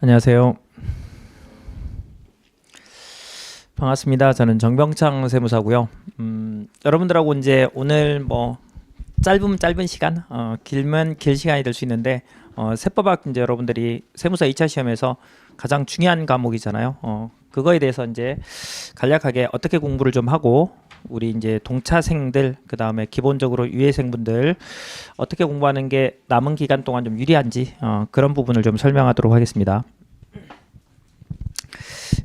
안녕하세요. 반갑습니다. 저는 정병창 세무사고요. 여러분들하고 이제 오늘 뭐 짧으면 짧은 시간, 길면 길 시간이 될 수 있는데 세법학 이제 여러분들이 세무사 2차 시험에서 가장 중요한 과목이잖아요. 그거에 대해서 이제 간략하게 어떻게 공부를 좀 하고 우리 이제 동차생들 그다음에 기본적으로 유예생분들 어떻게 공부하는 게 남은 기간 동안 좀 유리한지 그런 부분을 좀 설명하도록 하겠습니다.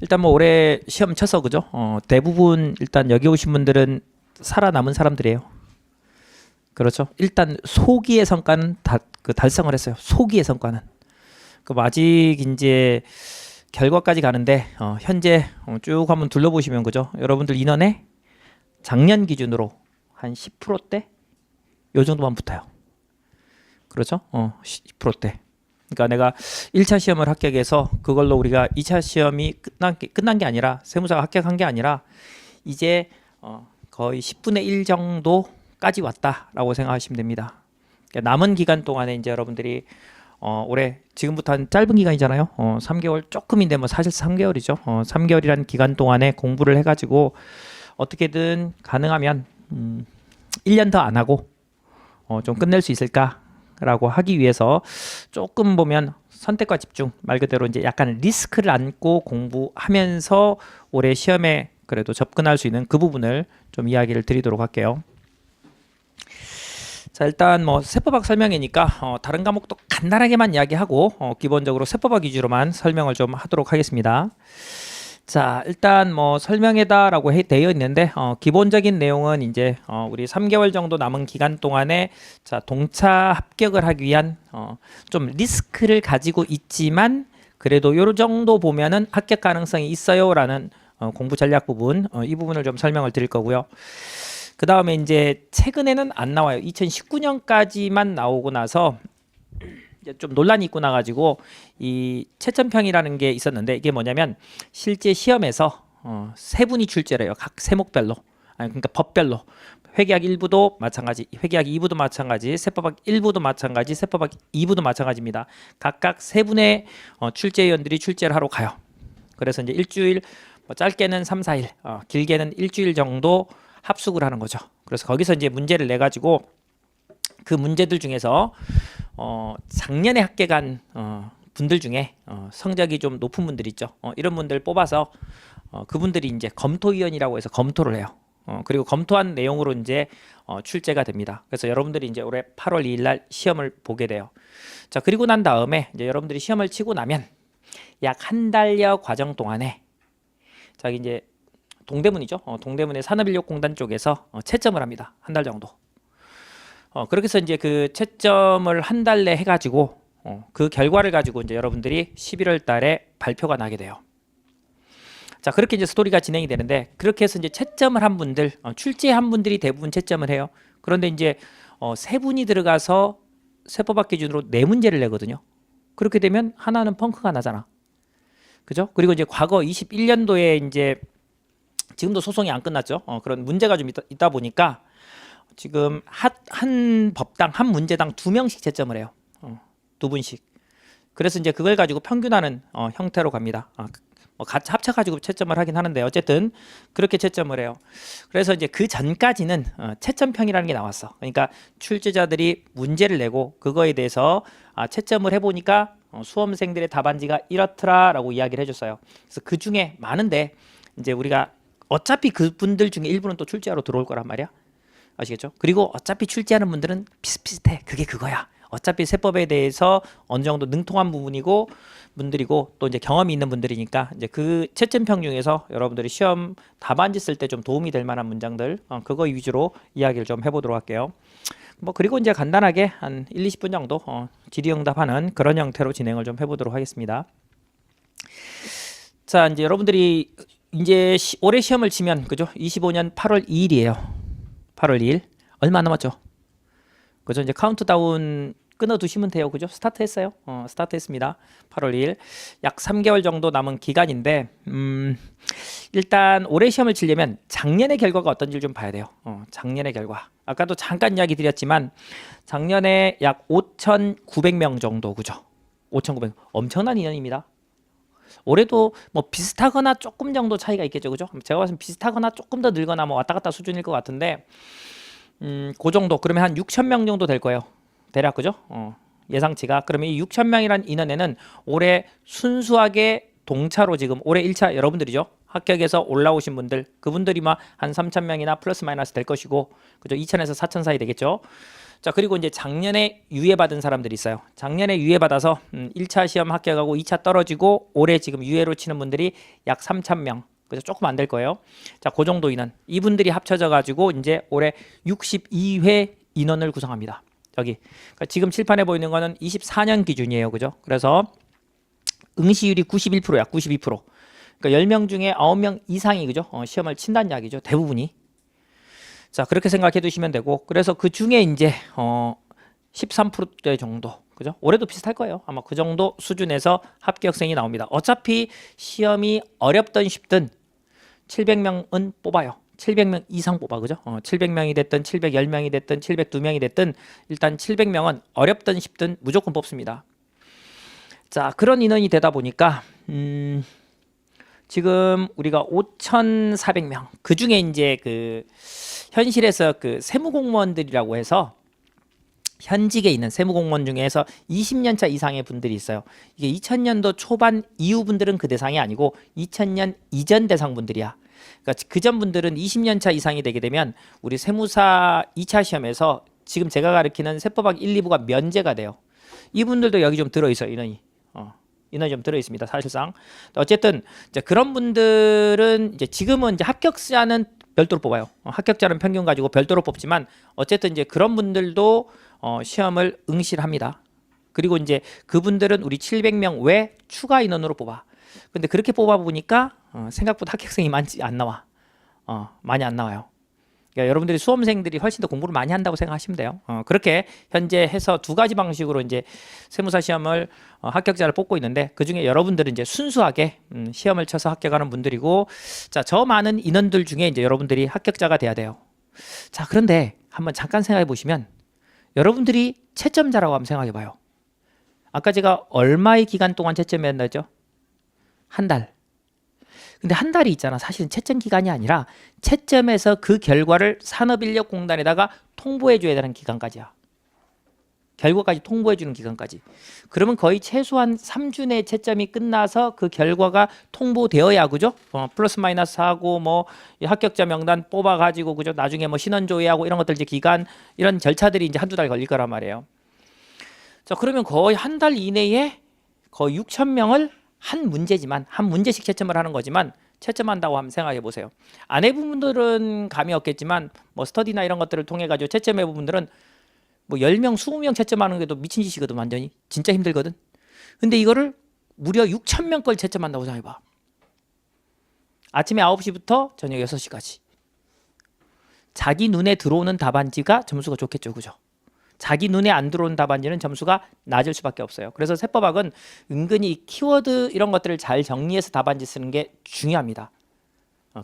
일단 뭐 올해 시험 쳐서 그죠? 대부분 일단 여기 오신 분들은 살아남은 사람들이에요. 그렇죠? 일단 소기의 성과는 달성을 했어요. 소기의 성과는. 그럼 아직 이제 결과까지 가는데 현재 쭉 한번 둘러보시면 그죠? 여러분들 인원에 작년 기준으로 한 10%대 요 정도만 붙어요. 그렇죠? 10%대. 그러니까 내가 1차 시험을 합격해서 그걸로 우리가 2차 시험이 끝난 게 아니라 세무사가 합격한 게 아니라 이제 거의 10분의 1 정도까지 왔다라고 생각하시면 됩니다. 그러니까 남은 기간 동안에 이제 여러분들이 올해 지금부터 한 짧은 기간이잖아요. 3개월 조금인데 뭐 사실 3개월이죠. 3개월이라는 기간 동안에 공부를 해가지고 어떻게든 가능하면 1년 더 안 하고 좀 끝낼 수 있을까라고 하기 위해서 조금 보면 선택과 집중 말 그대로 이제 약간 리스크를 안고 공부하면서 올해 시험에 그래도 접근할 수 있는 그 부분을 좀 이야기를 드리도록 할게요. 자, 일단 뭐 세법학 설명이니까 다른 과목도 간단하게만 이야기하고 기본적으로 세법학 위주로만 설명을 좀 하도록 하겠습니다. 자, 일단 뭐 설명에다라고 되어 있는데 기본적인 내용은 이제 우리 3개월 정도 남은 기간 동안에 자, 동차 합격을 하기 위한 좀 리스크를 가지고 있지만 그래도 요 정도 보면은 합격 가능성이 있어요라는 공부 전략 부분 이 부분을 좀 설명을 드릴 거고요. 그 다음에 이제 최근에는 안 나와요. 2019년까지만 나오고 나서 좀 논란이 있고 나가지고 이 채점평이라는 게 있었는데 이게 뭐냐면 실제 시험에서 세 분이 출제를 해요. 각 세목별로. 아니 그러니까 법별로. 회계학 1부도 마찬가지, 회계학 2부도 마찬가지, 세법학 1부도 마찬가지, 세법학 2부도 마찬가지입니다. 각각 세 분의 출제위원들이 출제를 하러 가요. 그래서 이제 일주일, 뭐 짧게는 3, 4일, 길게는 일주일 정도 합숙을 하는 거죠. 그래서 거기서 이제 문제를 내 가지고 그 문제들 중에서 작년에 합격한 분들 중에 성적이 좀 높은 분들 있죠. 이런 분들 뽑아서 그분들이 이제 검토위원이라고 해서 검토를 해요. 그리고 검토한 내용으로 이제 출제가 됩니다. 그래서 여러분들이 이제 올해 8월 2일 날 시험을 보게 돼요. 자, 그리고 난 다음에 이제 여러분들이 시험을 치고 나면 약 한 달여 과정 동안에 자기 이제 동대문이죠. 동대문의 산업인력공단 쪽에서 채점을 합니다. 한 달 정도. 그렇게 해서 이제 그 채점을 한 달 내 해가지고 그 결과를 가지고 이제 여러분들이 11월 달에 발표가 나게 돼요. 자, 그렇게 이제 스토리가 진행이 되는데 그렇게 해서 이제 채점을 한 분들, 출제한 분들이 대부분 채점을 해요. 그런데 이제 세 분이 들어가서 세법학 기준으로 네 문제를 내거든요. 그렇게 되면 하나는 펑크가 나잖아. 그죠? 그리고 이제 과거 21년도에 이제 지금도 소송이 안 끝났죠. 그런 문제가 좀 있다 보니까 지금 한 법당 한 문제당 2명씩 채점을 해요. 2분씩. 그래서 이제 그걸 가지고 평균하는 형태로 갑니다. 뭐 같이 합쳐가지고 채점을 하긴 하는데 어쨌든 그렇게 채점을 해요. 그래서 이제 그 전까지는 채점평이라는 게 나왔어. 그러니까 출제자들이 문제를 내고 그거에 대해서 채점을 해보니까 수험생들의 답안지가 이렇더라라고 이야기를 해줬어요. 그래서 그 중에 많은데 이제 우리가 어차피 그분들 중에 일부는 또 출제하러 들어올 거란 말이야. 아시겠죠? 그리고 어차피 출제하는 분들은 비슷비슷해. 그게 그거야. 어차피 세법에 대해서 어느 정도 능통한 부분이고 분들이고 또 이제 경험이 있는 분들이니까 이제 그 채점평 중에서 여러분들이 시험 답안지 쓸 때 좀 도움이 될 만한 문장들 그거 위주로 이야기를 좀 해보도록 할게요. 뭐 그리고 이제 간단하게 한 1, 20분 정도 질의응답하는 그런 형태로 진행을 좀 해보도록 하겠습니다. 자, 이제 여러분들이 이제 올해 시험을 치면 그죠? 25년 8월 2일이에요. 8월 2일 얼마 남았죠? 그죠? 이제 카운트다운 끊어두시면 돼요. 그죠? 스타트했어요. 스타트했습니다. 8월 2일 약 3개월 정도 남은 기간인데 일단 올해 시험을 치려면 작년의 결과가 어떤지 좀 봐야 돼요. 작년의 결과 아까도 잠깐 이야기 드렸지만 작년에 약 5,900명 정도 그죠? 5,900 엄청난 인원입니다. 올해도 뭐 비슷하거나 조금 정도 차이가 있겠죠, 그죠? 제가 봤을 때 비슷하거나 조금 더 늘거나 뭐 왔다 갔다 수준일 것 같은데, 그 정도. 그러면 한 6천 명 정도 될 거예요, 대략. 그죠? 예상치가. 그러면 이 6천 명이란 인원에는 올해 순수하게 동차로 지금 올해 1차 여러분들이죠, 합격해서 올라오신 분들, 그분들이 막 한 3천 명이나 플러스 마이너스 될 것이고, 그죠? 2천에서 4천 사이 되겠죠. 자, 그리고 이제 작년에 유예받은 사람들이 있어요. 작년에 유예받아서 1차 시험 합격하고 2차 떨어지고 올해 지금 유예로 치는 분들이 약 3천 명. 그래서 조금 안 될 거예요. 자, 그 정도 인원. 이분들이 합쳐져 가지고 이제 올해 62회 인원을 구성합니다. 여기. 그러니까 지금 칠판에 보이는 거는 24년 기준이에요. 그죠? 그래서 응시율이 91%야. 92%. 그러니까 10명 중에 9명 이상이, 그죠? 시험을 친다는 이야기죠. 대부분이. 자, 그렇게 생각해 두시면 되고, 그래서 그 중에 이제 13% 정도, 그죠? 올해도 비슷할 거예요. 아마 그 정도 수준에서 합격생이 나옵니다. 어차피 시험이 어렵든 쉽든 700명은 뽑아요. 700명 이상 뽑아, 그죠? 700명이 됐든 710명이 됐든 702명이 됐든 일단 700명은 어렵든 쉽든 무조건 뽑습니다. 자, 그런 인원이 되다 보니까 지금 우리가 5,400명, 그 중에 이제 그 현실에서 그 세무공무원들이라고 해서 현직에 있는 세무공무원 중에서 20년 차 이상의 분들이 있어요. 이게 2000년도 초반 이후 분들은 그 대상이 아니고 2000년 이전 대상 분들이야. 그러니까 그전 분들은 20년 차 이상이 되게 되면 우리 세무사 2차 시험에서 지금 제가 가르치는 세법학 1, 2부가 면제가 돼요. 이분들도 여기 좀 들어있어요, 인원이. 인원이 좀 들어 있습니다, 사실상. 어쨌든 이제 그런 분들은 이제 지금은 이제 합격자는 별도로 뽑아요. 합격자는 평균 가지고 별도로 뽑지만 어쨌든 이제 그런 분들도 시험을 응시합니다. 그리고 이제 그분들은 우리 700명 외 추가 인원으로 뽑아. 근데 그렇게 뽑아 보니까 생각보다 합격생이 많지 안 나와. 많이 안 나와요. 그러니까 여러분들이 수험생들이 훨씬 더 공부를 많이 한다고 생각하시면 돼요. 그렇게 현재 해서 두 가지 방식으로 이제 세무사 시험을 합격자를 뽑고 있는데, 그 중에 여러분들은 이제 순수하게 시험을 쳐서 합격하는 분들이고, 자, 저 많은 인원들 중에 이제 여러분들이 합격자가 돼야 돼요. 자, 그런데 한번 잠깐 생각해 보시면 여러분들이 채점자라고 한번 생각해 봐요. 아까 제가 얼마의 기간 동안 채점해야 한다죠? 한 달. 근데 한 달이 있잖아. 사실은 채점 기간이 아니라 채점해서 그 결과를 산업인력공단에다가 통보해 줘야 되는 기간까지야. 결과까지 통보해 주는 기간까지. 그러면 거의 최소한 3주 내 채점이 끝나서 그 결과가 통보되어야, 그죠? 플러스 마이너스 하고 뭐 합격자 명단 뽑아 가지고, 그죠? 나중에 뭐 신원 조회하고 이런 것들 이제 기간, 이런 절차들이 이제 한두 달 걸릴 거란 말이에요. 자, 그러면 거의 한 달 이내에 거의 6천 명을 한 문제지만, 한 문제씩 채점을 하는 거지만 채점한다고 한번 생각해 보세요. 안 해본 분들은 감이 없겠지만 뭐 스터디나 이런 것들을 통해 가지고 채점해 본 분들은 뭐 10명, 20명 채점하는 게도 미친 짓이거든. 완전히 진짜 힘들거든. 근데 이거를 무려 6천 명 걸 채점한다고 생각해 봐. 아침에 9시부터 저녁 6시까지. 자기 눈에 들어오는 답안지가 점수가 좋겠죠, 그죠? 자기 눈에 안 들어오는 답안지는 점수가 낮을 수밖에 없어요. 그래서 세법학은 은근히 키워드 이런 것들을 잘 정리해서 답안지 쓰는 게 중요합니다.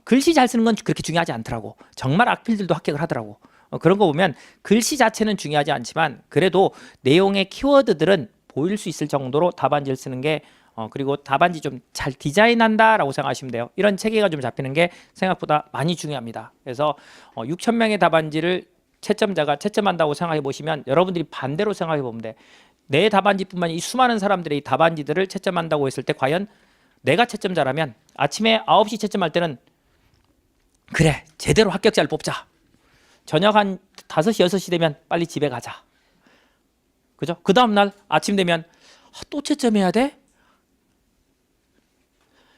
글씨 잘 쓰는 건 그렇게 중요하지 않더라고. 정말 악필들도 합격을 하더라고. 그런 거 보면 글씨 자체는 중요하지 않지만 그래도 내용의 키워드들은 보일 수 있을 정도로 답안지를 쓰는 게, 그리고 답안지 좀 잘 디자인한다라고 생각하시면 돼요. 이런 체계가 좀 잡히는 게 생각보다 많이 중요합니다. 그래서 6천 명의 답안지를 채점자가 채점한다고 생각해 보시면 여러분들이 반대로 생각해 보면 돼. 내 답안지뿐만 이 수많은 사람들의 답안지들을 채점한다고 했을 때 과연 내가 채점자라면 아침에 9시 채점할 때는 그래, 제대로 합격자를 뽑자. 저녁 한 5시, 6시 되면 빨리 집에 가자. 그죠? 그 다음날 아침 되면 또 채점해야 돼?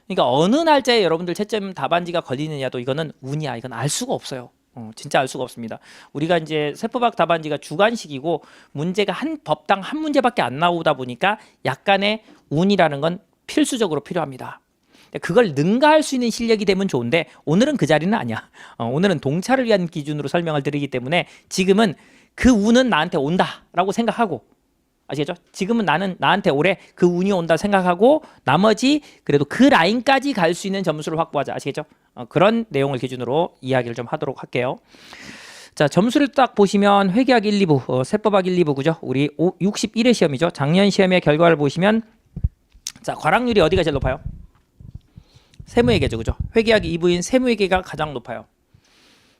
그러니까 어느 날짜에 여러분들 채점 답안지가 걸리느냐도 이거는 운이야. 이건 알 수가 없어요. 진짜 알 수가 없습니다. 우리가 이제 세법학 답안지가 주관식이고 문제가 한 법당 한 문제밖에 안 나오다 보니까 약간의 운이라는 건 필수적으로 필요합니다. 그걸 능가할 수 있는 실력이 되면 좋은데 오늘은 그 자리는 아니야. 오늘은 동차를 위한 기준으로 설명을 드리기 때문에 지금은 그 운은 나한테 온다라고 생각하고, 아시겠죠? 지금은 나한테 올해 그 운이 온다 생각하고 나머지 그래도 그 라인까지 갈 수 있는 점수를 확보하자. 아시겠죠? 그런 내용을 기준으로 이야기를 좀 하도록 할게요. 자, 점수를 딱 보시면 회계학 1, 2부, 세법학 1, 2부, 그죠? 우리 61회 시험이죠. 작년 시험의 결과를 보시면, 자, 과락률이 어디가 제일 높아요? 세무회계죠, 그죠? 회계학 2부인 세무회계가 가장 높아요.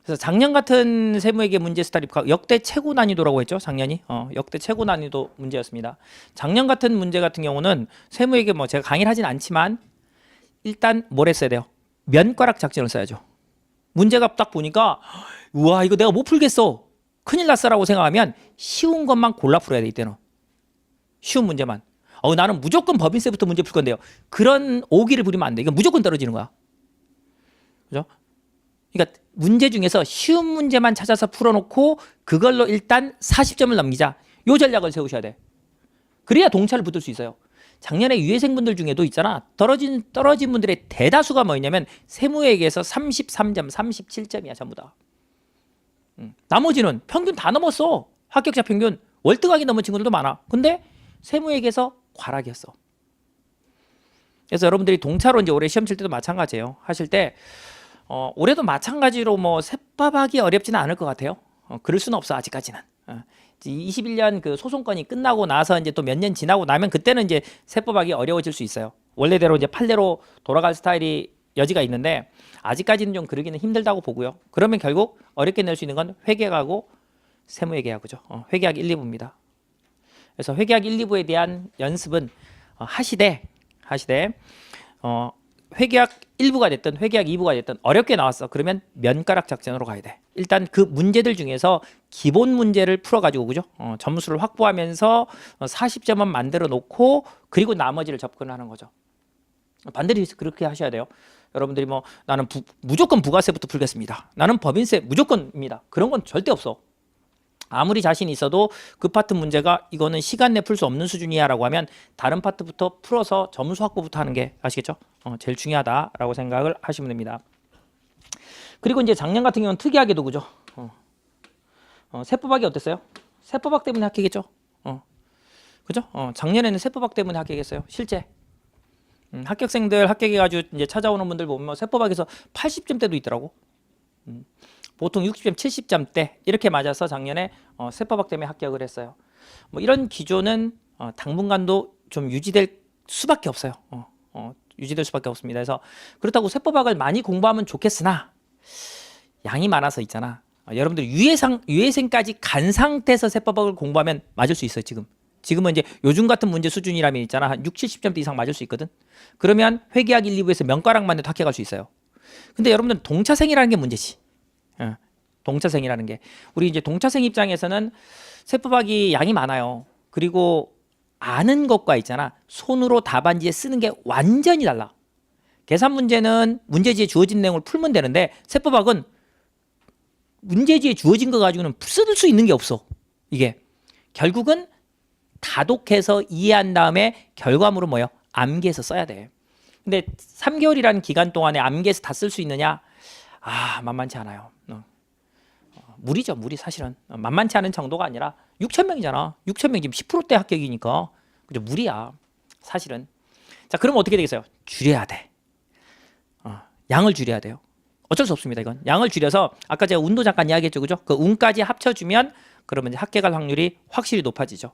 그래서 작년 같은 세무회계 문제 스타일이 역대 최고 난이도라고 했죠, 작년이. 역대 최고 난이도 문제였습니다. 작년 같은 문제 같은 경우는 세무회계 뭐 제가 강의를 하진 않지만 일단 뭘 했어야 돼요? 면가락 작전을 써야죠. 문제가 딱 보니까 우와 이거 내가 못 풀겠어, 큰일 났어라고 생각하면 쉬운 것만 골라 풀어야 돼. 이때는 쉬운 문제만. 나는 무조건 법인세부터 문제 풀 건데요, 그런 오기를 부리면 안 돼. 이거 무조건 떨어지는 거야, 그죠? 그러니까 문제 중에서 쉬운 문제만 찾아서 풀어놓고 그걸로 일단 40점을 넘기자, 요 전략을 세우셔야 돼. 그래야 동차를 붙을 수 있어요. 작년에 유예생분들 중에도 있잖아, 떨어진 분들의 대다수가 뭐였냐면 세무회계에서 33점, 37점이야 전부 다. 나머지는 평균 다 넘었어. 합격자 평균 월등하게 넘은 친구들도 많아. 근데 세무회계에서 과락이었어. 그래서 여러분들이 동차로 이제 올해 시험 칠 때도 마찬가지예요. 하실 때 올해도 마찬가지로 뭐 세법하기 어렵지는 않을 것 같아요. 그럴 수는 없어 아직까지는. 21년 그 소송건이 끝나고 나서 이제 또 몇 년 지나고 나면 그때는 이제 세법하기 어려워질 수 있어요. 원래대로 이제 판례로 돌아갈 스타일이 여지가 있는데 아직까지는 좀 그러기는 힘들다고 보고요. 그러면 결국 어렵게 낼 수 있는 건 회계하고 세무회계하고죠. 회계학 1, 2부입니다. 그래서 회계학 1, 2부에 대한 연습은 하시되 회계학 1부가 됐든 회계학 2부가 됐든 어렵게 나왔어. 그러면 면가락 작전으로 가야 돼. 일단 그 문제들 중에서 기본 문제를 풀어가지고 그죠? 점수를 확보하면서 40점은 만들어 놓고 그리고 나머지를 접근하는 거죠. 반드시 그렇게 하셔야 돼요. 여러분들이 뭐 나는 무조건 부가세부터 풀겠습니다, 나는 법인세 무조건입니다, 그런 건 절대 없어. 아무리 자신 있어도 그 파트 문제가 이거는 시간 내 풀 수 없는 수준이야 라고 하면 다른 파트부터 풀어서 점수 확보부터 하는 게 아시겠죠? 제일 중요하다라고 생각을 하시면 됩니다. 그리고 이제 작년 같은 경우는 특이하게도 그죠? 세법학이 어땠어요? 세법학 때문에 합격했죠? 그죠? 작년에는 세법학 때문에 합격했어요. 실제 합격생들 합격해가지고 이제 찾아오는 분들 보면 세법학에서 80점대도 있더라고. 보통 60점, 70점대 이렇게 맞아서 작년에 세법학 때문에 합격을 했어요. 뭐 이런 기조는 당분간도 좀 유지될 수밖에 없어요. 유지될 수밖에 없습니다. 그래서 그렇다고 세법학을 많이 공부하면 좋겠으나 양이 많아서 있잖아. 여러분들 유예생까지 간 상태에서 세법학을 공부하면 맞을 수 있어요. 지금은 이제 요즘 같은 문제 수준이라면 있잖아, 한 6, 70점대 이상 맞을 수 있거든. 그러면 회계학 1, 2부에서 면가락만 해도 합격할 수 있어요. 근데 여러분들 동차생이라는 게 문제지. 동차생이라는 게 우리 이제 동차생 입장에서는 세법학이 양이 많아요. 그리고 아는 것과 있잖아, 손으로 답안지에 쓰는 게 완전히 달라. 계산 문제는 문제지에 주어진 내용을 풀면 되는데 세법학은 문제지에 주어진 거 가지고는 쓸 수 있는 게 없어. 이게 결국은 다독해서 이해한 다음에 결과물은 뭐예요? 암기해서 써야 돼. 근데 3개월이라는 기간 동안에 암기해서 다 쓸 수 있느냐? 만만치 않아요. 무리죠, 무리. 사실은 만만치 않은 정도가 아니라 6,000명이잖아. 6,000명 지금 10%대 합격이니까 그죠? 무리야 사실은. 자, 그러면 어떻게 되겠어요? 줄여야 돼. 양을 줄여야 돼요. 어쩔 수 없습니다. 이건 양을 줄여서 아까 제가 운도 잠깐 이야기했죠, 그죠? 그 운까지 합쳐주면 그러면 이제 합격할 확률이 확실히 높아지죠.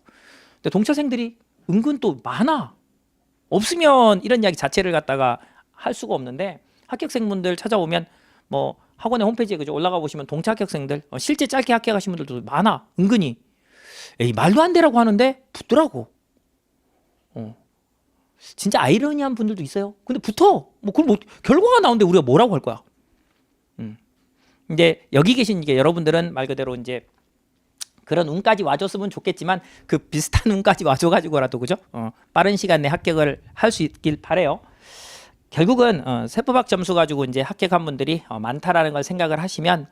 근데 동차생들이 은근 또 많아. 없으면 이런 이야기 자체를 갖다가 할 수가 없는데 합격생분들 찾아오면 뭐 학원의 홈페이지에 그죠? 올라가 보시면 동차 합격생들 실제 짧게 합격하신 분들도 많아. 은근히 말도 안 되라고 하는데 붙더라고. 진짜 아이러니한 분들도 있어요. 근데 붙어. 그럼 결과가 나오는데 우리가 뭐라고 할 거야? 근데 여기 계신 이게 여러분들은 말 그대로 이제 그런 운까지 와줬으면 좋겠지만 그 비슷한 운까지 와줘가지고라도 그죠? 빠른 시간 내 합격을 할 수 있길 바래요. 결국은 세법학 점수 가지고 이제 합격한 분들이 많다라는 걸 생각을 하시면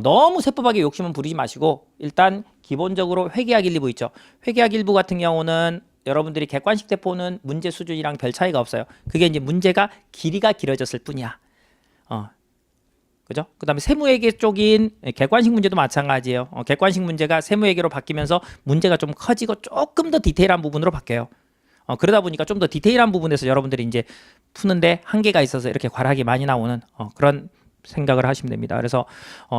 너무 세법학에 욕심은 부리지 마시고 일단 기본적으로 회계학 1, 2부 있죠. 회계학 1부 같은 경우는 여러분들이 객관식 대포는 문제 수준이랑 별 차이가 없어요. 그게 이제 문제가 길이가 길어졌을 뿐이야. 그죠? 그 다음에 세무회계 쪽인 객관식 문제도 마찬가지예요. 객관식 문제가 세무회계로 바뀌면서 문제가 좀 커지고 조금 더 디테일한 부분으로 바뀌어요. 그러다 보니까 좀 더 디테일한 부분에서 여러분들이 이제 푸는데 한계가 있어서 이렇게 과락이 많이 나오는 그런 생각을 하시면 됩니다. 그래서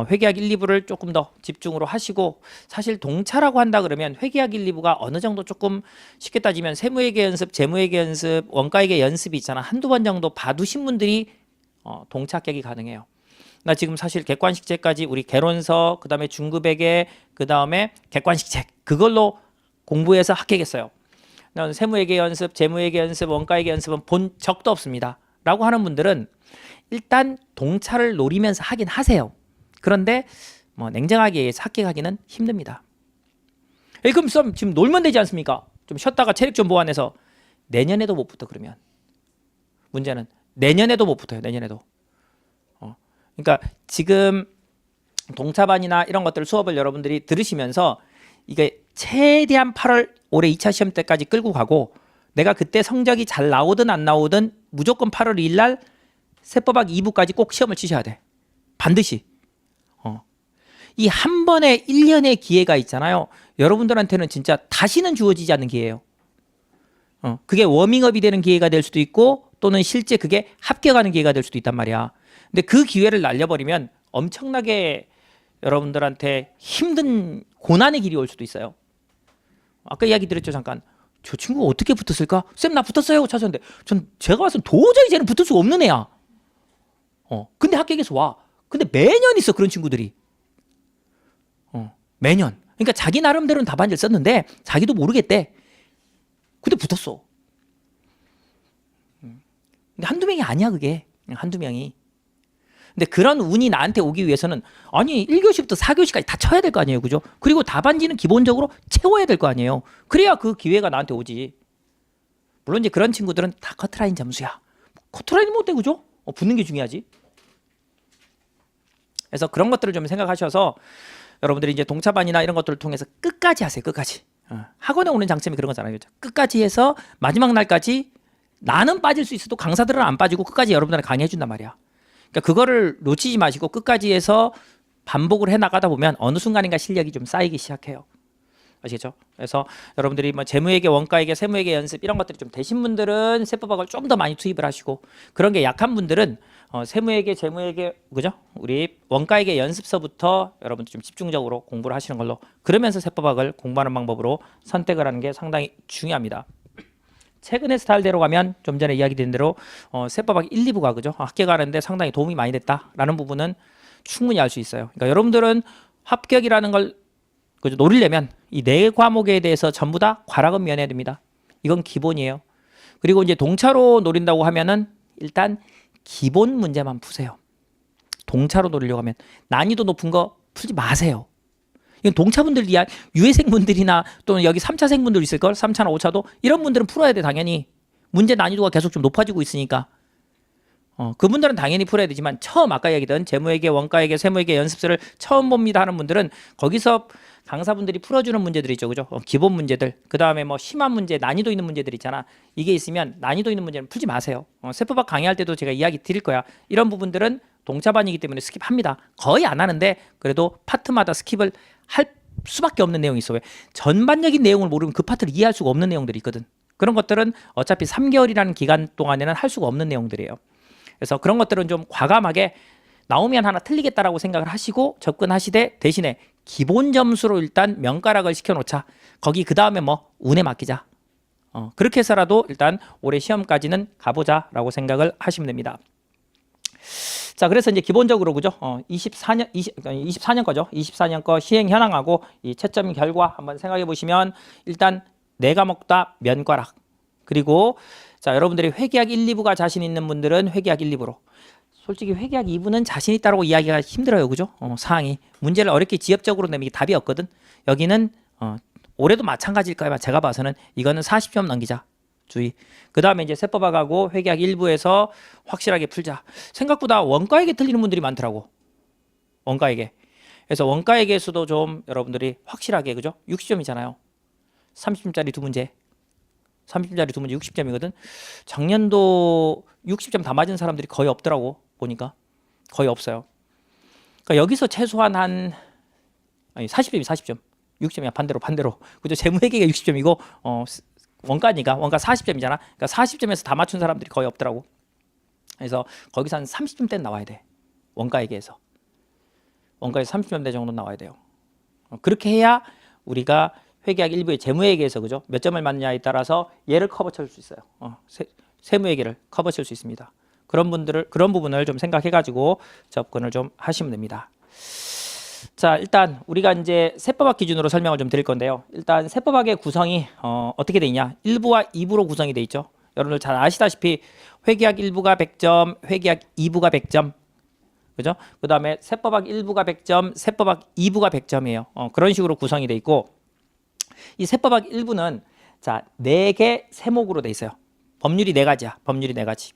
회계학 1, 2부를 조금 더 집중으로 하시고, 사실 동차라고 한다 그러면 회계학 1, 2부가 어느 정도 조금 쉽게 따지면 세무회계 연습, 재무회계 연습, 원가회계 연습이 있잖아. 한두 번 정도 봐두신 분들이 동차 합격이 가능해요. 나 지금 사실 객관식제까지 우리 개론서, 그 다음에 중급회계, 그 다음에 객관식책 그걸로 공부해서 합격했어요. 난 세무회계 연습, 재무회계 연습, 원가회계 연습은 본 적도 없습니다. 라고 하는 분들은 일단 동차를 노리면서 하긴 하세요. 그런데 뭐 냉정하게 얘기해서 합격하기는 힘듭니다. 그럼 지금 놀면 되지 않습니까? 좀 쉬었다가 체력 좀 보완해서 내년에도 못 붙어. 그러면 문제는 내년에도 못 붙어요. 내년에도. 그러니까 지금 동차반이나 이런 것들 수업을 여러분들이 들으시면서 이게 최대한 8월 올해 2차 시험 때까지 끌고 가고, 내가 그때 성적이 잘 나오든 안 나오든 무조건 8월 2일 날 세법학 2부까지 꼭 시험을 치셔야 돼. 반드시. 이 한 번에 1년의 기회가 있잖아요. 여러분들한테는 진짜 다시는 주어지지 않는 기회예요. 그게 워밍업이 되는 기회가 될 수도 있고, 또는 실제 그게 합격하는 기회가 될 수도 있단 말이야. 근데 그 기회를 날려버리면 엄청나게 여러분들한테 힘든 고난의 길이 올 수도 있어요. 아까 이야기 드렸죠. 잠깐. 저 친구가 어떻게 붙었을까? 쌤 나 붙었어요. 찾았는데 제가 봐서 도저히 쟤는 붙을 수가 없는 애야. 근데 합격해서 와. 근데 매년 있어 그런 친구들이. 매년. 그러니까 자기 나름대로는 답안지를 썼는데 자기도 모르겠대. 근데 붙었어. 근데 한두 명이 아니야 그게. 한두 명이. 근데 그런 운이 나한테 오기 위해서는 아니 1교시부터 4교시까지 다 쳐야 될 거 아니에요. 그죠? 그리고 답안지는 기본적으로 채워야 될 거 아니에요. 그래야 그 기회가 나한테 오지. 물론 이제 그런 친구들은 다 커트라인 점수야. 커트라인이 못 돼. 그죠? 붙는 게 중요하지. 그래서 그런 것들을 좀 생각하셔서 여러분들이 이제 동차반이나 이런 것들을 통해서 끝까지 하세요. 끝까지. 학원에 오는 장점이 그런 거잖아요. 그죠? 끝까지 해서 마지막 날까지 나는 빠질 수 있어도 강사들은 안 빠지고 끝까지 여러분들한테 강의해 준단 말이야. 그러니까 그거를 놓치지 마시고 끝까지 해서 반복을 해 나가다 보면 어느 순간인가 실력이 좀 쌓이기 시작해요. 아시겠죠? 그래서 여러분들이 뭐 재무회계, 원가회계, 세무회계 연습 이런 것들이 좀 되신 분들은 세법학을 좀 더 많이 투입을 하시고, 그런 게 약한 분들은 세무회계, 재무회계, 그죠? 우리 원가회계 연습서부터 여러분들 좀 집중적으로 공부를 하시는 걸로, 그러면서 세법학을 공부하는 방법으로 선택을 하는 게 상당히 중요합니다. 최근의 스타일대로 가면 좀 전에 이야기드린 대로 세법학 1, 2부가 그죠? 합격하는데 상당히 도움이 많이 됐다라는 부분은 충분히 알 수 있어요. 그러니까 여러분들은 합격이라는 걸 그죠? 노리려면 이 네 과목에 대해서 전부 다 과락은 면해야 됩니다. 이건 기본이에요. 그리고 이제 동차로 노린다고 하면은 일단 기본 문제만 푸세요. 동차로 노리려고 하면 난이도 높은 거 풀지 마세요. 이건 동차분들이야. 유해생분들이나 또는 여기 3차생분들 있을걸? 3차나 5차도 이런 분들은 풀어야 돼. 당연히 문제 난이도가 계속 좀 높아지고 있으니까 그분들은 당연히 풀어야 되지만, 처음 아까 얘기했던 재무회계, 원가회계, 세무회계 연습서를 처음 봅니다 하는 분들은 거기서 강사분들이 풀어주는 문제들 있죠. 그죠? 기본 문제들, 그 다음에 뭐 심한 문제, 난이도 있는 문제들 있잖아. 이게 있으면 난이도 있는 문제는 풀지 마세요. 세법학 강의할 때도 제가 이야기 드릴 거야. 이런 부분들은 동차반이기 때문에 스킵합니다. 거의 안 하는데 그래도 파트마다 스킵을 할 수밖에 없는 내용이 있어. 왜? 전반적인 내용을 모르면 그 파트를 이해할 수가 없는 내용들이 있거든. 그런 것들은 어차피 3개월이라는 기간 동안에는 할 수가 없는 내용들이에요. 그래서 그런 것들은 좀 과감하게 나오면 하나 틀리겠다라고 생각을 하시고 접근하시되, 대신에 기본 점수로 일단 명가락을 시켜놓자. 거기 그 다음에 뭐 운에 맡기자. 그렇게 해서라도 일단 올해 시험까지는 가보자라고 생각을 하시면 됩니다. 자, 그래서 이제 기본적으로 그죠? 24년 거죠. 24년 거 시행 현황하고 이 채점 결과 한번 생각해 보시면, 일단 네 과목 다 면과락. 그리고 자, 여러분들이 회계학 1, 2부가 자신 있는 분들은 회계학 1, 2부로. 솔직히 회계학 2부는 자신 있다라고 이야기가 힘들어요. 그죠? 사항이. 문제를 어렵게 지엽적으로 내면 이게 답이 없거든. 여기는 올해도 마찬가지일 거예요. 제가 봐서는 이거는 40점 넘기자. 주의. 그 다음에 이제 세법학하고 회계학 1부에서 확실하게 풀자. 생각보다 원가에게 틀리는 분들이 많더라고. 원가에게. 그래서 원가에게서도 좀 여러분들이 확실하게, 그죠? 60점이잖아요. 30점짜리 두 문제. 30점짜리 두 문제 60점이거든. 작년도 60점 다 맞은 사람들이 거의 없더라고. 보니까. 거의 없어요. 그러니까 여기서 최소한 한 40점이 40점. 60점이야. 반대로. 그죠? 재무회계가 60점이고 원가니까 원가 40점이잖아. 그러니까 40점에서 다 맞춘 사람들이 거의 없더라고. 그래서 거기서 한 30점대는 나와야 돼. 원가액에서 30점대 정도 나와야 돼요. 그렇게 해야 우리가 회계학 일부의 재무회계에서 그죠? 몇 점을 맞느냐에 따라서 얘를 커버 칠 수 있어요. 세무회계를 커버 칠 수 있습니다. 그런 부분을 좀 생각해 가지고 접근을 좀 하시면 됩니다. 자, 일단 우리가 이제 세법학 기준으로 설명을 좀 드릴 건데요. 일단 세법학의 구성이 어떻게 돼 있냐? 1부와 2부로 구성이 돼 있죠. 여러분들 잘 아시다시피 회계학 1부가 100점, 회계학 2부가 100점. 그죠? 그다음에 세법학 1부가 100점, 세법학 2부가 100점이에요. 그런 식으로 구성이 돼 있고 이 세법학 1부는 자, 4개 세목으로 돼 있어요. 법률이 4가지야. 법률이 4가지.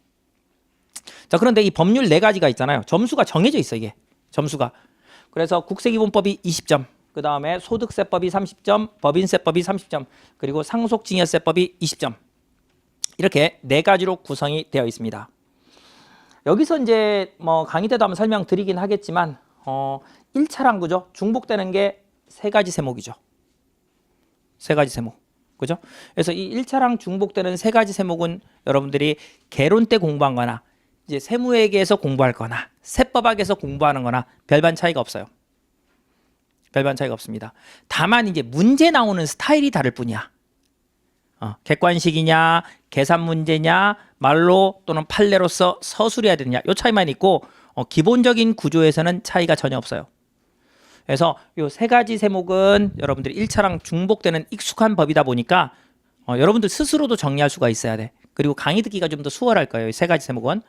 자, 그런데 이 법률 4가지가 있잖아요. 점수가 정해져 있어, 이게. 점수가. 그래서 국세기본법이 20점, 그 다음에 소득세법이 30점, 법인세법이 30점, 그리고 상속증여세법이 20점. 이렇게 4가지로 구성이 되어 있습니다. 여기서 이제 뭐 강의 때도 한번 설명드리긴 하겠지만 1차랑 그죠? 중복되는 게 3가지 세목이죠. 3가지 세목. 그죠? 그래서 이 1차랑 중복되는 3가지 세목은 여러분들이 개론 때 공부한 거나 이제 세무회계에서 공부할 거나 세법학에서 공부하는 거나 별반 차이가 없어요. 별반 차이가 없습니다. 다만 이제 문제 나오는 스타일이 다를 뿐이야. 객관식이냐, 계산 문제냐, 말로 또는 판례로서 서술해야 되느냐, 요 차이만 있고 기본적인 구조에서는 차이가 전혀 없어요. 그래서 요 3가지 세목은 여러분들이 1차랑 중복되는 익숙한 법이다 보니까 여러분들 스스로도 정리할 수가 있어야 돼. 그리고 강의 듣기가 좀 더 수월할 거예요. 이 3가지 세목은.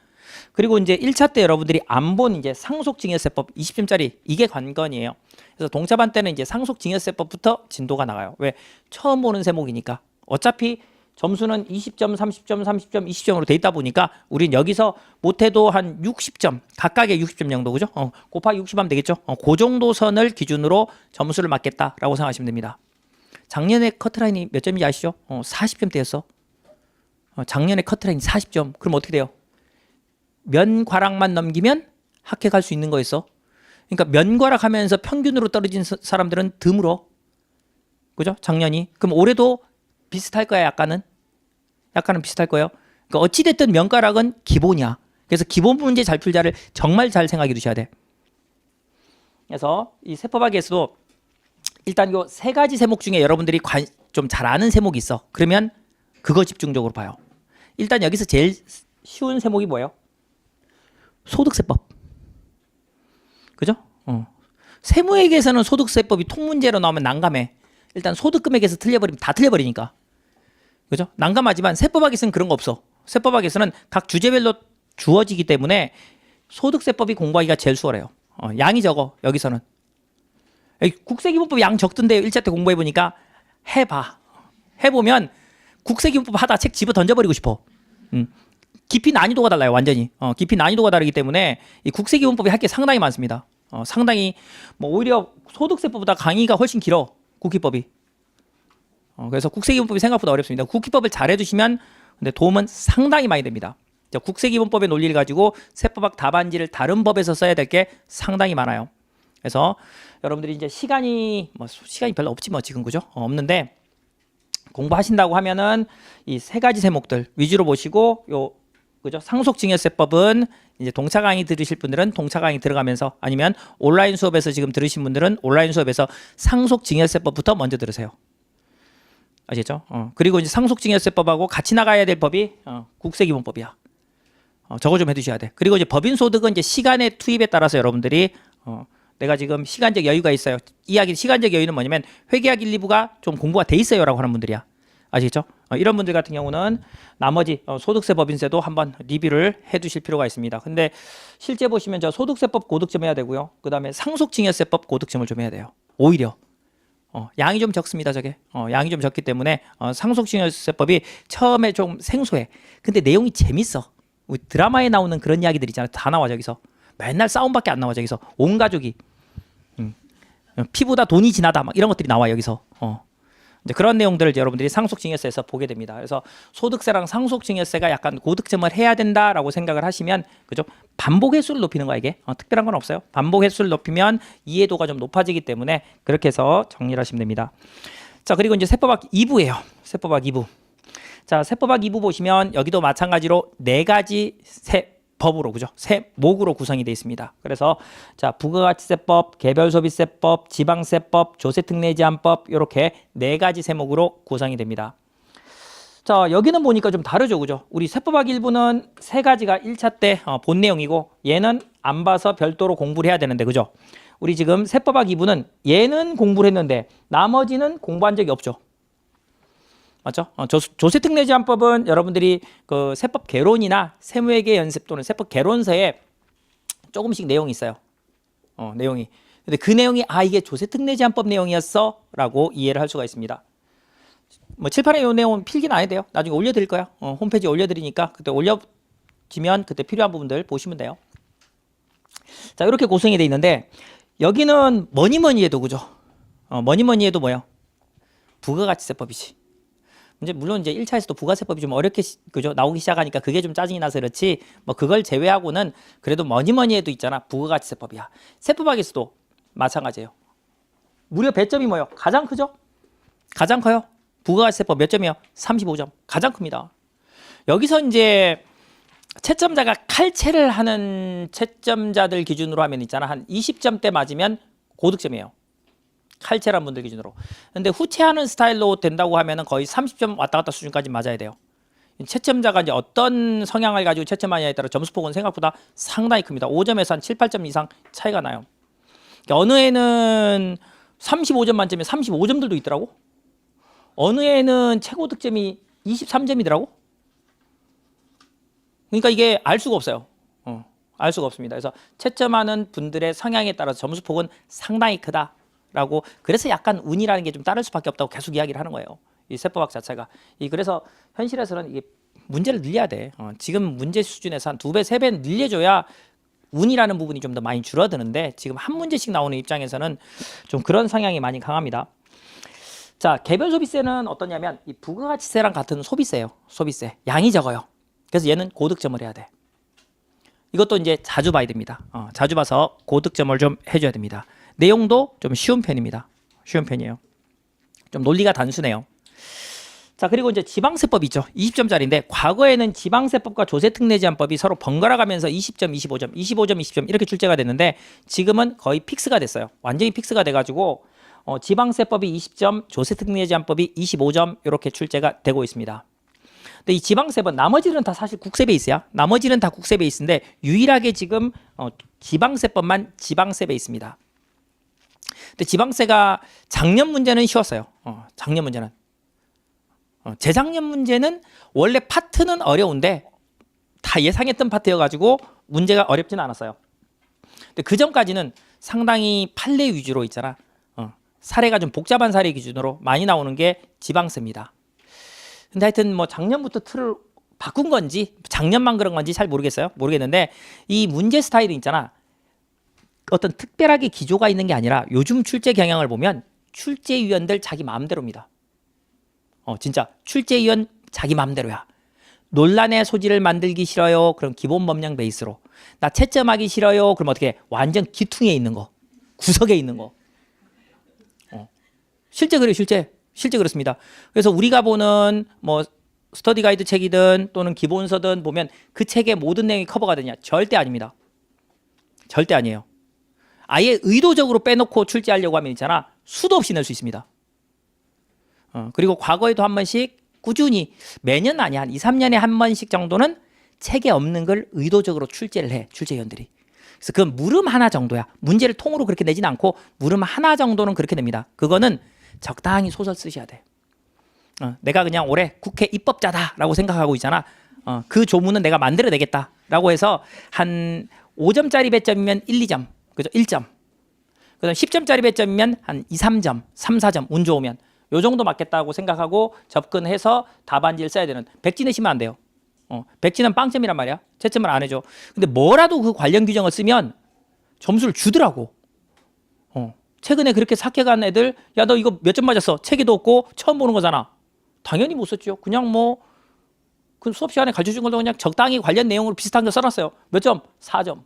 그리고 이제 1차 때 여러분들이 안 본 이제 상속증여세법 20점짜리 이게 관건이에요. 그래서 동차반 때는 이제 상속증여세법부터 진도가 나가요. 왜? 처음 보는 세목이니까. 어차피 점수는 20점, 30점, 30점, 20점으로 돼 있다 보니까 우린 여기서 못해도 한 60점, 각각의 60점 정도, 그죠? 곱하기 60 하면 되겠죠? 그 정도 선을 기준으로 점수를 맞겠다라고 생각하시면 됩니다. 작년에 커트라인이 몇 점인지 아시죠? 40점대였어. 작년에 커트라인이 40점. 그럼 어떻게 돼요? 면과락만 넘기면 합격할 수 있는 거였어. 그러니까 면과락하면서 평균으로 떨어진 사람들은 드물어. 그죠? 작년이. 그럼 올해도 비슷할 거야, 약간은 비슷할 거예요. 그러니까 어찌됐든 면가락은 기본이야. 그래서 기본 문제 잘 풀자를 정말 잘 생각해 두셔야 돼. 그래서 이 세법학에서도 일단 요 3가지 세목 중에 여러분들이 좀 잘 아는 세목이 있어. 그러면 그거 집중적으로 봐요. 일단 여기서 제일 쉬운 세목이 뭐예요? 소득세법. 그죠? 세무회계에서는 소득세법이 통문제로 나오면 난감해. 일단 소득금액에서 틀려버리면 다 틀려버리니까. 그죠? 난감하지만 세법학에서는 그런 거 없어. 세법학에서는 각 주제별로 주어지기 때문에 소득세법이 공부하기가 제일 수월해요. 양이 적어, 여기서는. 국세기본법 양 적던데요. 1차 때 공부해보니까 해봐. 해보면 국세기본법 하다 책 집어 던져버리고 싶어. 깊이 난이도가 달라요, 완전히. 깊이 난이도가 다르기 때문에 이 국세기본법이 할 게 상당히 많습니다. 상당히 뭐 오히려 소득세법보다 강의가 훨씬 길어, 국기법이. 그래서 국세기본법이 생각보다 어렵습니다. 국기법을 잘 해두시면 근데 도움은 상당히 많이 됩니다. 국세기본법의 논리를 가지고 세법학 답안지를 다른 법에서 써야 될 게 상당히 많아요. 그래서 여러분들이 이제 시간이 별로 없지 뭐 지금, 그죠? 없는데 공부하신다고 하면은 이 3가지 세목들 위주로 보시고 그죠? 상속증여세법은 이제 동차 강의 들으실 분들은 동차 강의 들어가면서, 아니면 온라인 수업에서 지금 들으신 분들은 온라인 수업에서 상속증여세법부터 먼저 들으세요. 아시겠죠? 그리고 이제 상속증여세법하고 같이 나가야 될 법이 국세기본법이야. 저거 좀 해두셔야 돼. 그리고 이제 법인소득은 이제 시간의 투입에 따라서 여러분들이 내가 지금 시간적 여유가 있어요. 이야기 시간적 여유는 뭐냐면 회계학 1, 2부가 좀 공부가 돼 있어요라고 하는 분들이야. 아시겠죠? 이런 분들 같은 경우는 나머지 소득세, 법인세도 한번 리뷰를 해두실 필요가 있습니다. 근데 실제 보시면 저 소득세법 고득점 해야 되고요. 그 다음에 상속증여세법 고득점을 좀 해야 돼요. 오히려 양이 좀 적습니다. 저게 양이 좀 적기 때문에 상속증여세법이 처음에 좀 생소해. 근데 내용이 재밌어. 우리 드라마에 나오는 그런 이야기들 있잖아요. 다 나와 저기서. 맨날 싸움밖에 안 나와 저기서. 온 가족이 피보다 돈이 진하다 막 이런 것들이 나와 여기서. 이제 그런 내용들을 여러분들이 상속증여세에서 보게 됩니다. 그래서 소득세랑 상속증여세가 약간 고득점을 해야 된다라고 생각을 하시면, 그죠? 반복 횟수를 높이는 거야 이게. 특별한 건 없어요. 반복 횟수를 높이면 이해도가 좀 높아지기 때문에 그렇게 해서 정리를 하시면 됩니다. 자, 그리고 이제 세법학 2부예요. 세법학 2부. 자, 세법학 2부 보시면 여기도 마찬가지로 4가지 법으로, 그죠? 세목으로 구성이 되어 있습니다. 그래서 자, 부가가치세법, 개별소비세법, 지방세법, 조세특례제한법 이렇게 네 가지 세목으로 구성이 됩니다. 자, 여기는 보니까 좀 다르죠, 그죠? 우리 세법학 1부는 세 가지가 1차 때 본 내용이고 얘는 안 봐서 별도로 공부를 해야 되는데, 그죠? 우리 지금 세법학 2부는 얘는 공부를 했는데 나머지는 공부한 적이 없죠. 맞죠? 조세특례제한법은 여러분들이 그 세법 개론이나 세무회계 연습 또는 세법 개론서에 조금씩 내용이 있어요. 내용이. 근데 그 내용이 이게 조세특례제한법 내용이었어? 라고 이해를 할 수가 있습니다. 뭐 칠판에 이 내용은 필기는 안 해도 돼요. 나중에 올려드릴 거야. 홈페이지에 올려드리니까 그때 올려지면 그때 필요한 부분들 보시면 돼요. 자, 이렇게 구성이 돼 있는데 여기는 뭐니 해도, 그죠? 뭐니 해도 뭐예요? 부가가치세법이지. 이제 물론 이제 1차에서도 부가세법이 좀 어렵게 그죠? 나오기 시작하니까 그게 좀 짜증이 나서 그렇지, 뭐 그걸 제외하고는 그래도 뭐니 해도 있잖아. 부가가치세법이야. 세법학에서도 마찬가지예요. 무려 배점이 뭐예요? 가장 크죠? 가장 커요. 부가가치세법 몇 점이에요? 35점. 가장 큽니다. 여기서 이제 채점자가 칼체를 하는 채점자들 기준으로 하면 있잖아. 한 20점대 맞으면 고득점이에요. 칼체란 분들 기준으로. 근데 후체하는 스타일로 된다고 하면은 거의 30점 왔다 갔다 수준까지 맞아야 돼요. 채점자가 이제 어떤 성향을 가지고 채점하냐에 따라 점수폭은 생각보다 상당히 큽니다. 5점에서 한 7, 8점 이상 차이가 나요. 어느 애는 35점 만점에 35점들도 있더라고. 어느 애는 최고 득점이 23점이더라고. 그러니까 이게 알 수가 없어요. 알 수가 없습니다. 그래서 채점하는 분들의 성향에 따라서 점수폭은 상당히 크다라고. 그래서 약간 운이라는 게 좀 따를 수밖에 없다고 계속 이야기를 하는 거예요. 이 세법학 자체가. 그래서 현실에서는 이게 문제를 늘려야 돼. 지금 문제 수준에서 한 2배, 3배 늘려줘야 운이라는 부분이 좀 더 많이 줄어드는데 지금 한 문제씩 나오는 입장에서는 좀 그런 성향이 많이 강합니다. 자, 개별 소비세는 어떠냐면 이 부가가치세랑 같은 소비세예요. 소비세. 양이 적어요. 그래서 얘는 고득점을 해야 돼. 이것도 이제 자주 봐야 됩니다. 자주 봐서 고득점을 좀 해줘야 됩니다. 내용도 좀 쉬운 편입니다. 쉬운 편이에요. 좀 논리가 단순해요. 자, 그리고 이제 지방세법이 있죠. 20점짜리인데 과거에는 지방세법과 조세특례제한법이 서로 번갈아 가면서 20점, 25점, 25점, 20점 이렇게 출제가 됐는데 지금은 거의 픽스가 됐어요. 완전히 픽스가 돼가지고 지방세법이 20점, 조세특례제한법이 25점 이렇게 출제가 되고 있습니다. 근데 이 지방세법 나머지는 다 사실 국세 베이스야. 나머지는 다 국세 베이스인데 유일하게 지금 지방세법만 지방세 베이스입니다. 근데 지방세가 작년 문제는 쉬웠어요. 작년 문제는. 재작년 문제는 원래 파트는 어려운데 다 예상했던 파트여가지고 문제가 어렵지는 않았어요. 근데 그 전까지는 상당히 판례 위주로 있잖아. 사례가 좀 복잡한 사례 기준으로 많이 나오는 게 지방세입니다. 근데 하여튼 뭐 작년부터 틀을 바꾼 건지 작년만 그런 건지 잘 모르겠는데 이 문제 스타일이 있잖아. 어떤 특별하게 기조가 있는 게 아니라 요즘 출제 경향을 보면 출제위원들 자기 마음대로입니다. 진짜 출제위원 자기 마음대로야. 논란의 소지를 만들기 싫어요. 그럼 기본 법령 베이스로. 나 채점하기 싫어요. 그럼 어떻게 해? 완전 기퉁에 있는 거. 구석에 있는 거. 실제 그래요. 실제 그렇습니다. 그래서 우리가 보는 뭐 스터디 가이드 책이든 또는 기본서든 보면 그 책의 모든 내용이 커버가 되냐? 절대 아닙니다. 절대 아니에요. 아예 의도적으로 빼놓고 출제하려고 하면 있잖아. 수도 없이 낼 수 있습니다. 그리고 과거에도 한 번씩 꾸준히 매년 아니야. 한 2, 3년에 한 번씩 정도는 책에 없는 걸 의도적으로 출제를 해. 출제위원들이. 그래서 그 물음 하나 정도야. 문제를 통으로 그렇게 내지는 않고 물음 하나 정도는 그렇게 냅니다. 그거는 적당히 소설 쓰셔야 돼. 내가 그냥 올해 국회 입법자다라고 생각하고 있잖아. 그 조문은 내가 만들어내겠다라고 해서 한 5점짜리 배점이면 1, 2점, 그죠? 1점. 그다음 10점짜리 배점이면 한 2, 3점, 3, 4점 운 좋으면 요 정도 맞겠다고 생각하고 접근해서 답안지를 써야 되는. 백지 내시면 안 돼요. 백지는 빵점이란 말이야. 채점을 안 해줘. 근데 뭐라도 그 관련 규정을 쓰면 점수를 주더라고. 최근에 그렇게 삭혀간 애들, 야, 너 이거 몇 점 맞았어? 책에도 없고 처음 보는 거잖아. 당연히 못 썼죠. 그냥 뭐 그 수업 시간에 가르쳐준 걸로 그냥 적당히 관련 내용으로 비슷한 거 써놨어요. 몇 점? 4점.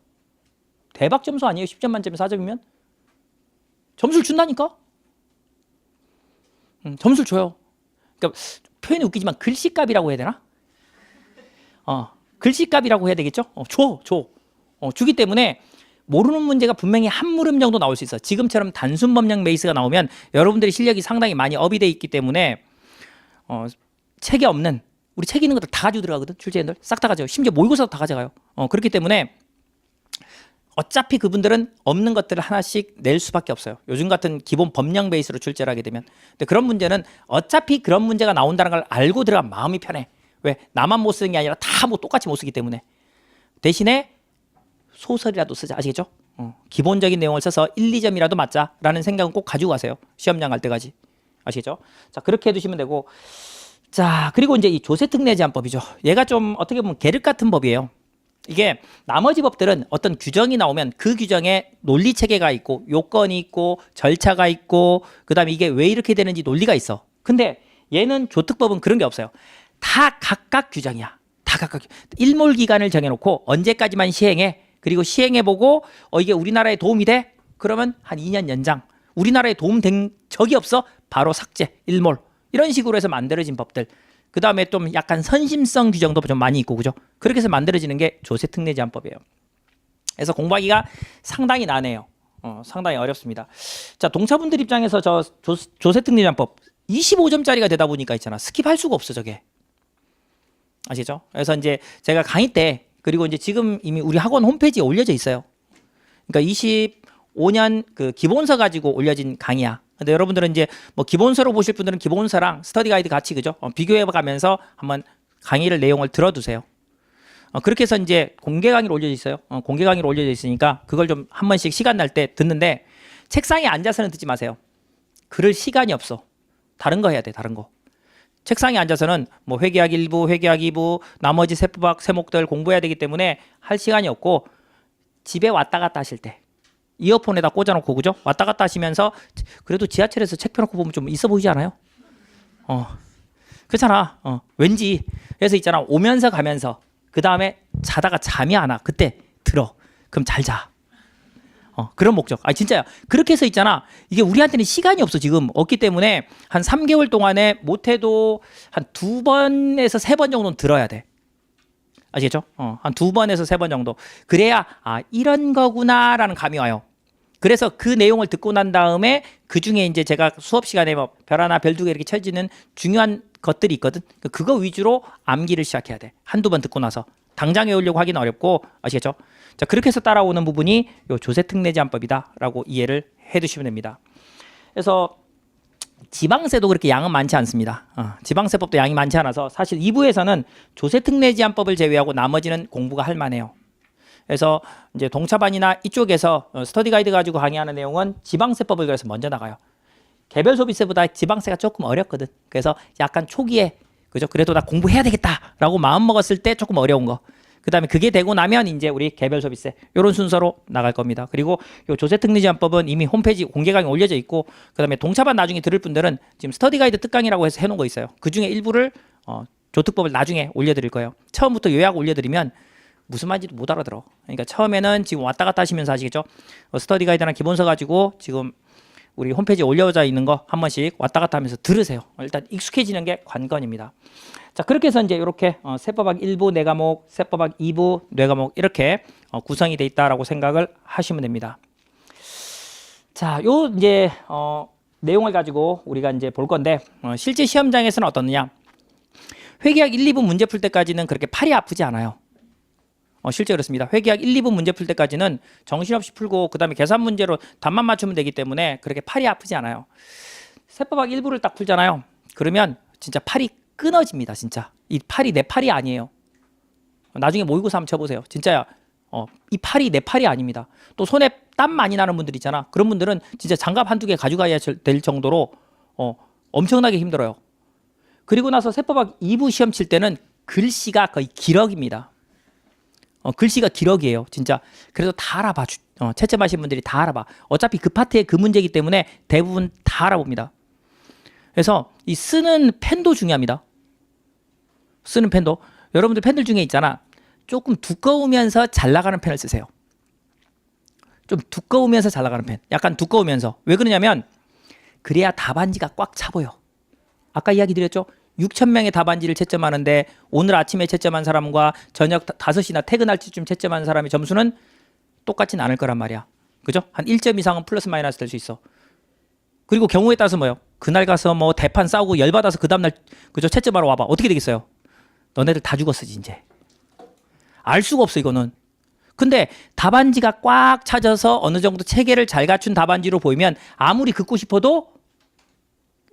대박 점수 아니에요? 10점 만점에 4점이면? 점수를 준다니까? 점수를 줘요. 그러니까 표현이 웃기지만 글씨값이라고 해야 되나? 글씨값이라고 해야 되겠죠? 주기 때문에 모르는 문제가 분명히 한 물음 정도 나올 수 있어. 지금처럼 단순 법령 베이스가 나오면 여러분들의 실력이 상당히 많이 업이 돼 있기 때문에 책이 없는 우리 책 있는 것들 다 가지고 들어가거든. 출제인들 싹 다 가져요. 심지어 모의고사도 다 가져가요. 그렇기 때문에 어차피 그분들은 없는 것들을 하나씩 낼 수밖에 없어요. 요즘 같은 기본 법령 베이스로 출제를 하게 되면. 근데 그런 문제는 어차피 그런 문제가 나온다는 걸 알고 들어가면 마음이 편해. 왜? 나만 못 쓰는 게 아니라 다 뭐 똑같이 못 쓰기 때문에. 대신에 소설이라도 쓰자. 아시겠죠? 기본적인 내용을 써서 1, 2점이라도 맞자라는 생각은 꼭 가지고 가세요. 시험장 갈 때까지. 아시겠죠? 자, 그렇게 해두시면 되고. 자, 그리고 이제 이 조세특례 제한법이죠. 얘가 좀 어떻게 보면 계륵 같은 법이에요. 이게 나머지 법들은 어떤 규정이 나오면 그 규정에 논리 체계가 있고 요건이 있고 절차가 있고 그다음에 이게 왜 이렇게 되는지 논리가 있어. 근데 얘는 조특법은 그런 게 없어요. 다 각각 규정이야. 다 각각 일몰 기간을 정해놓고 언제까지만 시행해. 그리고 시행해보고 이게 우리나라에 도움이 돼? 그러면 한 2년 연장. 우리나라에 도움된 적이 없어? 바로 삭제, 일몰. 이런 식으로 해서 만들어진 법들. 그 다음에 좀 약간 선심성 규정도 좀 많이 있고, 그죠? 그렇게 해서 만들어지는 게 조세특례 제한법이에요. 그래서 공부하기가 상당히 난해요. 상당히 어렵습니다. 자, 동차분들 입장에서 저 조세특례 제한법 25점짜리가 되다 보니까 있잖아. 스킵할 수가 없어, 저게. 아시죠? 그래서 이제 제가 강의 때 그리고 이제 지금 이미 우리 학원 홈페이지에 올려져 있어요. 그러니까 25년 그 기본서 가지고 올려진 강의야. 근데 여러분들은 이제 뭐 기본서로 보실 분들은 기본서랑 스터디 가이드 같이 그죠? 비교해 가면서 한번 강의를 내용을 들어두세요. 그렇게 해서 이제 공개 강의로 올려져 있어요. 공개 강의로 올려져 있으니까 그걸 좀 한 번씩 시간 날 때 듣는데 책상에 앉아서는 듣지 마세요. 그럴 시간이 없어. 다른 거 해야 돼, 다른 거. 책상에 앉아서는 뭐 회계학 1부, 회계학 2부, 나머지 세법학 세목들 공부해야 되기 때문에 할 시간이 없고 집에 왔다 갔다 하실 때 이어폰에다 꽂아놓고 그죠? 왔다 갔다 하시면서 그래도 지하철에서 책 펴놓고 보면 좀 있어 보이지 않아요? 그렇잖아. 왠지 그래서 있잖아. 오면서 가면서 그 다음에 자다가 잠이 안 와. 그때 들어. 그럼 잘 자. 그런 목적. 진짜야. 그렇게 해서 있잖아. 이게 우리한테는 시간이 없어 지금 없기 때문에 한 3개월 동안에 못해도 한 2번에서 3번 정도는 들어야 돼. 아시겠죠? 한 2번에서 3번 정도. 그래야 이런 거구나라는 감이 와요. 그래서 그 내용을 듣고 난 다음에 그 중에 이제 제가 수업 시간에 뭐 별 하나 별 두 개 이렇게 쳐지는 중요한 것들이 있거든. 그거 위주로 암기를 시작해야 돼. 한두 번 듣고 나서. 당장 외우려고 하기는 어렵고 아시겠죠? 자, 그렇게 해서 따라오는 부분이 요 조세특례 제한법이다라고 이해를 해두시면 됩니다. 그래서 지방세도 그렇게 양은 많지 않습니다. 지방세법도 양이 많지 않아서 사실 2부에서는 조세특례 제한법을 제외하고 나머지는 공부가 할 만해요. 그래서 이제 동차반이나 이쪽에서 스터디 가이드 가지고 강의하는 내용은 지방세법을 그래서 먼저 나가요. 개별 소비세보다 지방세가 조금 어렵거든. 그래서 약간 초기에 그죠? 그래도 나 공부해야 되겠다라고 마음 먹었을 때 조금 어려운 거. 그다음에 그게 되고 나면 이제 우리 개별 소비세 이런 순서로 나갈 겁니다. 그리고 요 조세특례 제한법은 이미 홈페이지 공개 강의 올려져 있고 그다음에 동차반 나중에 들을 분들은 지금 스터디 가이드 특강이라고 해서 해놓은 거 있어요. 그 중에 일부를 조특법을 나중에 올려드릴 거예요. 처음부터 요약 올려드리면 무슨 말인지도 못 알아들어. 그러니까 처음에는 지금 왔다 갔다 하시면서 하시겠죠. 스터디 가이드나 기본서 가지고 지금 우리 홈페이지에 올려져 있는 거 한 번씩 왔다 갔다 하면서 들으세요. 일단 익숙해지는 게 관건입니다. 자, 그렇게 해서 이제 이렇게 세법학 1부 네 과목, 세법학 2부 네 과목 이렇게 구성이 돼 있다라고 생각을 하시면 됩니다. 자, 요 이제 내용을 가지고 우리가 이제 볼 건데 실제 시험장에서는 어떻느냐? 회계학 1, 2부 문제 풀 때까지는 그렇게 팔이 아프지 않아요. 실제 그렇습니다. 회계학 1, 2부 문제 풀 때까지는 정신없이 풀고 그다음에 계산 문제로 답만 맞추면 되기 때문에 그렇게 팔이 아프지 않아요. 세법학 1부를 딱 풀잖아요. 그러면 진짜 팔이 끊어집니다. 진짜 이 팔이 내 팔이 아니에요. 나중에 모의고사 한번 쳐보세요. 진짜야. 이 팔이 내 팔이 아닙니다. 또 손에 땀 많이 나는 분들 있잖아. 그런 분들은 진짜 장갑 한두 개 가져가야 될 정도로 엄청나게 힘들어요. 그리고 나서 세법학 2부 시험 칠 때는 글씨가 거의 기럭입니다. 글씨가 기럭이에요. 진짜. 그래도 다 알아봐. 채점하신 분들이 다 알아봐. 어차피 그 파트의 그 문제이기 때문에 대부분 다 알아봅니다. 그래서 이 쓰는 펜도 중요합니다. 쓰는 펜도. 여러분들 펜들 중에 있잖아. 조금 두꺼우면서 잘 나가는 펜을 쓰세요. 좀 두꺼우면서 잘 나가는 펜. 약간 두꺼우면서. 왜 그러냐면 그래야 답안지가 꽉 차 보여. 아까 이야기 드렸죠? 6,000명의 답안지를 채점하는데 오늘 아침에 채점한 사람과 저녁 5시나 퇴근할 때쯤 채점한 사람의 점수는 똑같진 않을 거란 말이야. 그죠? 한 1점 이상은 플러스 마이너스 될 수 있어. 그리고 경우에 따라서 뭐요? 그날 가서 뭐 대판 싸우고 열받아서 그 다음날 그죠? 채점하러 와봐. 어떻게 되겠어요? 너네들 다 죽었어 이제. 알 수가 없어 이거는. 근데 답안지가 꽉 차져서 어느 정도 체계를 잘 갖춘 답안지로 보이면 아무리 긋고 싶어도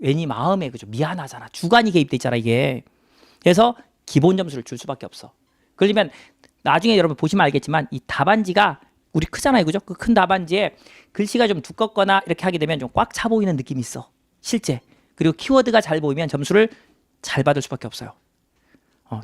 괜히 마음에 그죠? 미안하잖아. 주관이 개입돼 있잖아 이게. 그래서 기본 점수를 줄 수밖에 없어. 그러면 나중에 여러분 보시면 알겠지만 이 답안지가 우리 크잖아요. 그죠? 그 큰 답안지에 글씨가 좀 두껍거나 이렇게 하게 되면 좀 꽉 차 보이는 느낌이 있어. 실제. 그리고 키워드가 잘 보이면 점수를 잘 받을 수밖에 없어요.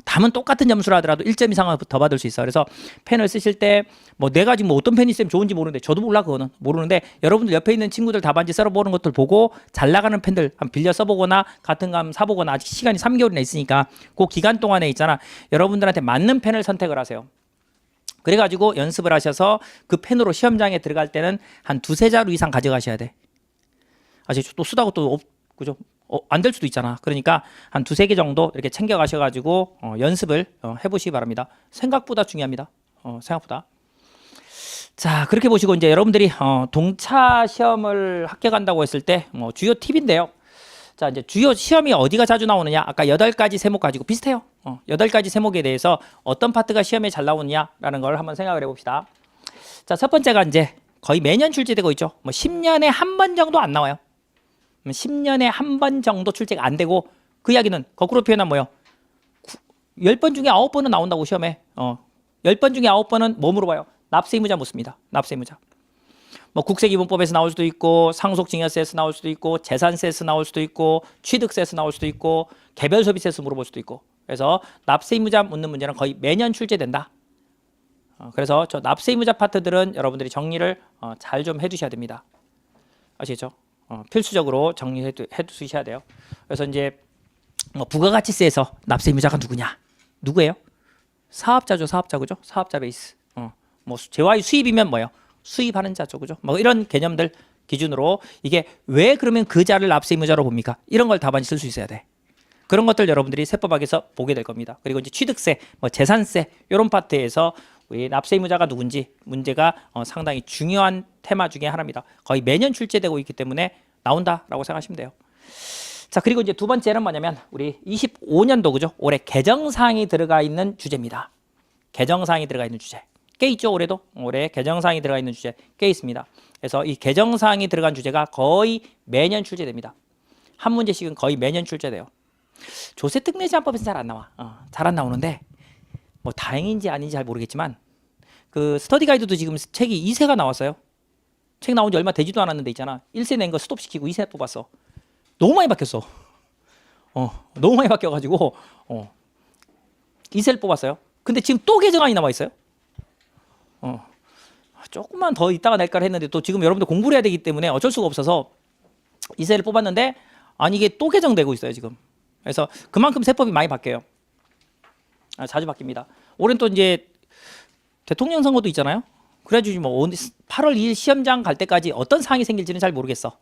답은 똑같은 점수라 하더라도 1점 이상은 더 받을 수 있어. 그래서 펜을 쓰실 때 뭐 내가 지금 뭐 어떤 펜이 쓰면 좋은지 모르는데 저도 몰라 그거는 모르는데 여러분들 옆에 있는 친구들 답안지 써보는 것들 보고 잘 나가는 펜들 한번 빌려 써보거나 같은 감 사보거나 아직 시간이 3개월이나 있으니까 그 기간 동안에 있잖아. 여러분들한테 맞는 펜을 선택을 하세요. 그래가지고 연습을 하셔서 그 펜으로 시험장에 들어갈 때는 한 2-3자루 이상 가져가셔야 돼. 아시죠? 또 쓰다가 또 그죠? 안 될 수도 있잖아. 그러니까 한 2-3개 정도 이렇게 챙겨 가셔가지고 연습을 해보시기 바랍니다. 생각보다 중요합니다. 생각보다. 자, 그렇게 보시고 이제 여러분들이 동차 시험을 합격한다고 했을 때 뭐 주요 팁인데요. 자, 이제 주요 시험이 어디가 자주 나오느냐? 아까 8가지 세목 가지고 비슷해요. 8가지 세목에 대해서 어떤 파트가 시험에 잘 나오느냐라는 걸 한번 생각을 해봅시다. 자, 첫 번째가 이제 거의 매년 출제되고 있죠. 뭐 10년에 한 번 정도 안 나와요. 10년에 한 번 정도 출제가 안 되고 그 이야기는 거꾸로 표현하면 뭐예요? 10번 중에 9번은 나온다고 시험에 10번 중에 9번은 뭐 물어봐요? 납세의무자 묻습니다. 납세의무자. 뭐 국세기본법에서 나올 수도 있고 상속증여세에서 나올 수도 있고 재산세에서 나올 수도 있고 취득세에서 나올 수도 있고 개별소비세에서 물어볼 수도 있고 그래서 납세의무자 묻는 문제는 거의 매년 출제된다. 그래서 저 납세의무자 파트들은 여러분들이 정리를 잘 좀 해두셔야 됩니다. 아시겠죠? 필수적으로 정리해 두셔야 돼요. 그래서 이제 뭐 부가가치세에서 납세의무자가 누구냐? 누구예요? 사업자죠, 사업자 그죠? 사업자 베이스. 뭐 재화의 수입이면 뭐예요? 수입하는 자죠, 그죠? 뭐 이런 개념들 기준으로 이게 왜 그러면 그 자를 납세의무자로 봅니까? 이런 걸 답안지 쓸 수 있어야 돼. 그런 것들 여러분들이 세법학에서 보게 될 겁니다. 그리고 이제 취득세, 뭐 재산세 이런 파트에서 우리 납세의무자가 누군지 문제가 상당히 중요한 테마 중에 하나입니다. 거의 매년 출제되고 있기 때문에 나온다라고 생각하시면 돼요. 자, 그리고 이제 두 번째는 뭐냐면 우리 25년도 그죠? 올해 개정사항이 들어가 있는 주제입니다. 개정사항이 들어가 있는 주제. 꽤 있죠, 올해도. 올해 개정사항이 들어가 있는 주제 꽤 있습니다. 그래서 이 개정사항이 들어간 주제가 거의 매년 출제됩니다. 한 문제씩은 거의 매년 출제돼요. 조세특례제한법에서는 잘 안 나와. 잘 안 나오는데 뭐 다행인지 아닌지 잘 모르겠지만 그 스터디 가이드도 지금 책이 2세가 나왔어요. 책 나온 지 얼마 되지도 않았는데 있잖아. 1세 낸 거 스톱시키고 2세 뽑았어. 너무 많이 바뀌었어. 너무 많이 바뀌어가지고 2세를 뽑았어요. 근데 지금 또 개정안이 나와 있어요. 조금만 더 있다가 낼까 했는데 또 지금 여러분들 공부를 해야 되기 때문에 어쩔 수가 없어서 2세를 뽑았는데 아니 이게 또 개정되고 있어요 지금. 그래서 그만큼 세법이 많이 바뀌어요. 자주 바뀝니다. 올해는 또 이제 대통령 선거도 있잖아요. 그래가지고 뭐 8월 2일 시험장 갈 때까지 어떤 사항이 생길지는 잘 모르겠어.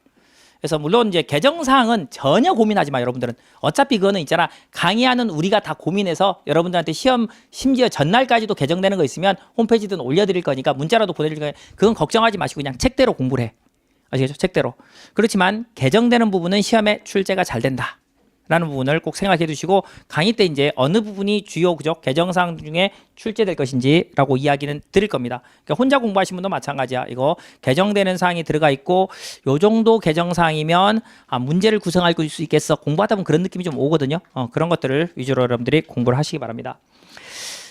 그래서 물론 이제 개정 사항은 전혀 고민하지 마 여러분들은. 어차피 그거는 있잖아. 강의하는 우리가 다 고민해서 여러분들한테 시험 심지어 전날까지도 개정되는 거 있으면 홈페이지든 올려드릴 거니까 문자라도 보내드릴 거니까 그건 걱정하지 마시고 그냥 책대로 공부를 해. 아시겠죠? 책대로. 그렇지만 개정되는 부분은 시험에 출제가 잘 된다. 라는 부분을 꼭 생각해 두시고 강의 때 이제 어느 부분이 주요 그죠 개정사항 중에 출제될 것인지라고 이야기는 드릴 겁니다. 그러니까 혼자 공부하신 분도 마찬가지야. 이거 개정되는 사항이 들어가 있고 요 정도 개정사항이면 문제를 구성할 수 있겠어. 공부하다 보면 그런 느낌이 좀 오거든요. 그런 것들을 위주로 여러분들이 공부를 하시기 바랍니다.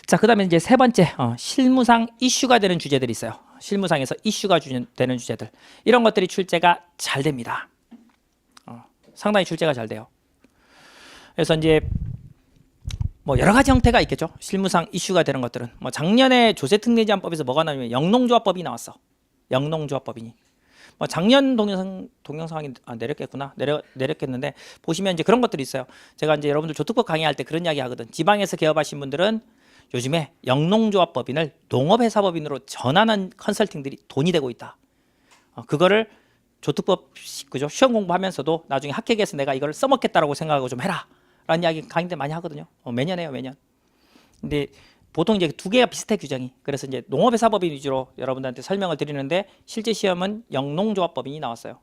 자, 그다음에 이제 세 번째 실무상 이슈가 되는 주제들이 있어요. 실무상에서 이슈가 되는 주제들 이런 것들이 출제가 잘 됩니다. 상당히 출제가 잘 돼요. 그래서 이제 뭐 여러 가지 형태가 있겠죠. 실무상 이슈가 되는 것들은 뭐 작년에 조세특례제한법에서 뭐가 나오냐면 영농조합법이 나왔어. 영농조합법이니. 뭐 작년 동영상이 내렸겠구나. 내렸겠는데 보시면 이제 그런 것들이 있어요. 제가 이제 여러분들 조특법 강의할 때 그런 이야기 하거든. 지방에서 개업하신 분들은 요즘에 영농조합법인을 농업회사법인으로 전환하는 컨설팅들이 돈이 되고 있다. 그거를 조특법 그죠 시험 공부하면서도 나중에 합격해서 내가 이걸 써먹겠다라고 생각하고 좀 해라 라는 이야기 강의 때 많이 하거든요. 매년 해요, 매년. 근데 보통 이제 두 개가 비슷해, 규정이. 그래서 이제 농업회사법인 위주로 여러분들한테 설명을 드리는데 실제 시험은 영농조합법인이 나왔어요.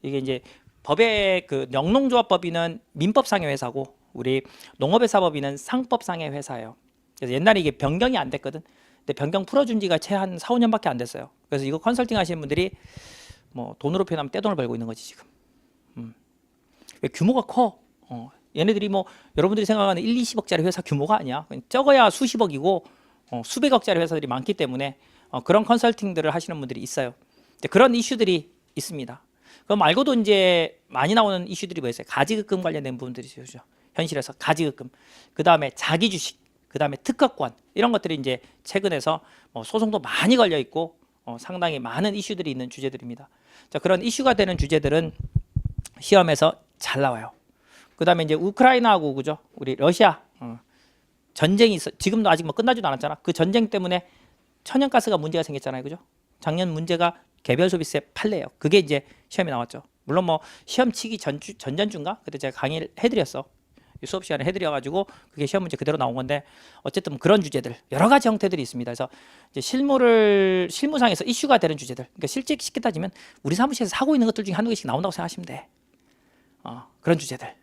이게 이제 법의 그 영농조합법인은 민법상의 회사고 우리 농업회사법인은 상법상의 회사예요. 그래서 옛날에 이게 변경이 안 됐거든. 근데 변경 풀어준 지가 채 한 4, 5년밖에 안 됐어요. 그래서 이거 컨설팅 하시는 분들이 뭐 돈으로 표현하면 떼돈을 벌고 있는 거지 지금. 규모가 커. 얘네들이 뭐 여러분들이 생각하는 1, 20억짜리 회사 규모가 아니야. 적어야 수십억이고 수백억짜리 회사들이 많기 때문에 그런 컨설팅들을 하시는 분들이 있어요. 그런 이슈들이 있습니다. 그거 말고도 이제 많이 나오는 이슈들이 뭐 있어요? 가지급금 관련된 부분들이 있죠. 현실에서 가지급금, 그 다음에 자기주식, 그 다음에 특허권 이런 것들이 이제 최근에서 소송도 많이 걸려 있고 상당히 많은 이슈들이 있는 주제들입니다. 자, 그런 이슈가 되는 주제들은 시험에서 잘 나와요. 그 다음에 이제 우크라이나하고 그죠? 우리 러시아 전쟁이 있어. 지금도 아직 뭐 끝나지도 않았잖아. 그 전쟁 때문에 천연가스가 문제가 생겼잖아요, 그죠? 작년 문제가 개별 소비세 판례예요. 그게 이제 시험에 나왔죠. 물론 뭐 시험 치기 전전주인가? 그때 제가 강의를 해드렸어. 수업 시간에 해드려가지고 그게 시험 문제 그대로 나온 건데 어쨌든 그런 주제들 여러 가지 형태들이 있습니다. 그래서 이제 실무상에서 이슈가 되는 주제들. 그러니까 실제 쉽게 따지면 우리 사무실에서 하고 있는 것들 중에 한두 개씩 나온다고 생각하시면 돼. 그런 주제들.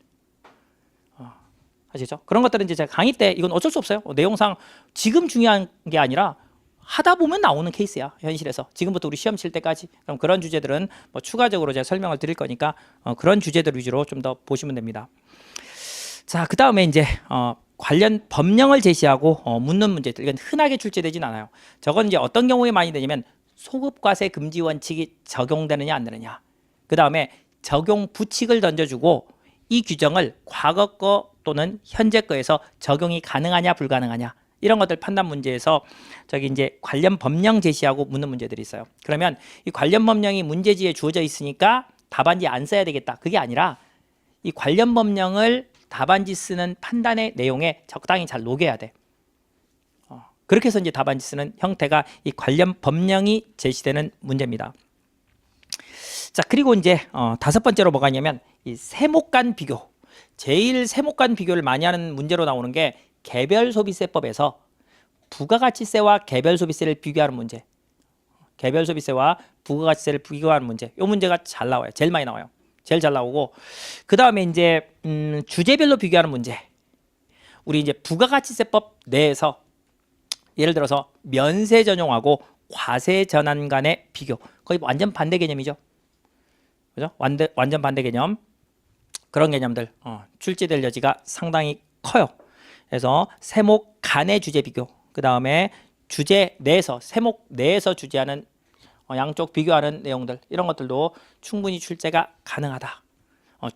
아시죠? 그런 것들은 이제 제가 강의 때 이건 어쩔 수 없어요. 내용상 지금 중요한 게 아니라 하다 보면 나오는 케이스야. 현실에서 지금부터 우리 시험 칠 때까지. 그럼 그런 주제들은 뭐 추가적으로 제가 설명을 드릴 거니까 그런 주제들 위주로 좀 더 보시면 됩니다. 자, 그 다음에 이제 관련 법령을 제시하고 묻는 문제들. 이건 흔하게 출제되진 않아요. 저건 이제 어떤 경우에 많이 되냐면 소급과세 금지 원칙이 적용되느냐 안 되느냐. 그 다음에 적용 부칙을 던져주고 이 규정을 과거 거 또는 현재 거에서 적용이 가능하냐 불가능하냐 이런 것들 판단 문제에서 저기 이제 관련 법령 제시하고 묻는 문제들이 있어요. 그러면 이 관련 법령이 문제지에 주어져 있으니까 답안지 안 써야 되겠다. 그게 아니라 이 관련 법령을 답안지 쓰는 판단의 내용에 적당히 잘 녹여야 돼. 그렇게 해서 이제 답안지 쓰는 형태가 이 관련 법령이 제시되는 문제입니다. 자, 그리고 이제 다섯 번째로 뭐가 있냐면 이 세목 간 비교. 제일 세목 간 비교를 많이 하는 문제로 나오는 게 개별소비세법에서 부가가치세와 개별소비세를 비교하는 문제. 개별소비세와 부가가치세를 비교하는 문제. 이 문제가 잘 나와요. 제일 많이 나와요. 제일 잘 나오고 그 다음에 이제 주제별로 비교하는 문제. 우리 이제 부가가치세법 내에서 예를 들어서 면세 전용하고 과세 전환 간의 비교. 거의 완전 반대 개념이죠. 그죠? 완전 반대 개념. 그런 개념들 출제될 여지가 상당히 커요. 그래서 세목 간의 주제 비교. 그 다음에 주제 내에서 세목 내에서 주제하는 양쪽 비교하는 내용들 이런 것들도 충분히 출제가 가능하다.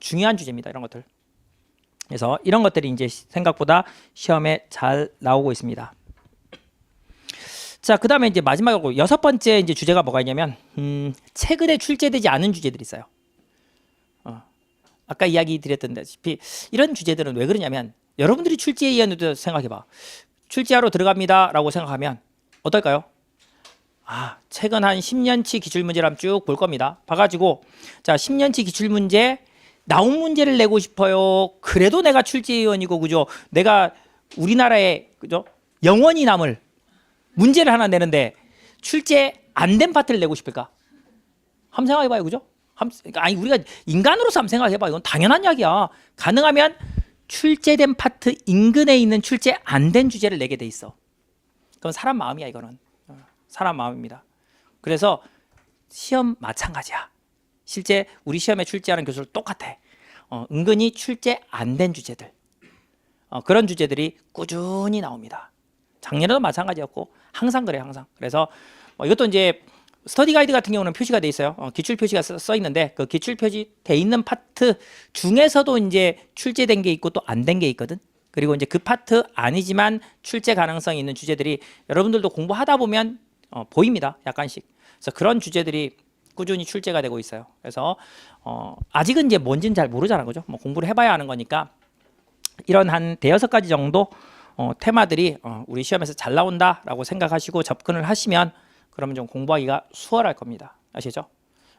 중요한 주제입니다. 이런 것들. 그래서 이런 것들이 이제 생각보다 시험에 잘 나오고 있습니다. 자, 그 다음에 이제 마지막으로 여섯 번째 이제 주제가 뭐가 있냐면 최근에 출제되지 않은 주제들이 있어요. 아까 이야기 드렸던다시피 이런 주제들은 왜 그러냐면 여러분들이 출제위원회도 생각해봐. 출제하러 들어갑니다 라고 생각하면 어떨까요? 최근 한 10년치 기출문제를 한번 쭉 볼 겁니다. 봐가지고 자 10년치 기출문제 나온 문제를 내고 싶어요. 그래도 내가 출제위원이고 그죠? 내가 우리나라에 그죠? 영원히 남을 문제를 하나 내는데 출제 안 된 파트를 내고 싶을까? 한번 생각해봐요, 그죠? 아니 우리가 인간으로서 한번 생각해봐. 이건 당연한 이야기야. 가능하면 출제된 파트 인근에 있는 출제 안 된 주제를 내게 돼 있어. 그럼 사람 마음이야 이거는. 사람 마음입니다. 그래서 시험 마찬가지야. 실제 우리 시험에 출제하는 교수들 똑같아. 은근히 출제 안 된 주제들. 그런 주제들이 꾸준히 나옵니다. 작년에도 마찬가지였고 항상 그래요. 항상. 그래서 이것도 이제 스터디 가이드 같은 경우는 표시가 돼 있어요. 기출 표시가 써 있는데 그 기출 표시 돼 있는 파트 중에서도 이제 출제된 게 있고 또 안 된 게 있거든. 그리고 이제 그 파트 아니지만 출제 가능성이 있는 주제들이 여러분들도 공부하다 보면 보입니다. 약간씩. 그래서 그런 주제들이 꾸준히 출제가 되고 있어요. 그래서 아직은 이제 뭔지는 잘 모르잖아요, 그죠? 뭐 공부를 해봐야 하는 거니까 이런 한 대여섯 가지 정도 테마들이 우리 시험에서 잘 나온다라고 생각하시고 접근을 하시면 그러면 좀 공부하기가 수월할 겁니다. 아시죠?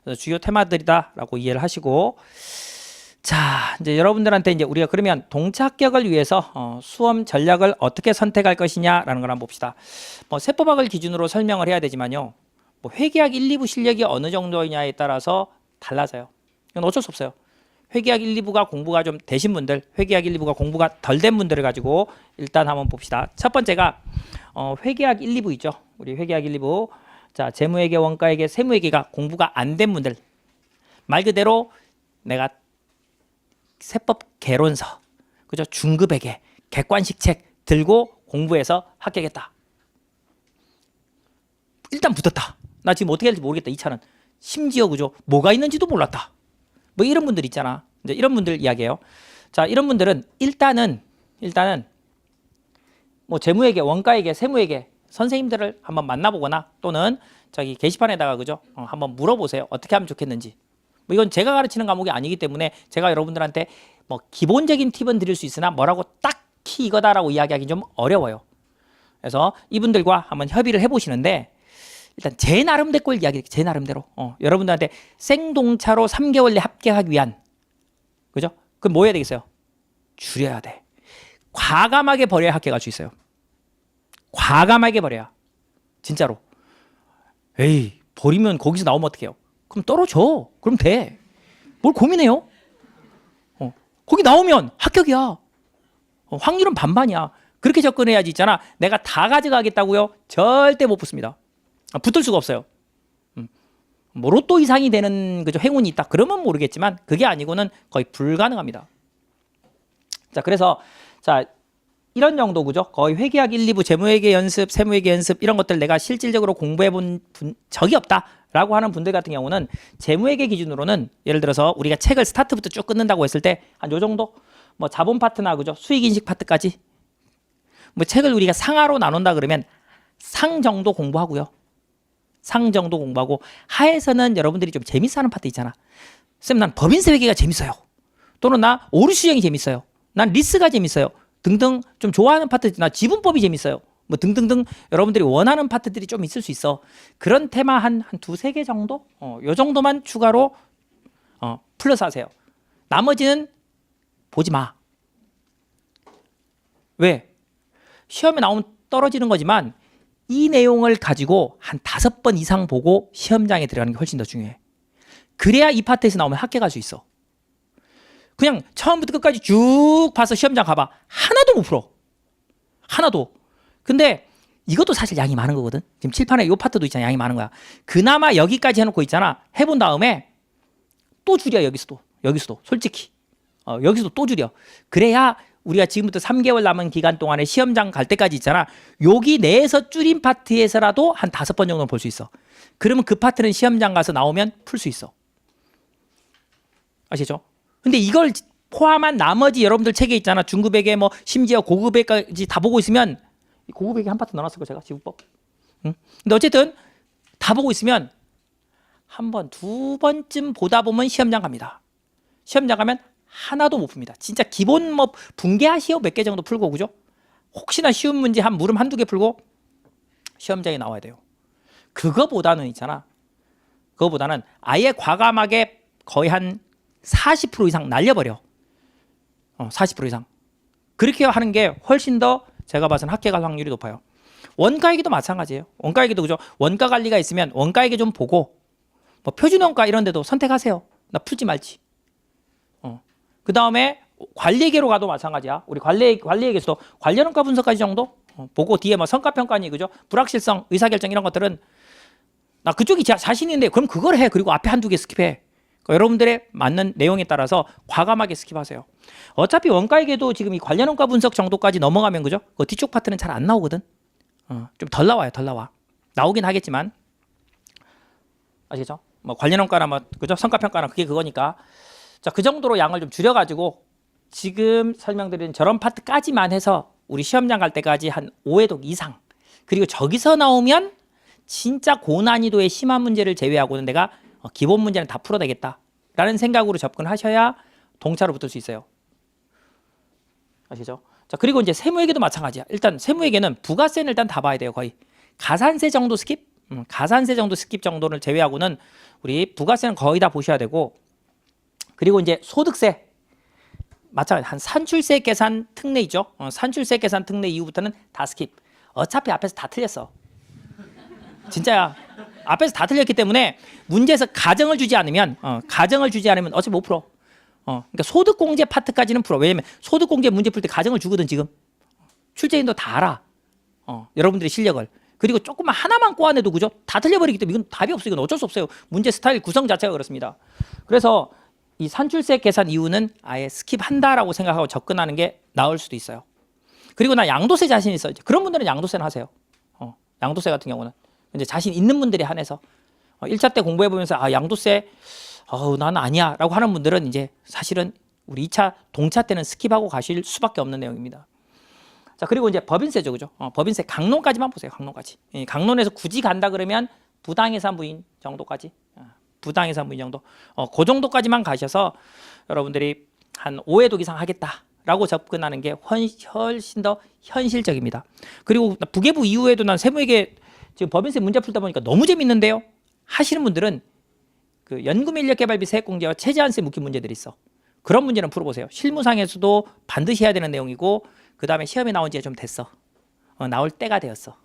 그래서 주요 테마들이다라고 이해를 하시고 자, 이제 여러분들한테 이제 우리가 그러면 동차 합격을 위해서 수험 전략을 어떻게 선택할 것이냐라는 걸 한번 봅시다. 뭐 세법학을 기준으로 설명을 해야 되지만요. 뭐 회계학 1, 2부 실력이 어느 정도냐에 따라서 달라져요. 이건 어쩔 수 없어요. 회계학 1, 2부가 공부가 좀 되신 분들, 회계학 1, 2부가 공부가 덜 된 분들을 가지고 일단 한번 봅시다. 첫 번째가 회계학 1, 2부 있죠. 우리 회계학 1, 2부. 자, 재무회계, 원가회계, 세무회계가 공부가 안 된 분들. 말 그대로 내가 세법 개론서, 그죠? 중급회계, 객관식 책 들고 공부해서 합격했다. 일단 붙었다. 나 지금 어떻게 할지 모르겠다. 이 차는. 심지어 그죠? 뭐가 있는지도 몰랐다. 뭐 이런 분들 있잖아. 이제 이런 분들 이야기해요. 자, 이런 분들은 일단은 뭐 재무회계, 원가회계, 세무회계 선생님들을 한번 만나보거나 또는 저기 게시판에다가 그죠? 한번 물어보세요. 어떻게 하면 좋겠는지. 뭐 이건 제가 가르치는 과목이 아니기 때문에 제가 여러분들한테 뭐 기본적인 팁은 드릴 수 있으나 뭐라고 딱히 이거다라고 이야기하기 좀 어려워요. 그래서 이분들과 한번 협의를 해보시는데 일단 제 나름대로 걸 이야기해. 제 나름대로 여러분들한테 생동차로 3개월 내 합격하기 위한, 그죠? 그럼 뭐 해야 되겠어요? 줄여야 돼. 과감하게 버려야 합격할 수 있어요. 과감하게 버려야. 진짜로. 에이, 버리면 거기서 나오면 어떡해요? 그럼 떨어져. 그럼 돼. 뭘 고민해요? 거기 나오면 합격이야. 확률은 반반이야. 그렇게 접근해야지. 있잖아. 내가 다 가져가겠다고요? 절대 못 붙습니다. 붙을 수가 없어요. 뭐 로또 이상이 되는 그죠 행운이 있다. 그러면 모르겠지만 그게 아니고는 거의 불가능합니다. 자, 그래서 자 이런 정도 그죠? 거의 회계학 1, 2부, 재무회계 연습, 세무회계 연습 이런 것들 내가 실질적으로 공부해 본 적이 없다라고 하는 분들 같은 경우는 재무회계 기준으로는 예를 들어서 우리가 책을 스타트부터 쭉 끊는다고 했을 때 한 요 정도 뭐 자본 파트나 그죠? 수익 인식 파트까지 뭐 책을 우리가 상하로 나눈다 그러면 상 정도 공부하고요. 상 정도 공부하고 하에서는 여러분들이 좀 재밌어하는 파트 있잖아. 쌤, 난 법인세 회계가 재밌어요. 또는 나 오류수정이 재밌어요. 난 리스가 재밌어요. 등등 좀 좋아하는 파트, 나 지분법이 재밌어요. 뭐 등등등 여러분들이 원하는 파트들이 좀 있을 수 있어. 그런 테마 한 두세 개 정도? 요 정도만 추가로 플러스 하세요. 나머지는 보지 마. 왜? 시험에 나오면 떨어지는 거지만 이 내용을 가지고 한 5번 이상 보고 시험장에 들어가는 게 훨씬 더 중요해. 그래야 이 파트에서 나오면 합격할 수 있어. 그냥 처음부터 끝까지 쭉 봐서 시험장 가봐. 하나도 못 풀어. 하나도. 근데 이것도 사실 양이 많은 거거든. 지금 칠판에 이 파트도 있잖아. 양이 많은 거야. 그나마 여기까지 해놓고 있잖아. 해본 다음에 또 줄여. 여기서도. 솔직히. 여기서도 또 줄여. 그래야 우리가 지금부터 3개월 남은 기간 동안에 시험장 갈 때까지 있잖아. 여기 내에서 줄인 파트에서라도 한 5번 정도는 볼 수 있어. 그러면 그 파트는 시험장 가서 나오면 풀 수 있어. 아시죠? 근데 이걸 포함한 나머지 여러분들 책에 있잖아. 중급회계 뭐 심지어 고급회까지 다 보고 있으면 고급회계 한 파트 넣어놨을 거 제가 지분법. 응? 근데 어쨌든 다 보고 있으면 한 번, 두 번쯤 보다 보면 시험장 갑니다. 시험장 가면 하나도 못 풉니다. 진짜 기본 뭐 분계하시오 몇 개 정도 풀고 그죠? 혹시나 쉬운 문제 한 물음 한두 개 풀고 시험장에 나와야 돼요. 그거보다는 있잖아. 그거보다는 아예 과감하게 거의 한 40% 이상 날려버려. 40% 이상. 그렇게 하는 게 훨씬 더 제가 봐서는 합격할 확률이 높아요. 원가회계도 마찬가지예요. 원가회계도 그죠? 원가 관리가 있으면 원가회계 좀 보고 뭐 표준원가 이런 데도 선택하세요. 나 풀지 말지. 그 다음에 관리회계로 가도 마찬가지야. 우리 관리회계에서도 관련원가 분석까지 정도 보고 뒤에 뭐 성과평가니 그죠? 불확실성, 의사결정 이런 것들은 나 그쪽이 자신 있는데 그럼 그걸 해. 그리고 앞에 한두 개 스킵해. 그러니까 여러분들의 맞는 내용에 따라서 과감하게 스킵하세요. 어차피 원가회계도 지금 이 관련원가 분석 정도까지 넘어가면 그죠? 그 뒤쪽 파트는 잘 안 나오거든. 좀 덜 나와요. 덜 나와. 나오긴 하겠지만 아시겠죠? 뭐 관련원가나 뭐 그죠? 성과평가나 그게 그거니까. 자, 그 정도로 양을 좀 줄여가지고 지금 설명드린 저런 파트까지만 해서 우리 시험장 갈 때까지 한 5회독 이상 그리고 저기서 나오면 진짜 고난이도의 심한 문제를 제외하고는 내가 기본 문제는 다 풀어내겠다라는 생각으로 접근하셔야 동차로 붙을 수 있어요. 아시죠? 자, 그리고 이제 세무회계도 마찬가지야. 일단 세무회계는 부가세는 일단 다 봐야 돼요. 거의 가산세 정도 스킵? 가산세 정도 스킵 정도를 제외하고는 우리 부가세는 거의 다 보셔야 되고 그리고 이제 소득세 마찬가지 한 산출세 계산 특례 있죠. 산출세 계산 특례 이후부터는 다 스킵. 어차피 앞에서 다 틀렸어. 진짜야. 앞에서 다 틀렸기 때문에 문제에서 가정을 주지 않으면 어차피 못 풀어. 그러니까 소득공제 파트까지는 풀어. 왜냐면 소득공제 문제 풀 때 가정을 주거든 지금. 출제인도 다 알아. 여러분들의 실력을. 그리고 조금만 하나만 꼬아내도 그죠? 다 틀려버리기 때문에 이건 답이 없어. 이건 어쩔 수 없어요. 문제 스타일 구성 자체가 그렇습니다. 그래서 이 산출세 계산 이후는 아예 스킵한다라고 생각하고 접근하는 게 나을 수도 있어요. 그리고 나 양도세 자신 있어. 그런 분들은 양도세는 하세요. 양도세 같은 경우는 이제 자신 있는 분들이 한해서 1차 때 공부해 보면서 양도세 나는 아니야 라고 하는 분들은 이제 사실은 우리 2차 동차 때는 스킵하고 가실 수밖에 없는 내용입니다. 자, 그리고 이제 법인세죠, 그죠? 법인세 강론까지만 보세요. 강론까지. 강론에서 굳이 간다 그러면 부당해산 부인 정도까지. 부당해산 부인 정도. 그 정도까지만 가셔서 여러분들이 한 5회독 이상 하겠다라고 접근하는 게 훨씬 더 현실적입니다. 그리고 부계부 이후에도 난 세무회계 지금 법인세 문제 풀다 보니까 너무 재밌는데요. 하시는 분들은 그 연금인력개발비 세액공제와 최저한세 묶임 문제들이 있어. 그런 문제는 풀어보세요. 실무상에서도 반드시 해야 되는 내용이고 그 다음에 시험에 나온 지가 좀 됐어. 나올 때가 되었어.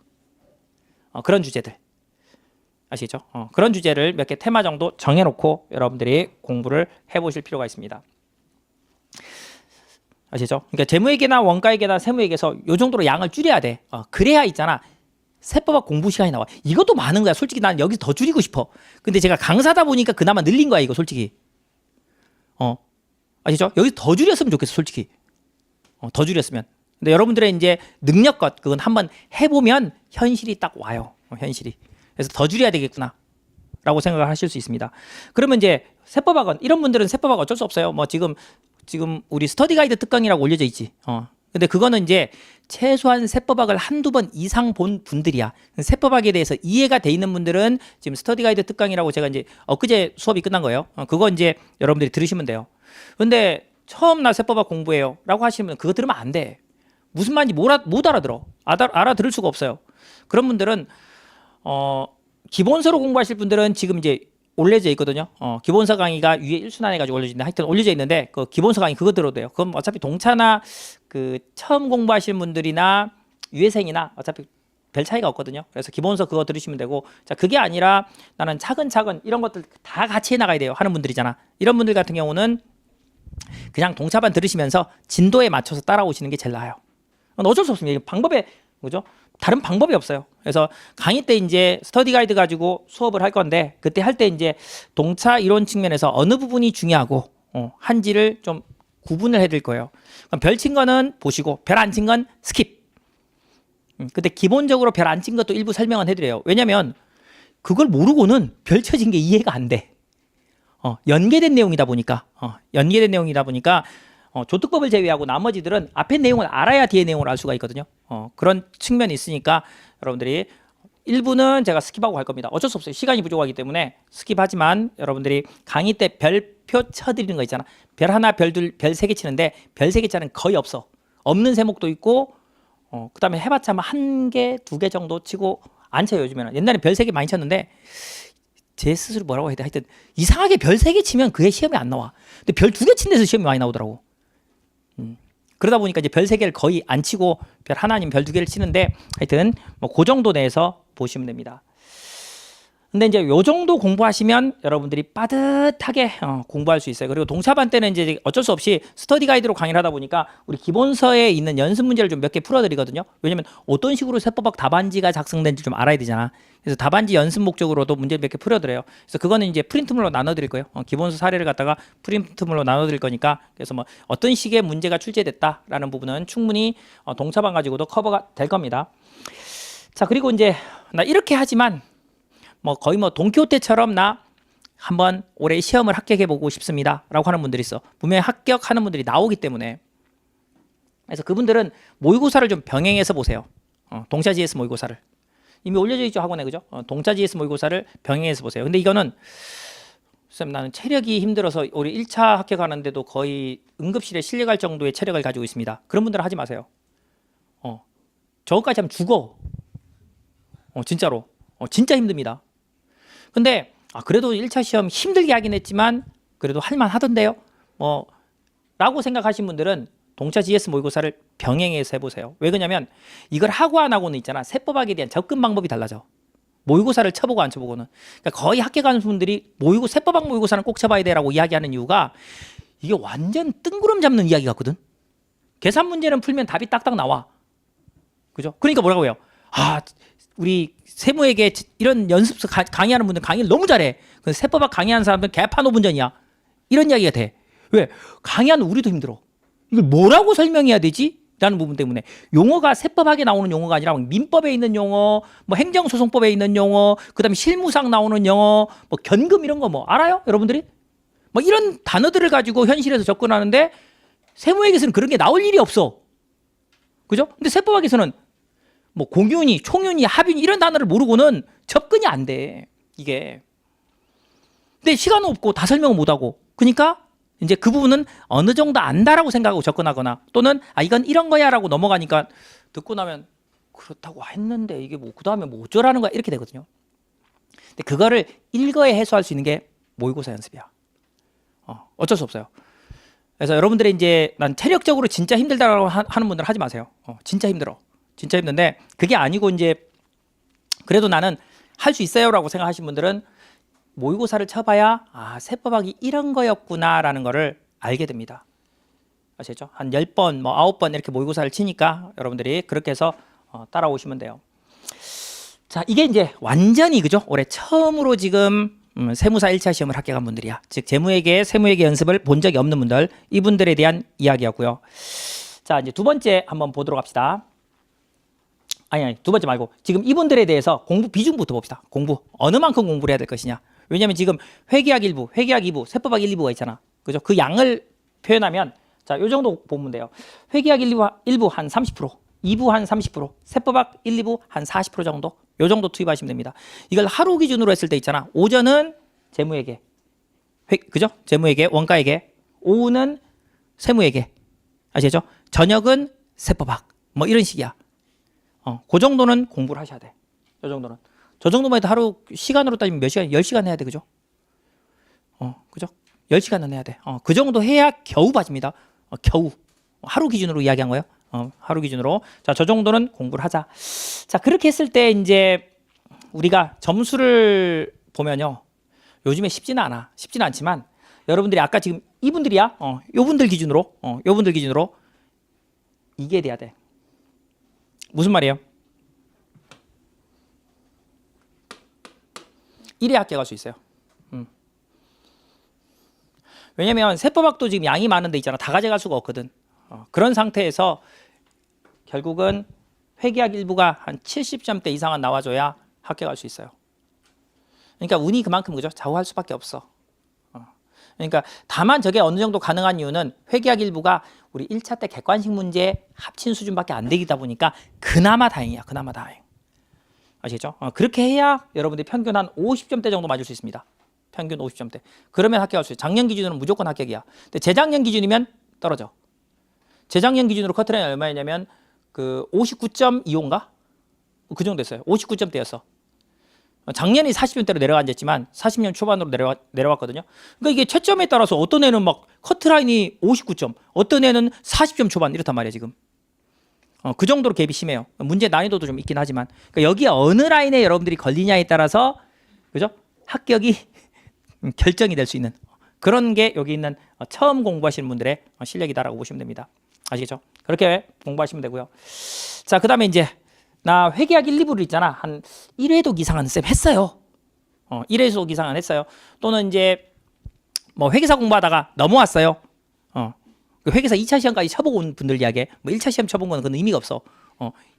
그런 주제들. 아시죠? 그런 주제를 몇 개 테마 정도 정해놓고 여러분들이 공부를 해보실 필요가 있습니다. 아시죠? 그러니까 재무회계나 원가회계나 세무회계에서 이 정도로 양을 줄여야 돼. 그래야 있잖아. 세법학 공부 시간이 나와. 이것도 많은 거야. 솔직히 난 여기서 더 줄이고 싶어. 근데 제가 강사다 보니까 그나마 늘린 거야 이거 솔직히. 아시죠? 여기서 더 줄였으면 좋겠어 솔직히. 더 줄였으면. 근데 여러분들의 이제 능력껏 그건 한번 해보면 현실이 딱 와요. 현실이. 그래서 더 줄여야 되겠구나 라고 생각을 하실 수 있습니다. 그러면 이제 세법학은 이런 분들은 세법학 어쩔 수 없어요. 뭐 지금 우리 스터디 가이드 특강이라고 올려져 있지. 근데 그거는 이제 최소한 세법학을 한두 번 이상 본 분들이야. 세법학에 대해서 이해가 돼 있는 분들은 지금 스터디 가이드 특강이라고 제가 이제 엊그제 수업이 끝난 거예요. 그거 이제 여러분들이 들으시면 돼요. 근데 처음 나 세법학 공부해요 라고 하시면 그거 들으면 안 돼. 무슨 말인지 못 알아들어. 알아들을 수가 없어요. 그런 분들은 기본서로 공부하실 분들은 지금 이제 올려져 있거든요. 기본서 강의가 위에 1순환 해가지고 올려진데 하여튼 올려져 있는데 그 기본서 강의 그거 들어도 돼요. 그럼 어차피 동차나 그 처음 공부하시는 분들이나 유예생이나 어차피 별 차이가 없거든요. 그래서 기본서 그거 들으시면 되고, 자 그게 아니라 나는 차근차근 이런 것들 다 같이 해나가야 돼요 하는 분들이잖아. 이런 분들 같은 경우는 그냥 동차만 들으시면서 진도에 맞춰서 따라오시는 게 제일 나아요. 어쩔 수 없습니다. 방법에 그죠? 다른 방법이 없어요. 그래서 강의 때 이제 스터디 가이드 가지고 수업을 할 건데 그때 할 때 이제 동차 이론 측면에서 어느 부분이 중요하고 한지를 좀 구분을 해드릴 거예요. 그럼 별 친 거는 보시고 별 안 친 건 스킵. 근데 기본적으로 별 안 친 것도 일부 설명은 해드려요. 왜냐면 그걸 모르고는 별 쳐진 게 이해가 안 돼. 연계된 내용이다 보니까 조특법을 제외하고 나머지들은 앞에 내용을 알아야 뒤에 내용을 알 수가 있거든요. 그런 측면이 있으니까 여러분들이 일부는 제가 스킵하고 갈 겁니다. 어쩔 수 없어요. 시간이 부족하기 때문에 스킵하지만 여러분들이 강의 때 별표 쳐드리는 거 있잖아. 별 하나, 별 둘, 별 세 개 치는데 별 세 개짜리는 거의 없어. 없는 세목도 있고 그 다음에 해봤자 한 개, 두 개 정도 치고 안 쳐요 요즘에는. 옛날에 별 세 개 많이 쳤는데 제 스스로 뭐라고 해야 돼? 하여튼 이상하게 별 세 개 치면 그게 시험에 안 나와. 근데 별 두 개 친 데서 시험이 많이 나오더라고. 그러다 보니까 이제 별 세 개를 거의 안 치고 별 하나 아니면 별 두 개를 치는데 하여튼 뭐 그 정도 내에서 보시면 됩니다. 근데 이제 요 정도 공부하시면 여러분들이 빠듯하게 공부할 수 있어요. 그리고 동차반 때는 이제 어쩔 수 없이 스터디 가이드로 강의를 하다 보니까 우리 기본서에 있는 연습 문제를 좀 몇 개 풀어드리거든요. 왜냐면 어떤 식으로 세법학 답안지가 작성된지 좀 알아야 되잖아. 그래서 답안지 연습 목적으로도 문제 몇 개 풀어드려요. 그래서 그거는 이제 프린트물로 나눠드릴 거예요. 기본서 사례를 갖다가 프린트물로 나눠드릴 거니까 그래서 뭐 어떤 식의 문제가 출제됐다라는 부분은 충분히 동차반 가지고도 커버가 될 겁니다. 자, 그리고 이제 나 이렇게 하지만 뭐 거의 뭐 돈키호테처럼 나 한번 올해 시험을 합격해 보고 싶습니다 라고 하는 분들이 있어. 분명히 합격하는 분들이 나오기 때문에. 그래서 그분들은 모의고사를 좀 병행해서 보세요. 동차 GS 모의고사를 이미 올려져 있죠 학원에. 그죠? 동차 GS 모의고사를 병행해서 보세요. 근데 이거는 쌤 나는 체력이 힘들어서 우리 1차 합격하는데도 거의 응급실에 실려갈 정도의 체력을 가지고 있습니다. 그런 분들은 하지 마세요. 저거까지 하면 죽어. 진짜로. 진짜 힘듭니다. 근데 그래도 1차 시험 힘들게 하긴 했지만 그래도 할만 하던데요. 뭐 라고 생각하신 분들은 동차 GS 모의고사를 병행해서 해보세요. 왜 그러냐면 이걸 하고 안 하고는 있잖아. 세법학에 대한 접근 방법이 달라져. 모의고사를 쳐보고 안 쳐보고는. 그러니까 거의 학교 가는 분들이 세법학 모의고사는 꼭 쳐봐야 돼라고 이야기하는 이유가 이게 완전 뜬구름 잡는 이야기 같거든. 계산 문제는 풀면 답이 딱딱 나와. 그죠? 그러니까 뭐라고 해요? 우리 세무에게 이런 연습서 강의하는 분들 강의를 너무 잘해. 근데 세법학 강의하는 사람들은 개판 5분 전이야. 이런 이야기가 돼. 왜? 강의하는 우리도 힘들어. 이걸 뭐라고 설명해야 되지? 라는 부분 때문에 용어가 세법학에 나오는 용어가 아니라 민법에 있는 용어, 뭐 행정소송법에 있는 용어, 그다음에 실무상 나오는 용어, 뭐 견금 이런 거 뭐 알아요? 여러분들이? 뭐 이런 단어들을 가지고 현실에서 접근하는데 세무에게서는 그런 게 나올 일이 없어. 그죠? 근데 세법학에서는 뭐 공윤이, 총윤이, 합윤이 이런 단어를 모르고는 접근이 안 돼. 이게. 근데 시간은 없고 다 설명을 못 하고. 그러니까 이제 그 부분은 어느 정도 안다라고 생각하고 접근하거나 또는 이건 이런 거야라고 넘어가니까 듣고 나면 그렇다고 했는데 이게 뭐 그다음에 뭐 어쩌라는 거야 이렇게 되거든요. 근데 그거를 일거에 해소할 수 있는 게 모의고사 연습이야. 어쩔 수 없어요. 그래서 여러분들이 이제 난 체력적으로 진짜 힘들다라고 하는 분들은 하지 마세요. 진짜 힘들어. 진짜 힘든데 그게 아니고 이제 그래도 나는 할 수 있어요라고 생각하시는 분들은 모의고사를 쳐봐야 세법학이 이런 거였구나라는 거를 알게 됩니다. 아시겠죠? 한 10번, 뭐 9번 이렇게 모의고사를 치니까 여러분들이 그렇게 해서 따라오시면 돼요. 자, 이게 이제 완전히 그죠? 올해 처음으로 지금 세무사 1차 시험을 합격한 분들이야. 즉 세무회계 연습을 본 적이 없는 분들, 이분들에 대한 이야기였고요. 자, 이제 두 번째 한번 보도록 합시다. 아니 두 번째 말고 지금 이분들에 대해서 공부 비중부터 봅시다. 공부 어느 만큼 공부를 해야 될 것이냐. 왜냐하면 지금 회계학 1부, 회계학 2부, 세법학 1, 2부가 있잖아. 그죠? 그 양을 표현하면 자, 요 정도 보면 돼요. 회계학 1부 한 30%, 2부 한 30%, 세법학 1, 2부 한 40% 정도. 요 정도 투입하시면 됩니다. 이걸 하루 기준으로 했을 때 있잖아. 오전은 재무회계, 그죠? 재무회계, 원가회계. 오후는 세무회계. 아시죠? 저녁은 세법학. 뭐 이런 식이야. 그 정도는 공부를 하셔야 돼. 요 정도는. 저 정도만 해도 하루 시간으로 따지면 몇 시간? 10시간 해야 돼. 그죠? 그죠? 10시간은 해야 돼. 그 정도 해야 겨우 빠집니다. 겨우. 하루 기준으로 이야기한 거예요. 하루 기준으로. 자, 저 정도는 공부를 하자. 자, 그렇게 했을 때 이제 우리가 점수를 보면요. 요즘에 쉽지는 않아. 쉽지는 않지만 여러분들이 아까 지금 이분들이야. 요분들 기준으로. 요분들 기준으로 이게 돼야 돼. 무슨 말이에요? 1회 합격할 수 있어요. 왜냐면 세법학도 지금 양이 많은데 있잖아. 다 가져갈 수가 없거든. 그런 상태에서 결국은 회계학 1부가 한 70점대 이상은 나와줘야 합격할 수 있어요. 그러니까 운이 그만큼 그죠? 좌우할 수밖에 없어. 그러니까 다만 저게 어느 정도 가능한 이유는 회계학 1부가 우리 1차 때 객관식 문제 합친 수준밖에 안 되다 보니까 그나마 다행이야. 그나마 다행. 아시겠죠? 그렇게 해야 여러분들이 평균 한 50점대 정도 맞을 수 있습니다. 평균 50점대. 그러면 합격할 수 있어요. 작년 기준으로는 무조건 합격이야. 근데 재작년 기준이면 떨어져. 재작년 기준으로 커트라인이 얼마였냐면 그 59.25인가? 그 정도 됐어요. 59점대였어. 작년에 40점대로 내려앉았지만 40년 초반으로 내려왔거든요. 그러니까 이게 채점에 따라서 어떤 애는 막 커트라인이 59점, 어떤 애는 40점 초반 이렇단 말이에요 지금. 그 정도로 갭이 심해요. 문제 난이도도 좀 있긴 하지만 그러니까 여기에 어느 라인에 여러분들이 걸리냐에 따라서 그죠? 합격이 결정이 될 수 있는 그런 게 여기 있는 처음 공부하시는 분들의 실력이다라고 보시면 됩니다. 아시겠죠? 그렇게 공부하시면 되고요. 자, 그 다음에 이제 나 회계학 1, 2부를 있잖아. 한 1회독 이상은 쌤 했어요. 1회독 이상은 했어요. 또는 이제 뭐 회계사 공부하다가 넘어왔어요. 회계사 2차 시험까지 쳐보고 온 분들 이야기해. 뭐 1차 시험 쳐본 거는 그건 의미가 없어.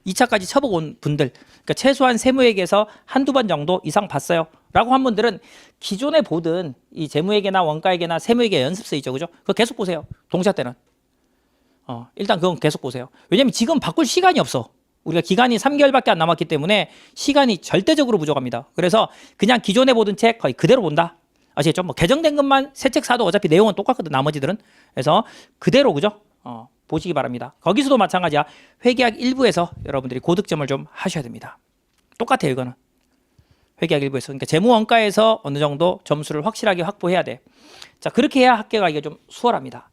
2차까지 쳐보고 온 분들. 그러니까 최소한 세무회계에서 한두 번 정도 이상 봤어요. 라고 한 분들은 기존에 보던 이 재무회계나 원가회계나 세무회계 연습서 있죠. 그죠? 그거 계속 보세요. 동시화 때는. 일단 그건 계속 보세요. 왜냐면 지금 바꿀 시간이 없어. 우리가 기간이 3개월밖에 안 남았기 때문에 시간이 절대적으로 부족합니다. 그래서 그냥 기존에 보던 책 거의 그대로 본다. 아시겠죠? 뭐 개정된 것만 새 책 사도 어차피 내용은 똑같거든. 나머지들은. 그래서 그대로 그죠? 보시기 바랍니다. 거기서도 마찬가지야. 회계학 1부에서 여러분들이 고득점을 좀 하셔야 됩니다. 똑같아요. 이거는. 회계학 1부에서. 그러니까 재무원가에서 어느 정도 점수를 확실하게 확보해야 돼. 자, 그렇게 해야 합격하기가 좀 수월합니다.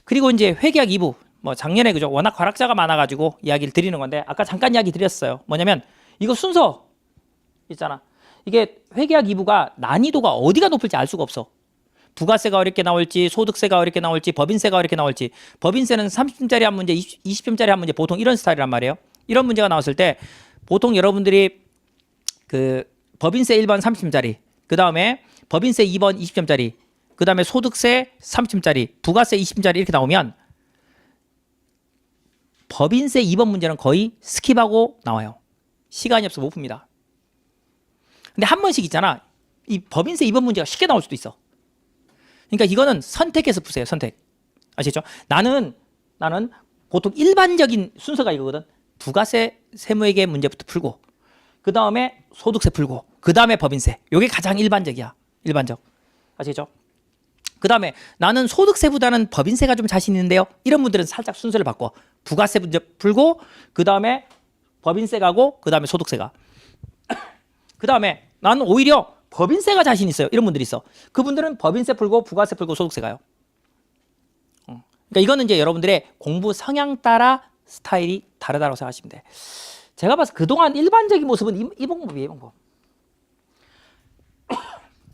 그리고 이제 회계학 2부 뭐 작년에 그죠 워낙 과락자가 많아가지고 이야기를 드리는 건데 아까 잠깐 이야기 드렸어요. 뭐냐면 이거 순서 있잖아. 이게 회계학 2부가 난이도가 어디가 높을지 알 수가 없어. 부가세가 어렵게 나올지 소득세가 어렵게 나올지 법인세가 어렵게 나올지. 법인세는 30점짜리 한 문제 20점짜리 한 문제 보통 이런 스타일이란 말이에요. 이런 문제가 나왔을 때 보통 여러분들이 그 법인세 1번 30점짜리 그 다음에 법인세 2번 20점짜리 그 다음에 소득세 30점짜리 부가세 20점짜리 이렇게 나오면 법인세 2번 문제는 거의 스킵하고 나와요. 시간이 없어 못 풉니다. 근데 한 번씩 있잖아. 이 법인세 2번 문제가 쉽게 나올 수도 있어. 그러니까 이거는 선택해서 푸세요. 선택. 아시죠? 나는 보통 일반적인 순서가 이거거든. 부가세 세무회계 문제부터 풀고 그 다음에 소득세 풀고 그 다음에 법인세. 이게 가장 일반적이야. 일반적. 아시죠? 그 다음에 나는 소득세보다는 법인세가 좀 자신 있는데요. 이런 분들은 살짝 순서를 바꿔. 부가세 문제 풀고 그 다음에 법인세 가고 그 다음에 소득세 가. 그 다음에 나는 오히려 법인세가 자신 있어요. 이런 분들이 있어. 그분들은 법인세 풀고 부가세 풀고 소득세 가요. 그러니까 이거는 이제 여러분들의 공부 성향 따라 스타일이 다르다고 생각하시면 돼. 제가 봐서 그동안 일반적인 모습은 이 방법이에요. 이 방법.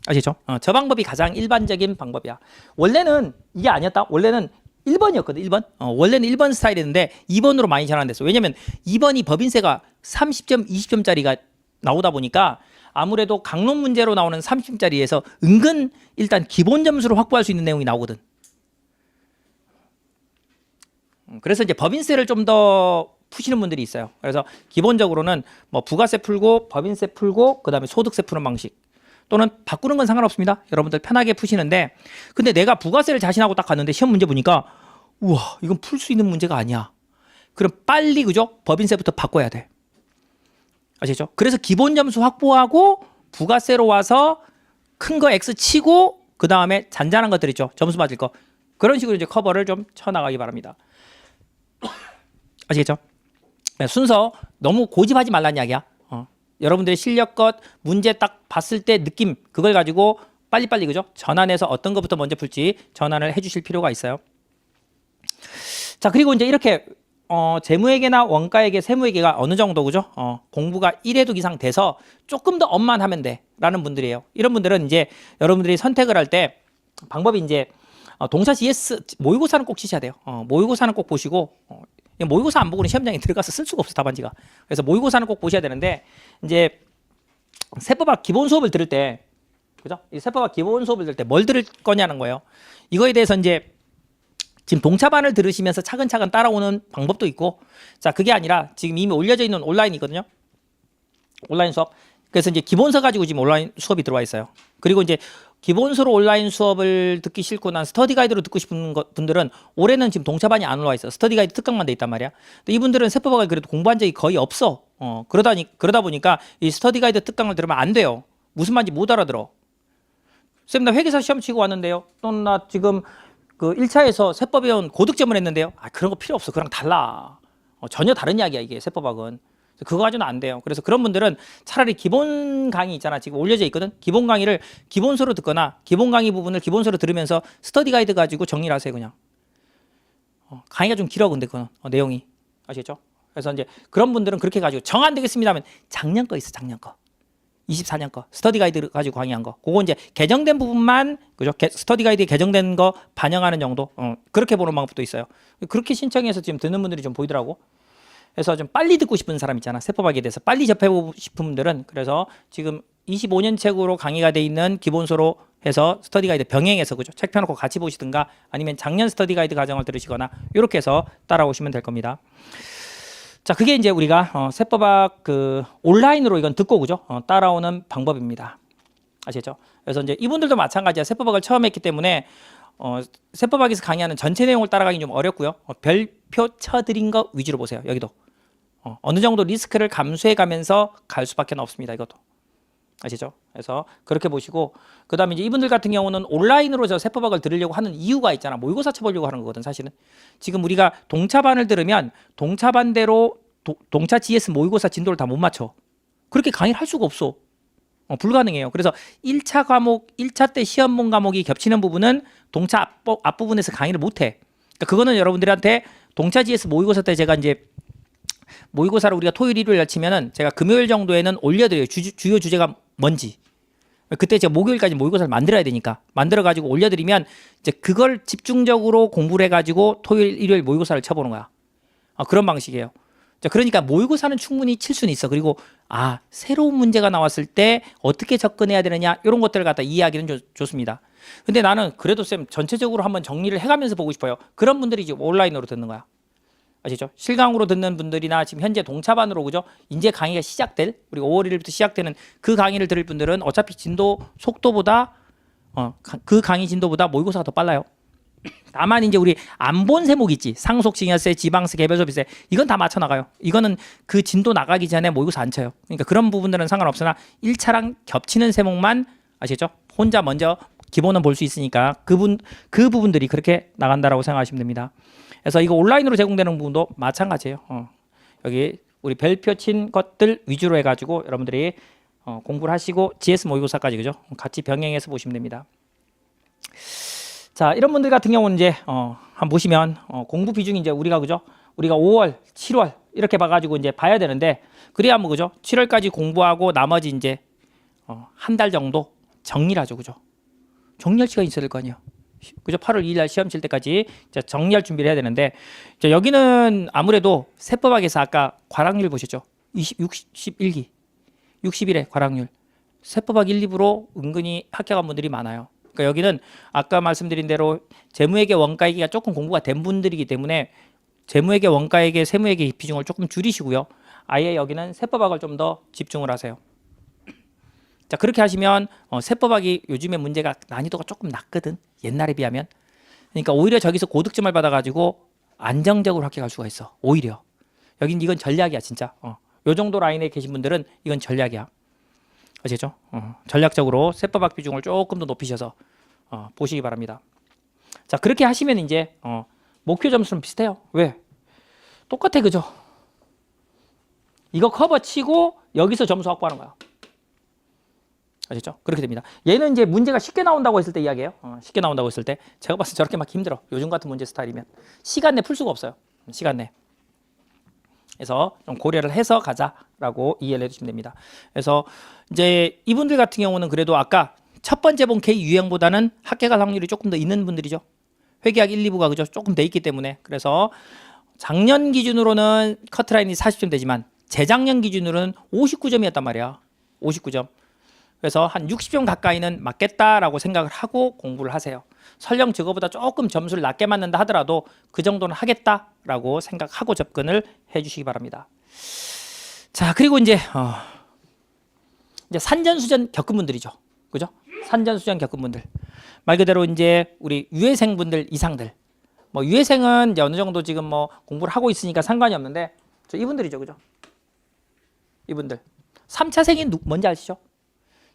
아시죠? 저 방법이 가장 일반적인 방법이야. 원래는 이게 아니었다. 원래는 1번이었거든. 1번. 원래는 1번 스타일이었는데 2번으로 많이 전환됐어. 왜냐면 2번이 법인세가 30점, 20점짜리가 나오다 보니까 아무래도 강론 문제로 나오는 30점짜리에서 은근 일단 기본 점수를 확보할 수 있는 내용이 나오거든. 그래서 이제 법인세를 좀 더 푸시는 분들이 있어요. 그래서 기본적으로는 뭐 부가세 풀고 법인세 풀고 그다음에 소득세 푸는 방식 또는 바꾸는 건 상관없습니다. 여러분들 편하게 푸시는데 근데 내가 부가세를 자신하고 딱 갔는데 시험 문제 보니까 우와 이건 풀 수 있는 문제가 아니야. 그럼 빨리 그죠? 법인세부터 바꿔야 돼. 아시죠? 그래서 기본 점수 확보하고 부가세로 와서 큰 거 X 치고 그 다음에 잔잔한 것들 있죠. 점수 맞을 거. 그런 식으로 이제 커버를 좀 쳐나가기 바랍니다. 아시겠죠? 순서 너무 고집하지 말라는 이야기야. 여러분들의 실력껏 문제 딱 봤을 때 느낌 그걸 가지고 빨리빨리 그죠? 전환해서 어떤 것부터 먼저 풀지 전환을 해주실 필요가 있어요. 자 그리고 이제 이렇게 재무회계나 원가회계, 세무회계가 어느 정도 그죠? 공부가 1회독 이상 돼서 조금 더 업만 하면 돼 라는 분들이에요. 이런 분들은 이제 여러분들이 선택을 할 때 방법이 이제 동사 GS 모의고사는 꼭 치셔야 돼요. 모의고사는 꼭 보시고 모의고사 안 보고는 시험장에 들어가서 쓸 수가 없어 답안지가. 그래서 모의고사는 꼭 보셔야 되는데 이제 세법학 기본 수업을 들을 때 그죠? 이 세법학 기본 수업을 들을 때 뭘 들을 거냐는 거예요. 이거에 대해서 이제 지금 동차반을 들으시면서 차근차근 따라오는 방법도 있고 자 그게 아니라 지금 이미 올려져 있는 온라인이거든요. 온라인 수업. 그래서 이제 기본서 가지고 지금 온라인 수업이 들어와 있어요. 그리고 이제 기본서로 온라인 수업을 듣기 싫고 난 스터디 가이드로 듣고 싶은 분들은 올해는 지금 동차반이 안 올라와 있어. 스터디 가이드 특강만 돼 있단 말이야. 근데 이분들은 세법학을 그래도 공부한 적이 거의 없어. 그러다 보니까 이 스터디 가이드 특강을 들으면 안 돼요. 무슨 말인지 못 알아들어. 쌤 나 회계사 시험 치고 왔는데요. 또 나 지금 그 1차에서 세법 배운 고득점을 했는데요. 그런 거 필요 없어. 그랑 달라. 전혀 다른 이야기야 이게 세법학은. 그거 가지고는 안 돼요. 그래서 그런 분들은 차라리 기본 강의 있잖아. 지금 올려져 있거든. 기본 강의를 기본서로 듣거나 기본 강의 부분을 기본서로 들으면서 스터디 가이드 가지고 정리를 하세요 그냥. 강의가 좀 길어 근데 그건 내용이. 아시겠죠? 그래서 이제 그런 분들은 그렇게 가지고 정 안 되겠습니다 하면 작년 거 있어. 작년 거. 24년 거 스터디 가이드 가지고 강의한 거 그거 이제 개정된 부분만 그죠 스터디 가이드에 개정된 거 반영하는 정도 그렇게 보는 방법도 있어요. 그렇게 신청해서 지금 듣는 분들이 좀 보이더라고. 그래서 좀 빨리 듣고 싶은 사람 있잖아. 세법학에 대해서 빨리 접해보고 싶은 분들은 그래서 지금 25년 책으로 강의가 돼 있는 기본서로 해서 스터디 가이드 병행해서 그죠 책 펴놓고 같이 보시든가 아니면 작년 스터디 가이드 과정을 들으시거나 이렇게 해서 따라오시면 될 겁니다. 자, 그게 이제 우리가 세법학 그 온라인으로 이건 듣고 그죠? 따라오는 방법입니다. 아시겠죠? 그래서 이제 이분들도 마찬가지야. 세법학을 처음 했기 때문에 세법학에서 강의하는 전체 내용을 따라가기 좀 어렵고요. 별표 쳐드린 거 위주로 보세요. 여기도 어느 정도 리스크를 감수해 가면서 갈 수밖에 없습니다. 이것도 아시죠? 그래서 그렇게 보시고 그다음에 이제 이분들 같은 경우는 온라인으로 저 세법학을 들으려고 하는 이유가 있잖아. 모의고사 쳐보려고 하는 거거든 사실은. 지금 우리가 동차반을 들으면 동차반대로 동차 GS 모의고사 진도를 다 못 맞춰. 그렇게 강의를 할 수가 없어. 불가능해요. 그래서 1차 과목, 1차 때 시험 본 과목이 겹치는 부분은 동차 앞부분에서 강의를 못 해. 그러니까 그거는 여러분들한테 동차 GS 모의고사 때 제가 이제 모의고사를 우리가 토요일, 일요일 치면은 제가 금요일 정도에는 올려드려요. 주요 주제가 뭔지. 그때 제가 목요일까지 모의고사를 만들어야 되니까 만들어가지고 올려드리면 이제 그걸 집중적으로 공부를 해가지고 토요일, 일요일 모의고사를 쳐보는 거야. 그런 방식이에요. 자, 그러니까 모의고사는 충분히 칠 수는 있어. 그리고 새로운 문제가 나왔을 때 어떻게 접근해야 되느냐 이런 것들을 갖다 이해하기는 좋습니다. 근데 나는 그래도 쌤 전체적으로 한번 정리를 해가면서 보고 싶어요. 그런 분들이 지금 온라인으로 듣는 거야. 아시죠? 실강으로 듣는 분들이나 지금 현재 동차반으로 그죠? 이제 강의가 시작될 우리 5월 1일부터 시작되는 그 강의를 들을 분들은 어차피 진도 속도보다 그 강의 진도보다 모의고사가 더 빨라요. 다만 이제 우리 안 본 세목 있지. 상속 증여세, 지방세, 개별소비세 이건 다 맞춰 나가요. 이거는 그 진도 나가기 전에 모의고사 안 쳐요. 그러니까 그런 부분들은 상관없으나 1차랑 겹치는 세목만 아시죠? 혼자 먼저 기본은 볼 수 있으니까 그 부분들이 그렇게 나간다라고 생각하시면 됩니다. 그래서 이거 온라인으로 제공되는 부분도 마찬가지예요. 여기 우리 별표 친 것들 위주로 해가지고 여러분들이 공부를 하시고 GS 모의고사까지 그죠? 같이 병행해서 보시면 됩니다. 자, 이런 분들 같은 경우는 이제 한번 보시면 공부 비중이 이제 우리가 그죠? 우리가 5월, 7월 이렇게 봐가지고 이제 봐야 되는데 그래야 뭐 그죠? 7월까지 공부하고 나머지 이제 한 달 정도 정리를 하죠, 그죠? 정리할 시간이 있어야 될 거 아니에요. 그죠? 8월 2일 날 시험 칠 때까지 정리할 준비를 해야 되는데 여기는 아무래도 세법학에서 아까 과락률 보셨죠? 61기 60일의 과락률 세법학 1, 2부로 은근히 합격한 분들이 많아요. 그러니까 여기는 아까 말씀드린 대로 재무회계 원가회계가 조금 공부가 된 분들이기 때문에 재무회계 원가회계 세무회계 비중을 조금 줄이시고요. 아예 여기는 세법학을 좀 더 집중을 하세요. 자, 그렇게 하시면 세법학이 요즘에 문제가 난이도가 조금 낮거든. 옛날에 비하면. 그러니까 오히려 저기서 고득점을 받아가지고 안정적으로 합격할 수가 있어. 오히려. 여긴 이건 전략이야 진짜. 요 정도 라인에 계신 분들은 이건 전략이야. 아시죠? 전략적으로 세법학 비중을 조금 더 높이셔서 보시기 바랍니다. 자, 그렇게 하시면 이제 목표 점수는 비슷해요. 왜? 똑같아, 그죠? 이거 커버 치고 여기서 점수 확보하는 거야. 아시죠? 그렇게 됩니다. 얘는 이제 문제가 쉽게 나온다고 했을 때 이야기예요. 쉽게 나온다고 했을 때 제가 봤을 때 저렇게 막 힘들어. 요즘 같은 문제 스타일이면 시간 내 풀 수가 없어요. 시간 내. 그래서 좀 고려를 해서 가자라고 이해를 해주시면 됩니다. 그래서 이제 이분들 같은 경우는 그래도 아까 첫 번째 본 K 유형보다는 합격할 확률이 조금 더 있는 분들이죠. 회계학 1, 2부가 그죠? 조금 돼 있기 때문에 그래서 작년 기준으로는 커트라인이 40점 되지만 재작년 기준으로는 59점이었단 말이야. 59점. 그래서 한 60점 가까이는 맞겠다라고 생각을 하고 공부를 하세요. 설령 저거보다 조금 점수를 낮게 맞는다 하더라도 그 정도는 하겠다라고 생각하고 접근을 해주시기 바랍니다. 자, 그리고 이제 산전수전 겪은 분들이죠, 그죠? 산전수전 겪은 분들 말 그대로 이제 우리 유해생분들 이상들. 뭐 유해생은 이제 어느 정도 지금 뭐 공부를 하고 있으니까 상관이 없는데 이분들이죠, 그죠? 이분들 3차생이 뭔지 아시죠?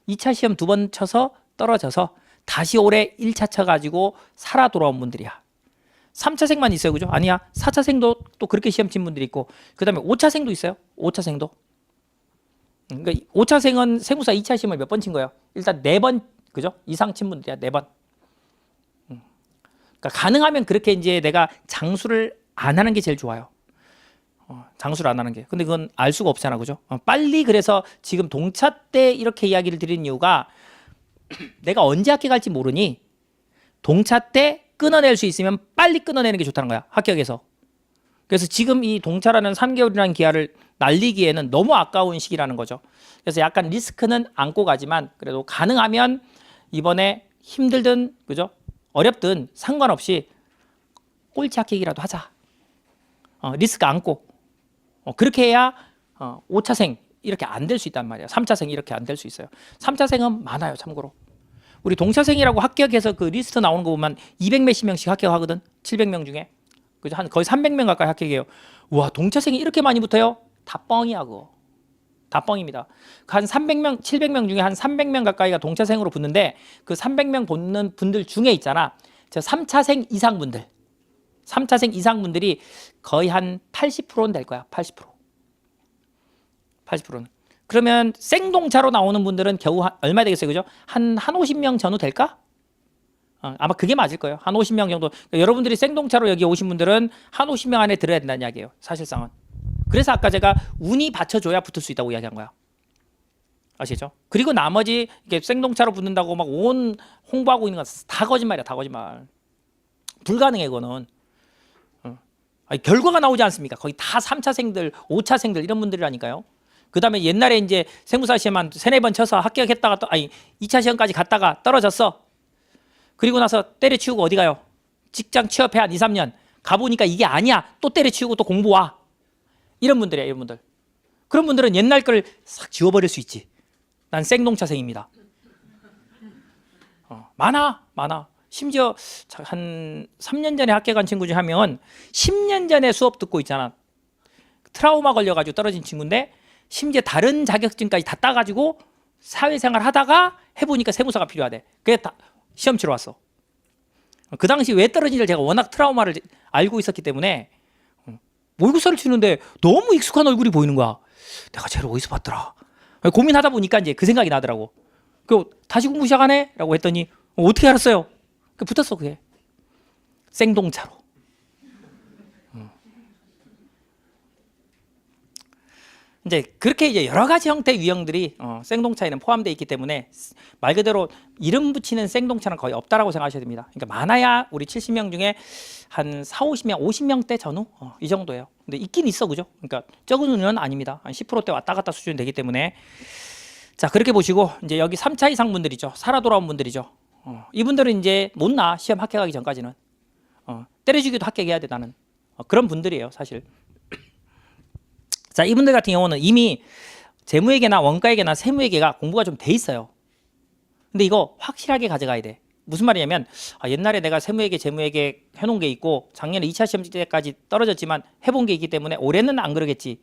2차 시험 2번 쳐서 떨어져서 다시 올해 1차 쳐가지고 살아 돌아온 분들이야. 3차생만 있어요, 그죠? 아니야. 4차생도 또 그렇게 시험 친 분들이 있고 그 다음에 5차생도 있어요. 5차생도. 그러니까 5차생은 세무사 2차 시험을 몇 번 친 거예요? 일단 4번, 그죠? 이상 친 분들이야. 4번. 그러니까 가능하면 그렇게 이제 내가 장수를 안 하는 게 제일 좋아요. 장수를 안 하는 게. 근데 그건 알 수가 없잖아, 그죠? 빨리. 그래서 지금 동차 때 이렇게 이야기를 드리는 이유가 내가 언제 합격할지 모르니 동차 때 끊어낼 수 있으면 빨리 끊어내는 게 좋다는 거야, 합격에서. 그래서 지금 이 동차라는 3개월이라는 기한을 날리기에는 너무 아까운 시기라는 거죠. 그래서 약간 리스크는 안고 가지만 그래도 가능하면 이번에 힘들든 그죠? 어렵든 상관없이 꼴찌 합격이라도 하자. 리스크 안고. 그렇게 해야 5차생 이렇게 안 될 수 있단 말이에요. 3차생 이렇게 안 될 수 있어요. 3차생은 많아요, 참고로. 우리 동차생이라고 합격해서 그 리스트 나오는 거 보면 200 몇십 명씩 합격하거든. 700명 중에. 그죠? 한 거의 300명 가까이 합격해요. 우와, 동차생이 이렇게 많이 붙어요? 다 뻥이야, 그거. 다 뻥입니다. 한 300명, 700명 중에 한 300명 가까이가 동차생으로 붙는데 그 300명 붙는 분들 중에 있잖아. 저 3차생 이상 분들. 3차생 이상 분들이 거의 한 80%는 될 거야. 80%. 80%는. 그러면 생동차로 나오는 분들은 겨우 얼마 되겠어요, 그죠? 한 50명 전후 될까? 아마 그게 맞을 거예요. 한 50명 정도. 그러니까 여러분들이 생동차로 여기 오신 분들은 한 50명 안에 들어야 된다는 이야기예요. 사실상은. 그래서 아까 제가 운이 받쳐줘야 붙을 수 있다고 이야기한 거야. 아시죠? 그리고 나머지 이게 생동차로 붙는다고 막 온 홍보하고 있는 건 다 거짓말이야, 다 거짓말. 불가능해, 그거는. 아니, 결과가 나오지 않습니까? 거의 다 3차생들, 5차생들 이런 분들이라니까요. 그 다음에 옛날에 이제 세무사 시험만 3-4번 쳐서 합격했다가 또, 2차 시험까지 갔다가 떨어졌어. 그리고 나서 때려치우고 어디 가요? 직장 취업해 한 2-3년. 가보니까 이게 아니야. 또 때려치우고 또 공부 와. 이런 분들이야, 이런 분들. 그런 분들은 옛날 걸 싹 지워버릴 수 있지. 난 생동차생입니다. 많아. 심지어 한 3년 전에 학교 간 친구 중에 한 명은 10년 전에 수업 듣고 있잖아. 트라우마 걸려가지고 떨어진 친구인데 심지어 다른 자격증까지 다 따가지고 사회생활 하다가 해보니까 세무사가 필요하대. 그래 다 시험 치러 왔어. 그 당시 왜 떨어진지를 제가 워낙 트라우마를 알고 있었기 때문에 모의고사를 치는데 너무 익숙한 얼굴이 보이는 거야. 내가 쟤를 어디서 봤더라. 고민하다 보니까 이제 그 생각이 나더라고. 그 다시 공부 시작하네? 라고 했더니 어떻게 알았어요? 붙었어, 그게. 생동차로. 이제 그렇게 이제 여러 가지 형태의 유형들이 생동차에는 포함되어 있기 때문에 말 그대로 이름 붙이는 생동차는 거의 없다라고 생각하셔야 됩니다. 그러니까 많아야 우리 70명 중에 한 40-50명, 50명대 전후 이 정도예요. 근데 있긴 있어, 그죠? 그러니까 적은 수는 아닙니다. 한 10%대 왔다 갔다 수준 되기 때문에 자, 그렇게 보시고 이제 여기 3차 이상 분들이죠. 살아 돌아온 분들이죠. 이분들은 이제 못 나, 시험 합격하기 전까지는. 때려주기도 합격해야 돼, 나는. 그런 분들이에요, 사실. 자, 이분들 같은 경우는 이미 재무회계나 원가회계나 세무회계가 공부가 좀 돼 있어요. 근데 이거 확실하게 가져가야 돼. 무슨 말이냐면 옛날에 내가 세무회계, 재무회계 해놓은 게 있고 작년에 2차 시험 때까지 떨어졌지만 해본 게 있기 때문에 올해는 안 그러겠지.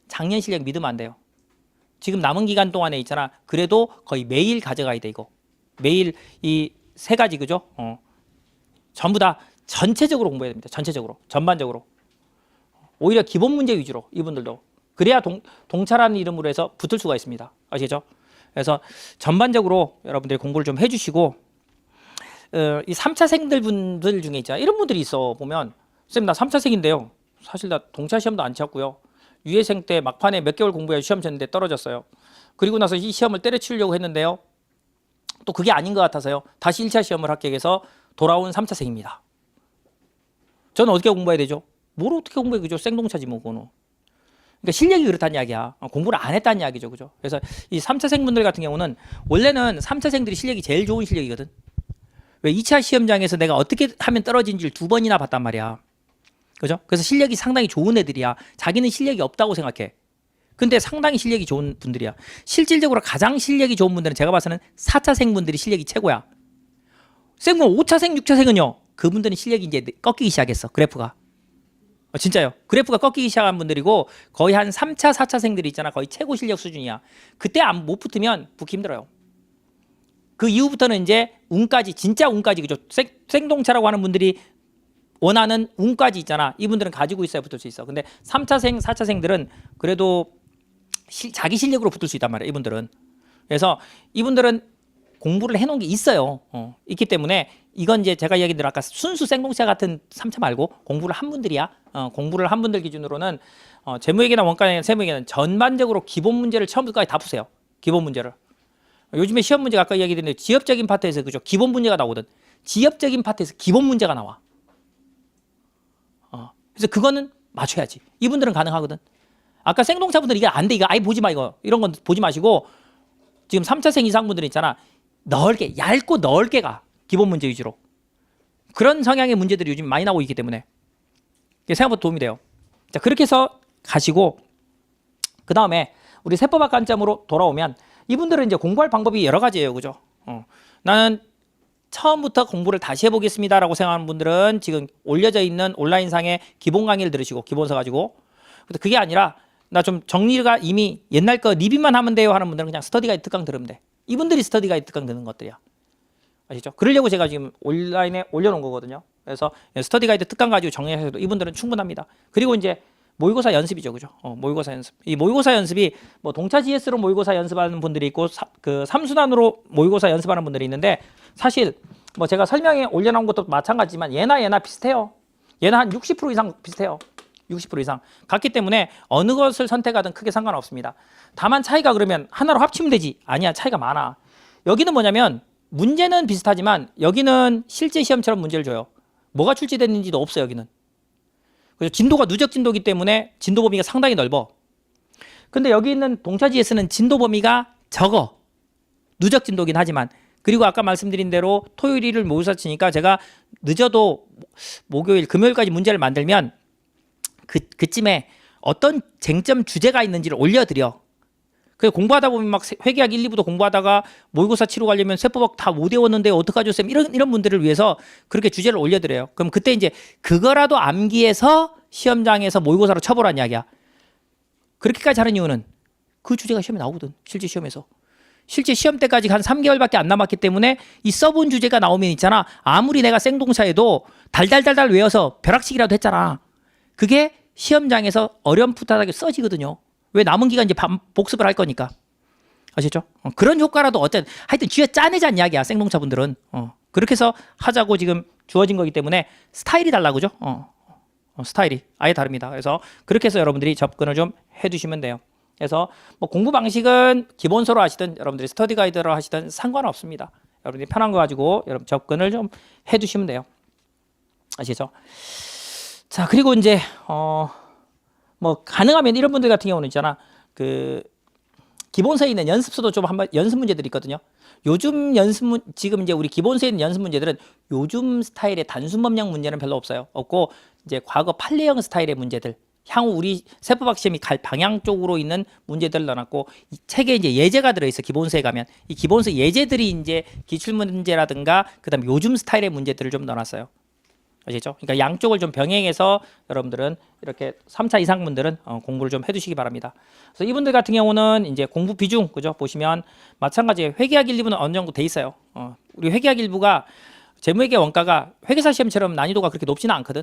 작년 실력 믿으면 안 돼요. 지금 남은 기간 동안에 있잖아. 그래도 거의 매일 가져가야 돼, 이거. 매일 이 3가지, 그죠? 전부 다 전체적으로 공부해야 됩니다. 전체적으로, 전반적으로. 오히려 기본 문제 위주로, 이분들도. 그래야 동차라는 이름으로 해서 붙을 수가 있습니다. 아시죠? 그래서 전반적으로 여러분들이 공부를 좀 해주시고 이 3차생들 분들 중에 있잖아. 이런 분들이 있어. 보면 쌤, 나 3차생인데요. 사실 나 동차 시험도 안 치었고요. 유예생 때 막판에 몇 개월 공부해 시험 쳤는데 떨어졌어요. 그리고 나서 이 시험을 때려치우려고 했는데요. 또 그게 아닌 것 같아서요. 다시 1차 시험을 합격해서 돌아온 3차생입니다. 저는 어떻게 공부해야 되죠? 뭘 어떻게 공부해, 그죠? 생동차지 뭐, 그거는. 그러니까 실력이 그렇다는 이야기야. 공부를 안 했다는 이야기죠, 그죠? 그래서 이 3차생 분들 같은 경우는 원래는 3차생들이 실력이 제일 좋은 실력이거든. 왜 2차 시험장에서 내가 어떻게 하면 떨어진지를 2번이나 봤단 말이야. 그죠? 그래서 실력이 상당히 좋은 애들이야. 자기는 실력이 없다고 생각해. 근데 상당히 실력이 좋은 분들이야. 실질적으로 가장 실력이 좋은 분들은 제가 봐서는 4차생 분들이 실력이 최고야. 쌤은 5차생, 6차생은요. 그분들은 실력이 이제 꺾이기 시작했어. 그래프가. 진짜요. 그래프가 꺾이기 시작한 분들이고 거의 한 3차, 4차생들이 있잖아. 거의 최고 실력 수준이야. 그때 못 붙으면 붙기 힘들어요. 그 이후부터는 이제 운까지, 진짜 운까지, 그죠? 생동차라고 하는 분들이 원하는 운까지 있잖아. 이분들은 가지고 있어야 붙을 수 있어. 근데 3차생, 4차생들은 그래도 자기 실력으로 붙을 수 있단 말이야. 이분들은. 그래서 이분들은 공부를 해놓은 게 있어요. 있기 때문에 이건 이제 제가 이야기드린 아까 순수 생동차 같은 3차 말고 공부를 한 분들이야. 공부를 한 분들 기준으로는 재무회계나 원가회계나 세무회계는 전반적으로 기본 문제를 처음부터까지 다 푸세요. 기본 문제를. 요즘에 시험 문제가 아까 이야기드렸는데 지엽적인 파트에서 그죠? 기본 문제가 나오거든. 지엽적인 파트에서 기본 문제가 나와. 그래서 그거는 맞춰야지. 이분들은 가능하거든. 아까 생동차 분들은 이게 안 돼. 이거 아예 보지 마, 이거. 이런 건 보지 마시고 지금 3차생 이상 분들 있잖아. 얇고 넓게 가. 기본 문제 위주로. 그런 성향의 문제들이 요즘 많이 나오고 있기 때문에 생각보다 도움이 돼요. 자, 그렇게 해서 가시고 그 다음에 우리 세법학 관점으로 돌아오면 이분들은 이제 공부할 방법이 여러 가지예요. 그죠? 나는 처음부터 공부를 다시 해보겠습니다라고 생각하는 분들은 지금 올려져 있는 온라인상의 기본 강의를 들으시고 기본서 가지고 그게 아니라 나 좀 정리가 이미 옛날 거 리뷰만 하면 돼요 하는 분들은 그냥 스터디 가이드 특강 들으면 돼. 이분들이 스터디 가이드 특강 듣는 것들이야. 아시죠? 그러려고 제가 지금 온라인에 올려놓은 거거든요. 그래서 스터디 가이드 특강 가지고 정리하셔도 이분들은 충분합니다. 그리고 이제 모의고사 연습이죠, 그죠? 모의고사 연습. 이 모의고사 연습이 뭐 동차 GS로 모의고사 연습하는 분들이 있고 그 3순환으로 모의고사 연습하는 분들이 있는데 사실 뭐 제가 설명에 올려놓은 것도 마찬가지지만 얘나 비슷해요. 얘는 한 60% 이상 비슷해요. 60% 이상. 같기 때문에 어느 것을 선택하든 크게 상관없습니다. 다만 차이가 그러면 하나로 합치면 되지. 아니야, 차이가 많아. 여기는 뭐냐면 문제는 비슷하지만 여기는 실제 시험처럼 문제를 줘요. 뭐가 출제됐는지도 없어요, 여기는. 그래서 진도가 누적 진도이기 때문에 진도 범위가 상당히 넓어. 근데 여기 있는 동차 GS는 진도 범위가 적어. 누적 진도긴 하지만. 그리고 아까 말씀드린 대로 토요일 일요일 모의고사 치니까 제가 늦어도 목요일 금요일까지 문제를 만들면 그쯤에 어떤 쟁점 주제가 있는지를 올려드려. 그래서 공부하다 보면 막 회계학 1, 2부도 공부하다가 모의고사 치러 가려면 세법학 다 못 외웠는데 어떡하죠 쌤, 이런 분들을 위해서 그렇게 주제를 올려드려요. 그럼 그때 이제 그거라도 암기해서 시험장에서 모의고사로 쳐보라는 이야기야. 그렇게까지 하는 이유는 그 주제가 시험에 나오거든. 실제 시험에서. 실제 시험 때까지 한 3개월밖에 안 남았기 때문에 이 써본 주제가 나오면 있잖아. 아무리 내가 생동차에도 달달달달 외워서 벼락치기라도 했잖아. 그게 시험장에서 어렴풋하게 써지거든요. 왜 남은 기간 이제 복습을 할 거니까. 아시죠? 그런 효과라도 어쨌든 하여튼 쥐어 짜내자는 이야기야. 생동차 분들은. 그렇게 해서 하자고 지금 주어진 거기 때문에 스타일이 달라고죠. 스타일이 아예 다릅니다. 그래서 그렇게 해서 여러분들이 접근을 좀 해두시면 돼요. 그래서 뭐 공부 방식은 기본서로 하시든 여러분들이 스터디 가이드로 하시든 상관없습니다. 여러분들이 편한 거 가지고 여러분 접근을 좀 해두시면 돼요. 아시죠? 자, 그리고 이제 뭐 가능하면 이런 분들 같은 경우는 있잖아. 그 기본서에 있는 연습서도 좀 한번 연습 문제들이 있거든요. 요즘 지금 이제 우리 기본서에 있는 연습 문제들은 요즘 스타일의 단순 법령 문제는 별로 없고 이제 과거 판례형 스타일의 문제들, 향후 우리 세법학 시험이 갈 방향 쪽으로 있는 문제들을 넣어놨고, 이 책에 이제 예제가 들어있어. 기본서에 가면 이 기본서 예제들이 이제 기출 문제라든가 그다음 요즘 스타일의 문제들을 좀 넣어놨어요. 아시죠? 그러니까 양쪽을 좀 병행해서 여러분들은 이렇게 3차 이상 분들은 공부를 좀 해두시기 바랍니다. 그래서 이분들 같은 경우는 이제 공부 비중, 그죠? 보시면 마찬가지예요. 회계학 1, 2부는 어느 정도 돼 있어요. 우리 회계학 1부가 재무회계 원가가 회계사 시험처럼 난이도가 그렇게 높지는 않거든.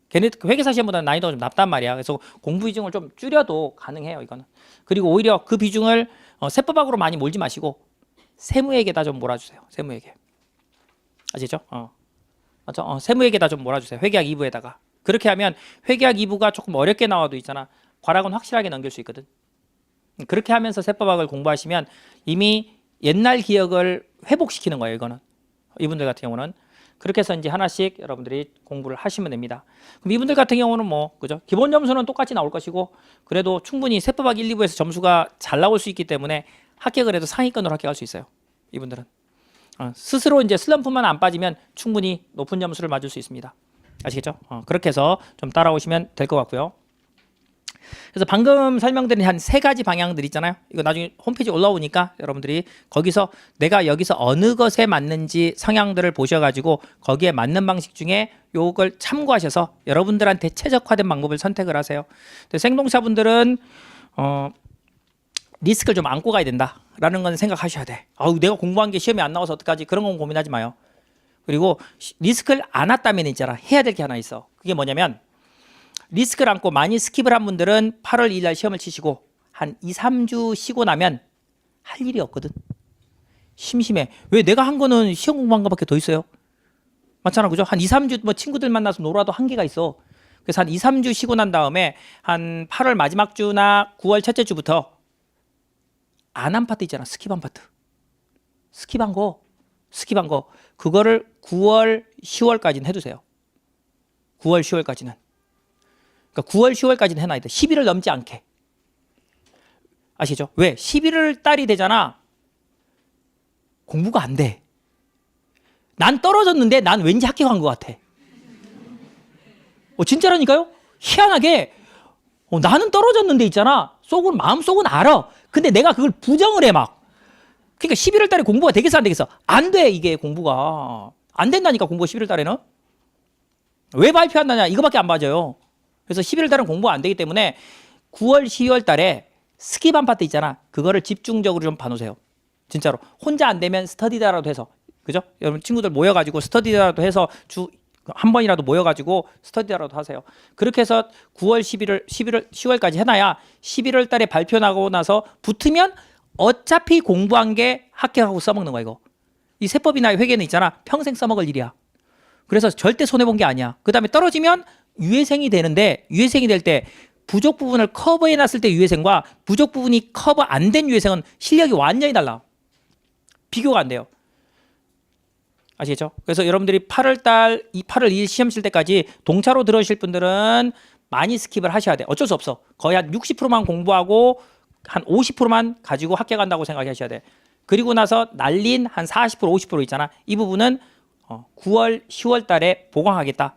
걔네 회계사 시험보다는 난이도가 좀 낮단 말이야. 그래서 공부 비중을 좀 줄여도 가능해요, 이거는. 그리고 오히려 그 비중을 세법학으로 많이 몰지 마시고 세무회계다 좀 몰아주세요. 세무회계. 아시죠? 맞죠? 세무회계다 좀 몰아주세요. 회계학 2부에다가. 그렇게 하면 회계학 2부가 조금 어렵게 나와도 있잖아. 과락은 확실하게 넘길 수 있거든. 그렇게 하면서 세법학을 공부하시면 이미 옛날 기억을 회복시키는 거예요, 이거는. 이분들 같은 경우는. 그렇게 해서 이제 하나씩 여러분들이 공부를 하시면 됩니다. 그럼 이분들 같은 경우는 뭐, 그죠? 기본 점수는 똑같이 나올 것이고, 그래도 충분히 세법학 1, 2부에서 점수가 잘 나올 수 있기 때문에 합격을 해도 상위권으로 합격할 수 있어요. 이분들은. 스스로 이제 슬럼프만 안 빠지면 충분히 높은 점수를 맞을 수 있습니다. 아시겠죠? 그렇게 해서 좀 따라오시면 될 것 같고요. 그래서 방금 설명드린 한 3가지 방향들 있잖아요. 이거 나중에 홈페이지 올라오니까 여러분들이 거기서 내가 여기서 어느 것에 맞는지 성향들을 보셔가지고 거기에 맞는 방식 중에 요걸 참고하셔서 여러분들한테 최적화된 방법을 선택을 하세요. 생동차분들은 리스크를 좀 안고 가야 된다라는 건 생각하셔야 돼. 내가 공부한 게 시험에 안 나와서 어떡하지? 그런 건 고민하지 마요. 그리고 리스크를 안 왔다면 있잖아. 해야 될 게 하나 있어. 그게 뭐냐면 리스크를 안고 많이 스킵을 한 분들은 8월 2일 날 시험을 치시고 한 2, 3주 쉬고 나면 할 일이 없거든. 심심해. 왜 내가 한 거는 시험 공부한 거밖에 더 있어요. 맞잖아. 그죠? 한 2, 3주 뭐 친구들 만나서 놀아도 한계가 있어. 그래서 한 2, 3주 쉬고 난 다음에 한 8월 마지막 주나 9월 첫째 주부터 안 한 파트 있잖아. 스킵한 파트. 스킵한 거. 그거를 9월, 10월까지는 해두세요. 9월, 10월까지는. 그러니까 9월, 10월까지는 해놔야 돼. 11월 넘지 않게. 아시죠? 왜? 11월 달이 되잖아. 공부가 안 돼. 난 떨어졌는데 난 왠지 합격한 것 같아. 진짜라니까요? 희한하게 나는 떨어졌는데 있잖아. 마음속은 알아. 근데 내가 그걸 부정을 해 막. 그러니까 11월 달에 공부가 되겠어 안 되겠어? 안 돼. 이게 공부가. 안 된다니까 공부가 11월 달에는. 왜 발표한다냐? 이거밖에 안 맞아요. 그래서 11월 달은 공부가 안 되기 때문에 9월, 10월 달에 스킵한 파트 있잖아. 그거를 집중적으로 좀 봐놓으세요. 진짜로. 혼자 안 되면 스터디다라도 해서. 그죠? 여러분 친구들 모여가지고 스터디다라도 해서 한 번이라도 모여가지고 스터디라도 하세요. 그렇게 해서 9월, 11월, 10월까지 해놔야 11월 달에 발표 나고 나서 붙으면 어차피 공부한 게 합격하고 써먹는 거야, 이거. 이 세법이나 회계는 있잖아. 평생 써먹을 일이야. 그래서 절대 손해본 게 아니야. 그 다음에 떨어지면 유예생이 되는데, 유예생이 될 때 부족 부분을 커버해놨을 때 유예생과 부족 부분이 커버 안 된 유예생은 실력이 완전히 달라. 비교가 안 돼요. 아시겠죠? 그래서 여러분들이 8월 2일 시험 칠 때까지 동차로 들어오실 분들은 많이 스킵을 하셔야 돼. 어쩔 수 없어. 거의 한 60%만 공부하고 한 50%만 가지고 합격한다고 생각하셔야 돼. 그리고 나서 날린 한 40%, 50% 있잖아. 이 부분은 9월, 10월 달에 보강하겠다.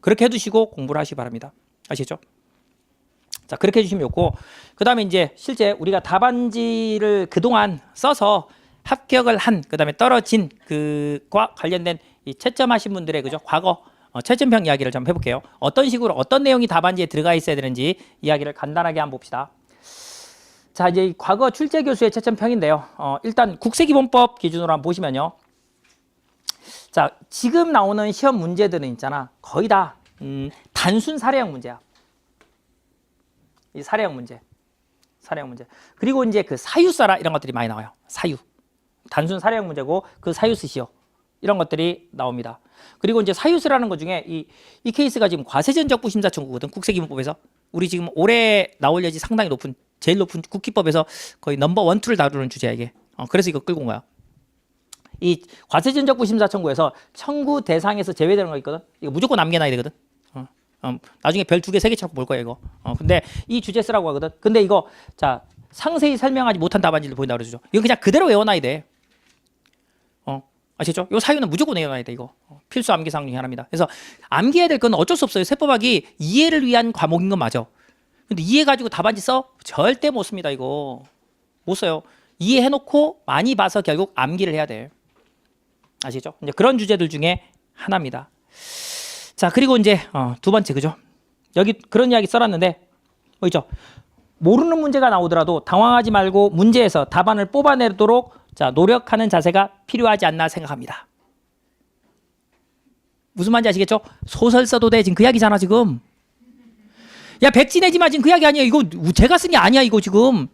그렇게 해두시고 공부를 하시기 바랍니다. 아시겠죠? 자, 그렇게 해주시면 좋고, 그 다음에 이제 실제 우리가 답안지를 그동안 써서 합격을 한, 그 다음에 떨어진 그과 관련된 이 채점하신 분들의 그죠? 과거 채점평 이야기를 좀 해볼게요. 어떤 식으로 어떤 내용이 답안지에 들어가 있어야 되는지 이야기를 간단하게 한번 봅시다. 자, 이제 이 과거 출제 교수의 채점평인데요. 일단 국세기본법 기준으로 한번 보시면요. 자, 지금 나오는 시험 문제들은 있잖아. 거의 다 단순 사례형 문제야. 이 사례형 문제. 사례형 문제. 그리고 이제 그 사유 써라 이런 것들이 많이 나와요. 사유. 단순 사례형 문제고 그 사유 쓰시오. 이런 것들이 나옵니다. 그리고 이제 사유 쓰라는 것 중에 이 케이스가 지금 과세전적부 심사 청구거든. 국세기본법에서. 우리 지금 올해 나올 여지 상당히 높은, 제일 높은 국기법에서 거의 넘버 1, 2를 다루는 주제야 이게. 그래서 이거 끌고 온 거야. 이 과세전적부 심사 청구에서 청구 대상에서 제외되는 거 있거든. 이거 무조건 남겨놔야 되거든. 나중에 별 2개, 3개처럼 볼 거야 이거. 근데 이 주제 쓰라고 하거든. 근데 이거 자 상세히 설명하지 못한 답안지를 보인다 그러죠. 이거 그냥 그대로 외워놔야 돼. 아시죠? 이 사유는 무조건 외워놔야 돼 이거. 필수 암기사항 중에 하나입니다. 그래서 암기해야 될 건 어쩔 수 없어요. 세법학이 이해를 위한 과목인 건 맞아. 근데 이해 가지고 답안지 써? 절대 못 씁니다 이거. 못 써요. 이해해놓고 많이 봐서 결국 암기를 해야 돼. 아시죠? 이제 그런 주제들 중에 하나입니다. 자, 그리고 이제 두 번째 그죠? 여기 그런 이야기 써놨는데 뭐 있죠? 모르는 문제가 나오더라도 당황하지 말고 문제에서 답안을 뽑아내도록 자 노력하는 자세가 필요하지 않나 생각합니다. 무슨 말인지 아시겠죠? 소설 써도 돼. 지금 그 이야기잖아 지금. 야 백지 내지 마. 지금 그 이야기 아니야. 이거 제가 쓴 게 아니야 이거 지금.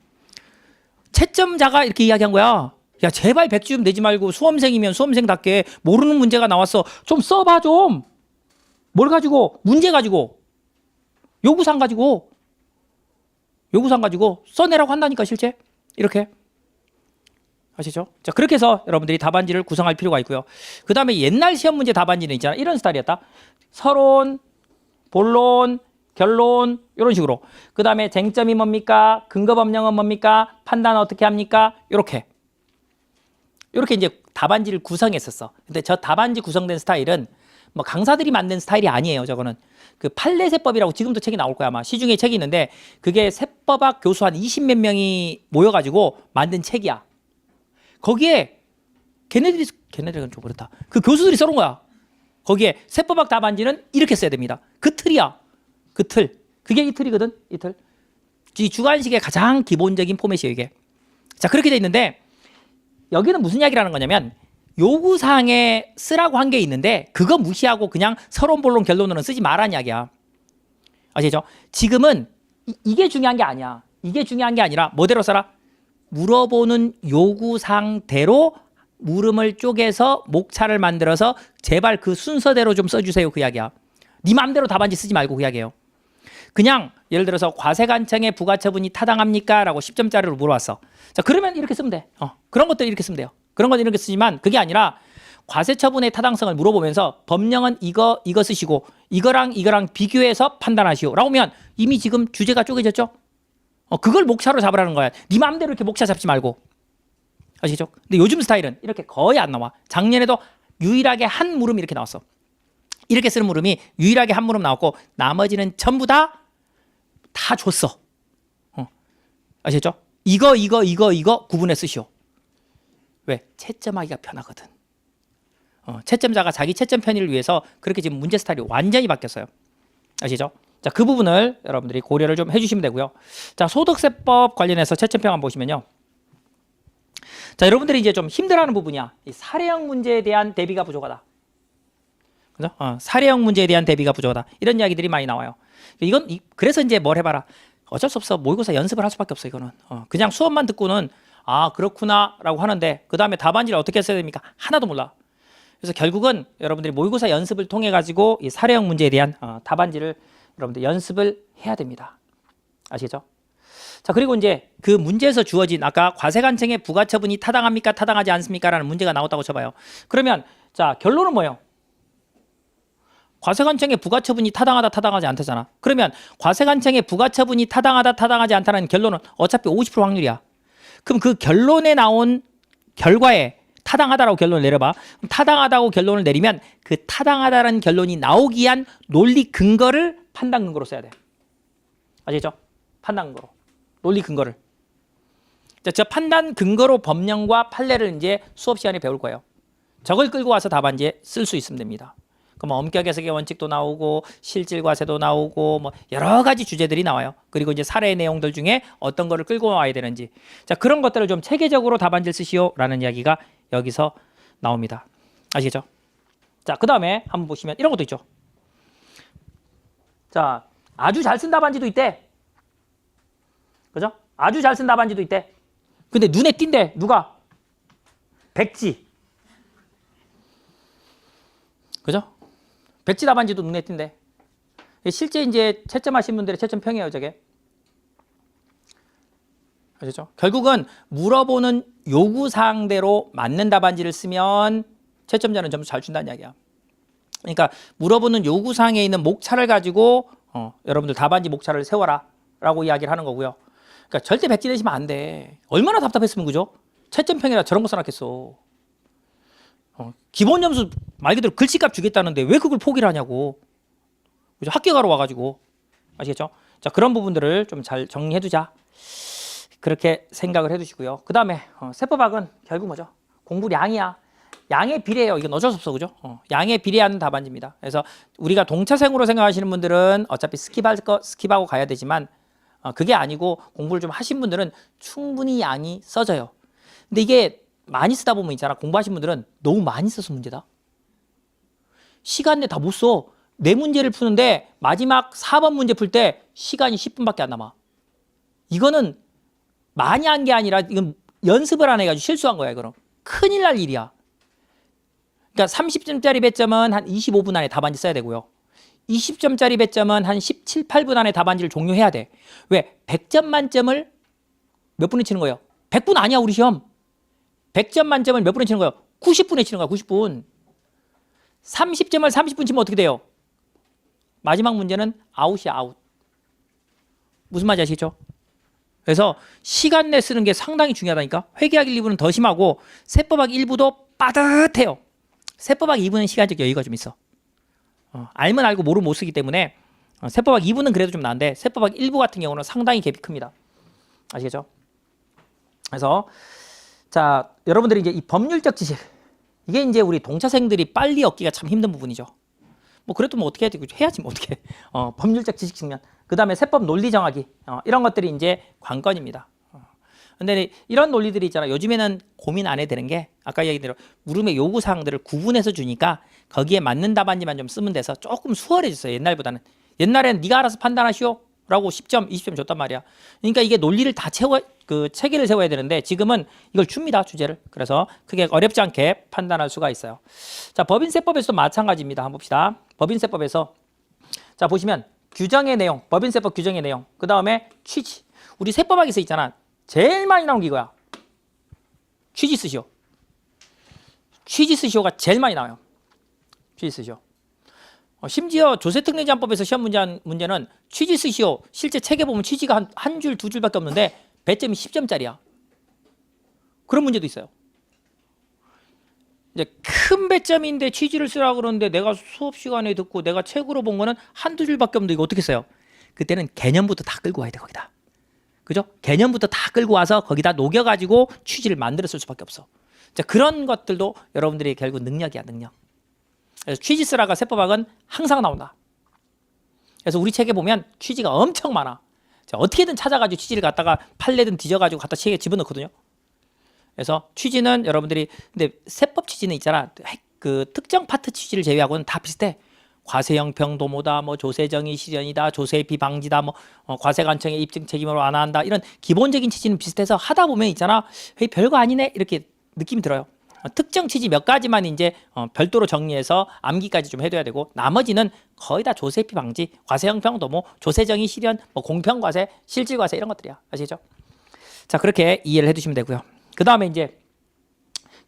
채점자가 이렇게 이야기한 거야. 야 제발 백지 좀 내지 말고 수험생이면 수험생답게 모르는 문제가 나왔어. 좀 써봐 좀. 뭘 가지고? 문제 가지고. 요구사항 가지고. 요구사항 가지고 써내라고 한다니까 실제. 이렇게. 아시죠? 자 그렇게 해서 여러분들이 답안지를 구성할 필요가 있고요. 그 다음에 옛날 시험 문제 답안지는 있잖아. 이런 스타일이었다. 서론, 본론, 결론 이런 식으로. 그 다음에 쟁점이 뭡니까? 근거 법령은 뭡니까? 판단 어떻게 합니까? 이렇게 이제 답안지를 구성했었어. 근데 저 답안지 구성된 스타일은 뭐 강사들이 만든 스타일이 아니에요. 저거는 그 판례세법이라고 지금도 책이 나올 거야 아마. 시중에 책이 있는데 그게 세법학 교수 한 20몇 명이 모여가지고 만든 책이야. 거기에 걔네들은 좀 그렇다. 그 교수들이 써놓은 거야. 거기에 세법학 답안지는 이렇게 써야 됩니다. 그 틀이야. 그 틀. 그게 이 틀이거든. 이 틀. 이 주관식의 가장 기본적인 포맷이에요 이게. 자 그렇게 돼 있는데 여기는 무슨 이야기를 하는 거냐면 요구사항에 쓰라고 한 게 있는데 그거 무시하고 그냥 서론, 본론, 결론으로는 쓰지 말라는 이야기야. 아시죠? 지금은 이게 중요한 게 아니야. 이게 중요한 게 아니라 뭐대로 써라? 물어보는 요구사항대로 물음을 쪼개서 목차를 만들어서 제발 그 순서대로 좀 써주세요 그 이야기야. 네 맘대로 답안지 쓰지 말고 그 이야기예요. 그냥 예를 들어서 과세관청의 부가처분이 타당합니까? 라고 10점짜리로 물어봤어. 자 그러면 이렇게 쓰면 돼. 그런 것들 이렇게 쓰면 돼요. 그런 건 이렇게 쓰지만 그게 아니라 과세처분의 타당성을 물어보면서 법령은 이거 쓰시고 이거랑 비교해서 판단하시오 라고 하면 이미 지금 주제가 쪼개졌죠? 그걸 목차로 잡으라는 거야. 네 마음대로 이렇게 목차 잡지 말고. 아시겠죠? 근데 요즘 스타일은 이렇게 거의 안 나와. 작년에도 유일하게 한 물음이 이렇게 나왔어. 이렇게 쓰는 물음이 유일하게 한 물음 나왔고 나머지는 전부 다 줬어. 아시겠죠? 이거 구분해 쓰시오. 왜? 채점하기가 편하거든. 채점자가 자기 채점 편의를 위해서 그렇게 지금 문제 스타일이 완전히 바뀌었어요. 아시죠? 자, 그 부분을 여러분들이 고려를 좀 해주시면 되고요. 자, 소득세법 관련해서 채점평 한번 보시면요. 자, 여러분들이 이제 좀 힘들어하는 부분이야. 이 사례형 문제에 대한 대비가 부족하다. 그죠? 사례형 문제에 대한 대비가 부족하다. 이런 이야기들이 많이 나와요. 그래서 이제 뭘 해봐라. 어쩔 수 없어. 모의고사 연습을 할 수밖에 없어. 이거는 그냥 수업만 듣고는 아 그렇구나라고 하는데 그 다음에 답안지를 어떻게 써야 됩니까? 하나도 몰라. 그래서 결국은 여러분들이 모의고사 연습을 통해 가지고 이 사례형 문제에 대한 답안지를 여러분들 연습을 해야 됩니다. 아시겠죠? 자 그리고 이제 그 문제에서 주어진 아까 과세관청의 부가처분이 타당합니까? 타당하지 않습니까? 라는 문제가 나왔다고 쳐봐요. 그러면 자 결론은 뭐예요? 과세관청의 부가처분이 타당하다 타당하지 않다잖아. 그러면 과세관청의 부가처분이 타당하다 타당하지 않다는 결론은 어차피 50% 확률이야. 그럼 그 결론에 나온 결과에 타당하다라고 결론을 내려봐. 그럼 타당하다고 결론을 내리면 그 타당하다라는 결론이 나오기 위한 논리 근거를 판단 근거로 써야 돼. 아시겠죠? 판단 근거로. 논리 근거를. 자, 저 판단 근거로 법령과 판례를 이제 수업 시간에 배울 거예요. 저걸 끌고 와서 답안지에 쓸 수 있으면 됩니다. 그럼 엄격 해석의 원칙도 나오고 실질 과세도 나오고 뭐 여러 가지 주제들이 나와요. 그리고 이제 사례 내용들 중에 어떤 거를 끌고 와야 되는지. 자, 그런 것들을 좀 체계적으로 답안지를 쓰시오라는 이야기가 여기서 나옵니다. 아시겠죠? 자, 그다음에 한번 보시면 이런 것도 있죠. 자, 아주 잘 쓴 답안지도 있대. 그죠? 아주 잘 쓴 답안지도 있대. 근데 눈에 띈대. 누가? 백지. 그죠? 백지 답안지도 눈에 띈대. 실제 이제 채점하신 분들의 채점평이에요, 저게. 아시죠? 결국은 물어보는 요구사항대로 맞는 답안지를 쓰면 채점자는 점수 잘 준다는 이야기야. 그러니까 물어보는 요구사항에 있는 목차를 가지고 여러분들 답안지 목차를 세워라 라고 이야기를 하는 거고요. 그러니까 절대 백지 내시면 안 돼. 얼마나 답답했으면 그죠? 채점평이라 저런 거 써놨겠어. 기본 점수 말 그대로 글씨값 주겠다는데 왜 그걸 포기를 하냐고. 그죠? 합격하러 와가지고. 아시겠죠? 자, 그런 부분들을 좀 잘 정리해두자. 그렇게 생각을 해두시고요. 그 다음에 세법학은 결국 뭐죠? 공부량이야. 양에 비례해요. 이건 어쩔 수 없어. 그죠? 양에 비례하는 답안지입니다. 그래서 우리가 동차생으로 생각하시는 분들은 어차피 스킵하고 가야 되지만 그게 아니고 공부를 좀 하신 분들은 충분히 양이 써져요. 근데 이게 많이 쓰다 보면 있잖아. 공부하신 분들은 너무 많이 써서 문제다. 시간 내 다 못 써. 네 문제를 푸는데 마지막 4번 문제 풀 때 시간이 10분밖에 안 남아. 이거는 많이 한 게 아니라 이건 연습을 안 해가지고 실수한 거야. 이거는 큰일 날 일이야. 그러니까 30점짜리 배점은 한 25분 안에 답안지 써야 되고요. 20점짜리 배점은 한 17, 8분 안에 답안지를 종료해야 돼. 왜? 100점 만점을 몇 분에 치는 거예요? 100분 아니야 우리 시험. 100점 만점을 몇 분에 치는 거예요? 90분에 치는 거야. 90분. 30점을 30분 치면 어떻게 돼요? 마지막 문제는 아웃이야. 아웃. 무슨 말인지 아시겠죠? 그래서 시간 내 쓰는 게 상당히 중요하다니까. 회계학 1, 2부는 더 심하고 세법학 1부도 빠듯해요. 세법학 2부는 시간적 여유가 좀 있어. 알면 알고 모르면 못 쓰기 때문에 세법학 2부는 그래도 좀 나은데 세법학 1부 같은 경우는 상당히 갭이 큽니다. 아시겠죠? 그래서 자, 여러분들이 이제 이 법률적 지식 이게 이제 우리 동차생들이 빨리 얻기가 참 힘든 부분이죠. 뭐 그래도 뭐 어떻게 해야 되고 해야지 뭐 어떻게 법률적 지식 측면 그 다음에 세법 논리 정하기 이런 것들이 이제 관건입니다. 근데 이런 논리들이 있잖아. 요즘에는 고민 안 해도 되는 게 아까 얘기대로 물음의 요구사항들을 구분해서 주니까 거기에 맞는 답안지만 좀 쓰면 돼서 조금 수월해졌어요. 옛날보다는. 옛날에는 네가 알아서 판단하시오 라고 10점 20점 줬단 말이야. 그러니까 이게 논리를 다 체계를 세워야 되는데 지금은 이걸 줍니다. 주제를. 그래서 크게 어렵지 않게 판단할 수가 있어요. 자, 법인세법에서도 마찬가지입니다. 한번 봅시다. 법인세법에서 자 보시면 규정의 내용, 법인세법 규정의 내용, 그 다음에 취지. 우리 세법학에서 있잖아. 제일 많이 나온 게 이거야. 취지 쓰시오. 취지 쓰시오가 제일 많이 나와요. 취지 쓰시오. 심지어 조세특례제한법에서 시험 문제는 취지 쓰시오. 실제 책에 보면 취지가 한 줄, 두 줄밖에 없는데 배점이 10점짜리야. 그런 문제도 있어요. 이제 큰 배점인데 취지를 쓰라고 그러는데 내가 수업 시간에 듣고 내가 책으로 본 거는 한두 줄밖에 없는데 이거 어떻게 써요? 그때는 개념부터 다 끌고 와야 돼 거기다. 그죠? 개념부터 다 끌고 와서 거기다 녹여가지고 취지를 만들어 쓸 수밖에 없어. 자, 그런 것들도 여러분들이 결국 능력이야, 능력. 그래서 취지 쓰라가 세법학은 항상 나온다. 그래서 우리 책에 보면 취지가 엄청 많아. 자, 어떻게든 찾아가지고 취지를 갖다가 판례든 뒤져가지고 갖다 책에 집어넣거든요. 그래서 취지는 여러분들이 근데 세법 취지는 있잖아. 그 특정 파트 취지를 제외하고는 다 비슷해. 과세형평 도모다, 뭐 조세정의 실현이다, 조세피 방지다, 뭐 과세관청의 입증 책임으로 완화한다, 이런 기본적인 취지는 비슷해서 하다 보면 있잖아, 헤이 별거 아니네 이렇게 느낌이 들어요. 특정 취지 몇 가지만 이제 별도로 정리해서 암기까지 좀 해둬야 되고, 나머지는 거의 다 조세피 방지, 과세형평 도모, 조세정의 실현, 뭐 공평과세, 실질과세 이런 것들이야. 아시죠? 자, 그렇게 이해를 해두시면 되고요. 그 다음에 이제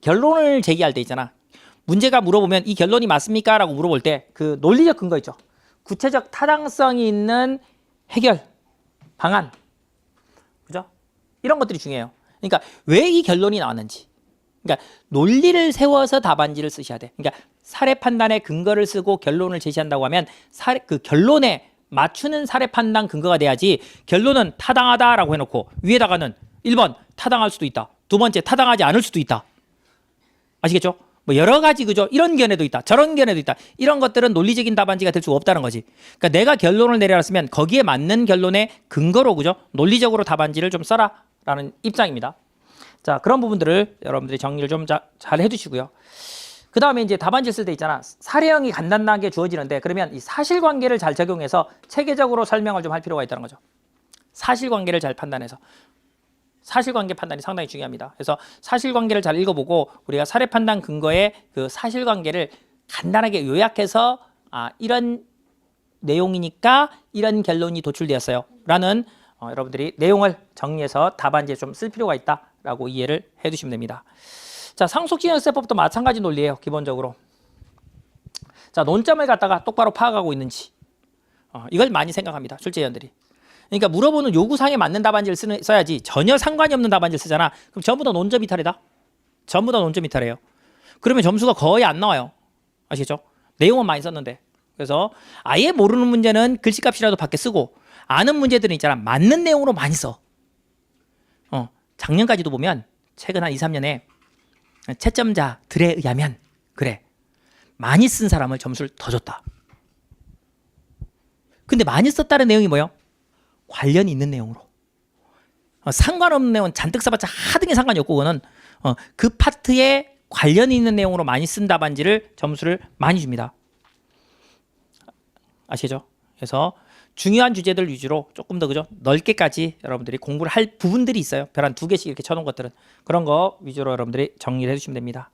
결론을 제기할 때 있잖아. 문제가 물어보면 이 결론이 맞습니까? 라고 물어볼 때 그 논리적 근거 있죠. 구체적 타당성이 있는 해결 방안, 그죠? 이런 것들이 중요해요. 그러니까 왜 이 결론이 나왔는지, 그러니까 논리를 세워서 답안지를 쓰셔야 돼. 그러니까 사례 판단의 근거를 쓰고 결론을 제시한다고 하면 그 결론에 맞추는 사례 판단 근거가 돼야지, 결론은 타당하다라고 해놓고 위에다가는 1번 타당할 수도 있다, 2번째 타당하지 않을 수도 있다. 아시겠죠? 뭐 여러 가지, 그죠? 이런 견해도 있다, 저런 견해도 있다. 이런 것들은 논리적인 답안지가 될 수가 없다는 거지. 그러니까 내가 결론을 내려놨으면 거기에 맞는 결론의 근거로, 그죠? 논리적으로 답안지를 좀 써라라는 입장입니다. 자, 그런 부분들을 여러분들이 정리를 좀 잘 해두시고요. 그 다음에 이제 답안지를 쓸 때 있잖아. 사례형이 간단하게 주어지는데, 그러면 이 사실관계를 잘 적용해서 체계적으로 설명을 좀 할 필요가 있다는 거죠. 사실관계를 잘 판단해서. 사실관계 판단이 상당히 중요합니다. 그래서 사실관계를 잘 읽어보고 우리가 사례 판단 근거의 그 사실관계를 간단하게 요약해서 이런 내용이니까 이런 결론이 도출되었어요 라는 여러분들이 내용을 정리해서 답안지에 좀 쓸 필요가 있다라고 이해를 해두시면 됩니다. 자, 상속진역세법도 마찬가지 논리예요. 기본적으로. 자, 논점을 갖다가 똑바로 파악하고 있는지 이걸 많이 생각합니다. 출제위원들이. 그러니까 물어보는 요구사항에 맞는 답안지를 써야지, 전혀 상관이 없는 답안지를 쓰잖아. 그럼 전부 다 논점 이탈이다. 전부 다 논점 이탈이에요. 그러면 점수가 거의 안 나와요. 아시겠죠? 내용은 많이 썼는데. 그래서 아예 모르는 문제는 글씨값이라도 밖에 쓰고, 아는 문제들은 있잖아, 맞는 내용으로 많이 써. 작년까지도 보면 최근 한 2, 3년에 채점자들에 의하면 그래, 많이 쓴 사람을 점수를 더 줬다. 근데 많이 썼다는 내용이 뭐예요? 관련이 있는 내용으로. 상관없는 내용은 잔뜩 써봤자 하등의 상관이 없고, 그거는 그 파트에 관련이 있는 내용으로 많이 쓴 답안지를 점수를 많이 줍니다. 아시죠? 그래서 중요한 주제들 위주로 조금 더, 그죠? 넓게까지 여러분들이 공부를 할 부분들이 있어요. 별 한 2개씩 이렇게 쳐놓은 것들은. 그런 거 위주로 여러분들이 정리를 해주시면 됩니다.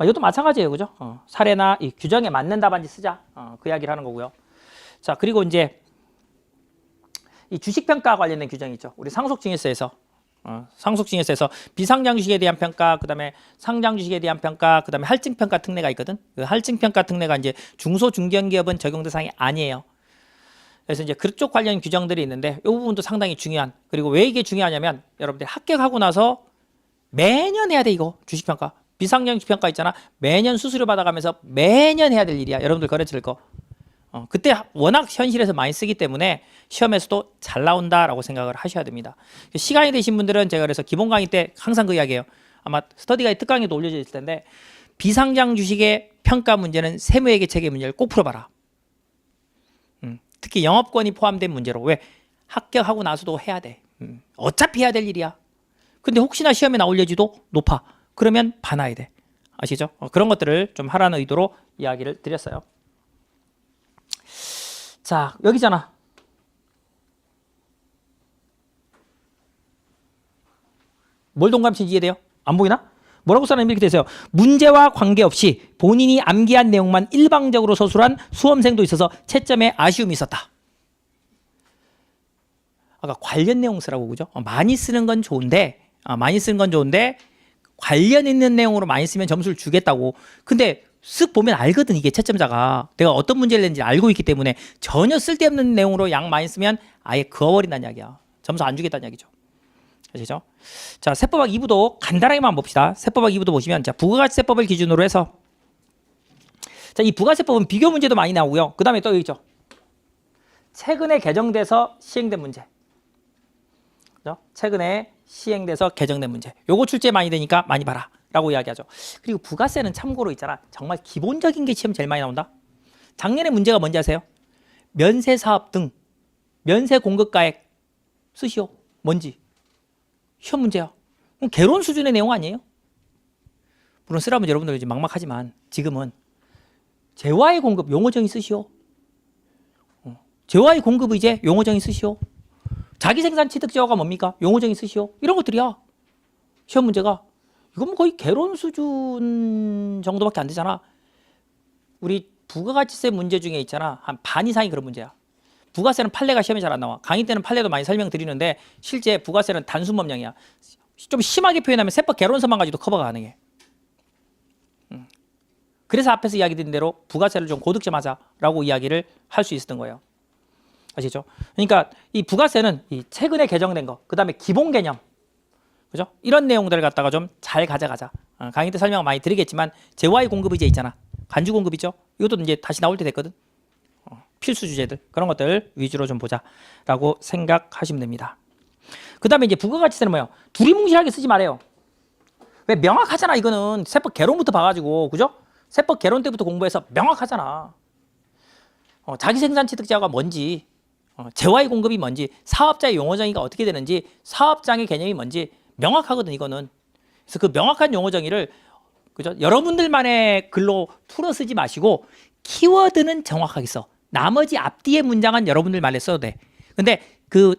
이것도 마찬가지예요. 그죠? 사례나 이 규정에 맞는 답안지 쓰자. 그 이야기를 하는 거고요. 자, 그리고 이제 이 주식평가 관련된 규정이 있죠. 우리 상속증여세에서. 상속증여세에서 비상장주식에 대한 평가, 그 다음에 상장주식에 대한 평가, 그 다음에 할증평가 특례가 있거든. 그 할증평가 특례가 이제 중소 중견기업은 적용 대상이 아니에요. 그래서 이제 그쪽 관련 규정들이 있는데, 이 부분도 상당히 중요한. 그리고 왜 이게 중요하냐면, 여러분들이 합격하고 나서 매년 해야 돼. 이거 주식평가, 비상장주식평가 있잖아. 매년 수수료 받아가면서 매년 해야 될 일이야. 여러분들 거래처를 거. 그때 워낙 현실에서 많이 쓰기 때문에 시험에서도 잘 나온다라고 생각을 하셔야 됩니다. 시간이 되신 분들은 제가 그래서 기본 강의 때 항상 그 이야기예요. 아마 스터디 가이드 특강에도 올려져 있을 텐데, 비상장 주식의 평가 문제는 세무회계 체계 문제를 꼭 풀어봐라. 특히 영업권이 포함된 문제로. 왜? 합격하고 나서도 해야 돼. 어차피 해야 될 일이야. 근데 혹시나 시험에 나올려지도 높아. 그러면 봐놔야 돼. 아시죠? 그런 것들을 좀 하라는 의도로 이야기를 드렸어요. 자, 여기잖아. 뭘 동감신지 이해돼요? 안 보이나? 뭐라고 써놨는지 이렇게 되세요. 문제와 관계없이 본인이 암기한 내용만 일방적으로 서술한 수험생도 있어서 채점에 아쉬움이 있었다. 아까 관련 내용 쓰라고, 그죠? 많이 쓰는 건 좋은데, 관련 있는 내용으로 많이 쓰면 점수를 주겠다고. 근데 쓱 보면 알거든. 이게 채점자가 내가 어떤 문제를 냈는지 알고 있기 때문에 전혀 쓸데없는 내용으로 양 많이 쓰면 아예 그어버린다는 이야기야. 점수 안 주겠다는 이야기죠. 아시죠? 자, 세법학 2부도 간단하게만 봅시다. 세법학 2부도 보시면, 자, 부가세법을 기준으로 해서, 자, 이 부가세법은 비교 문제도 많이 나오고요. 그 다음에 또 여기 있죠. 최근에 개정돼서 시행된 문제. 그죠? 최근에 시행돼서 개정된 문제. 요거 출제 많이 되니까 많이 봐라 라고 이야기하죠. 그리고 부가세는 참고로 있잖아, 정말 기본적인 게 시험 제일 많이 나온다. 작년에 문제가 뭔지 아세요? 면세사업 등 면세 공급가액 쓰시오. 뭔지 시험 문제야. 개론 수준의 내용 아니에요? 물론 쓰라면 여러분들 이제 막막하지만 지금은 재화의 공급 용어정의 쓰시오. 재화의 공급 이제 용어정의 쓰시오. 자기생산 취득재화가 뭡니까? 용어정의 쓰시오. 이런 것들이야. 시험 문제가. 이건 뭐 거의 개론 수준 정도밖에 안 되잖아. 우리 부가가치세 문제 중에 있잖아. 한 반 이상이 그런 문제야. 부가세는 판례가 시험에 잘 안 나와. 강의 때는 판례도 많이 설명드리는데 실제 부가세는 단순 법령이야. 좀 심하게 표현하면 세법 개론서만 가지고도 커버가 가능해. 그래서 앞에서 이야기 드린 대로 부가세를 좀 고득점 하자라고 이야기를 할 수 있었던 거예요. 아시죠? 그러니까 이 부가세는 이 최근에 개정된 거, 그 다음에 기본 개념, 그죠? 이런 내용들을 갖다가 좀 잘 가져가자. 강의 때 설명 많이 드리겠지만 재화의 공급 이제 있잖아. 간주 공급 있죠? 이것도 이제 다시 나올 때 됐거든. 필수 주제들 그런 것들 위주로 좀 보자라고 생각하시면 됩니다. 그 다음에 이제 부가가치세는 뭐예요? 두리뭉실하게 쓰지 말아요. 왜 명확하잖아. 이거는 세법 개론부터 봐가지고 그죠? 세법 개론 때부터 공부해서 명확하잖아. 자기생산취득재화가 뭔지, 재화의 공급이 뭔지, 사업자의 용어정의가 어떻게 되는지, 사업장의 개념이 뭔지 명확하거든 이거는. 그래서 그 명확한 용어정의를 그죠? 여러분들만의 글로 풀어 쓰지 마시고 키워드는 정확하게 써. 나머지 앞뒤의 문장은 여러분들 말에 써도 돼. 근데 그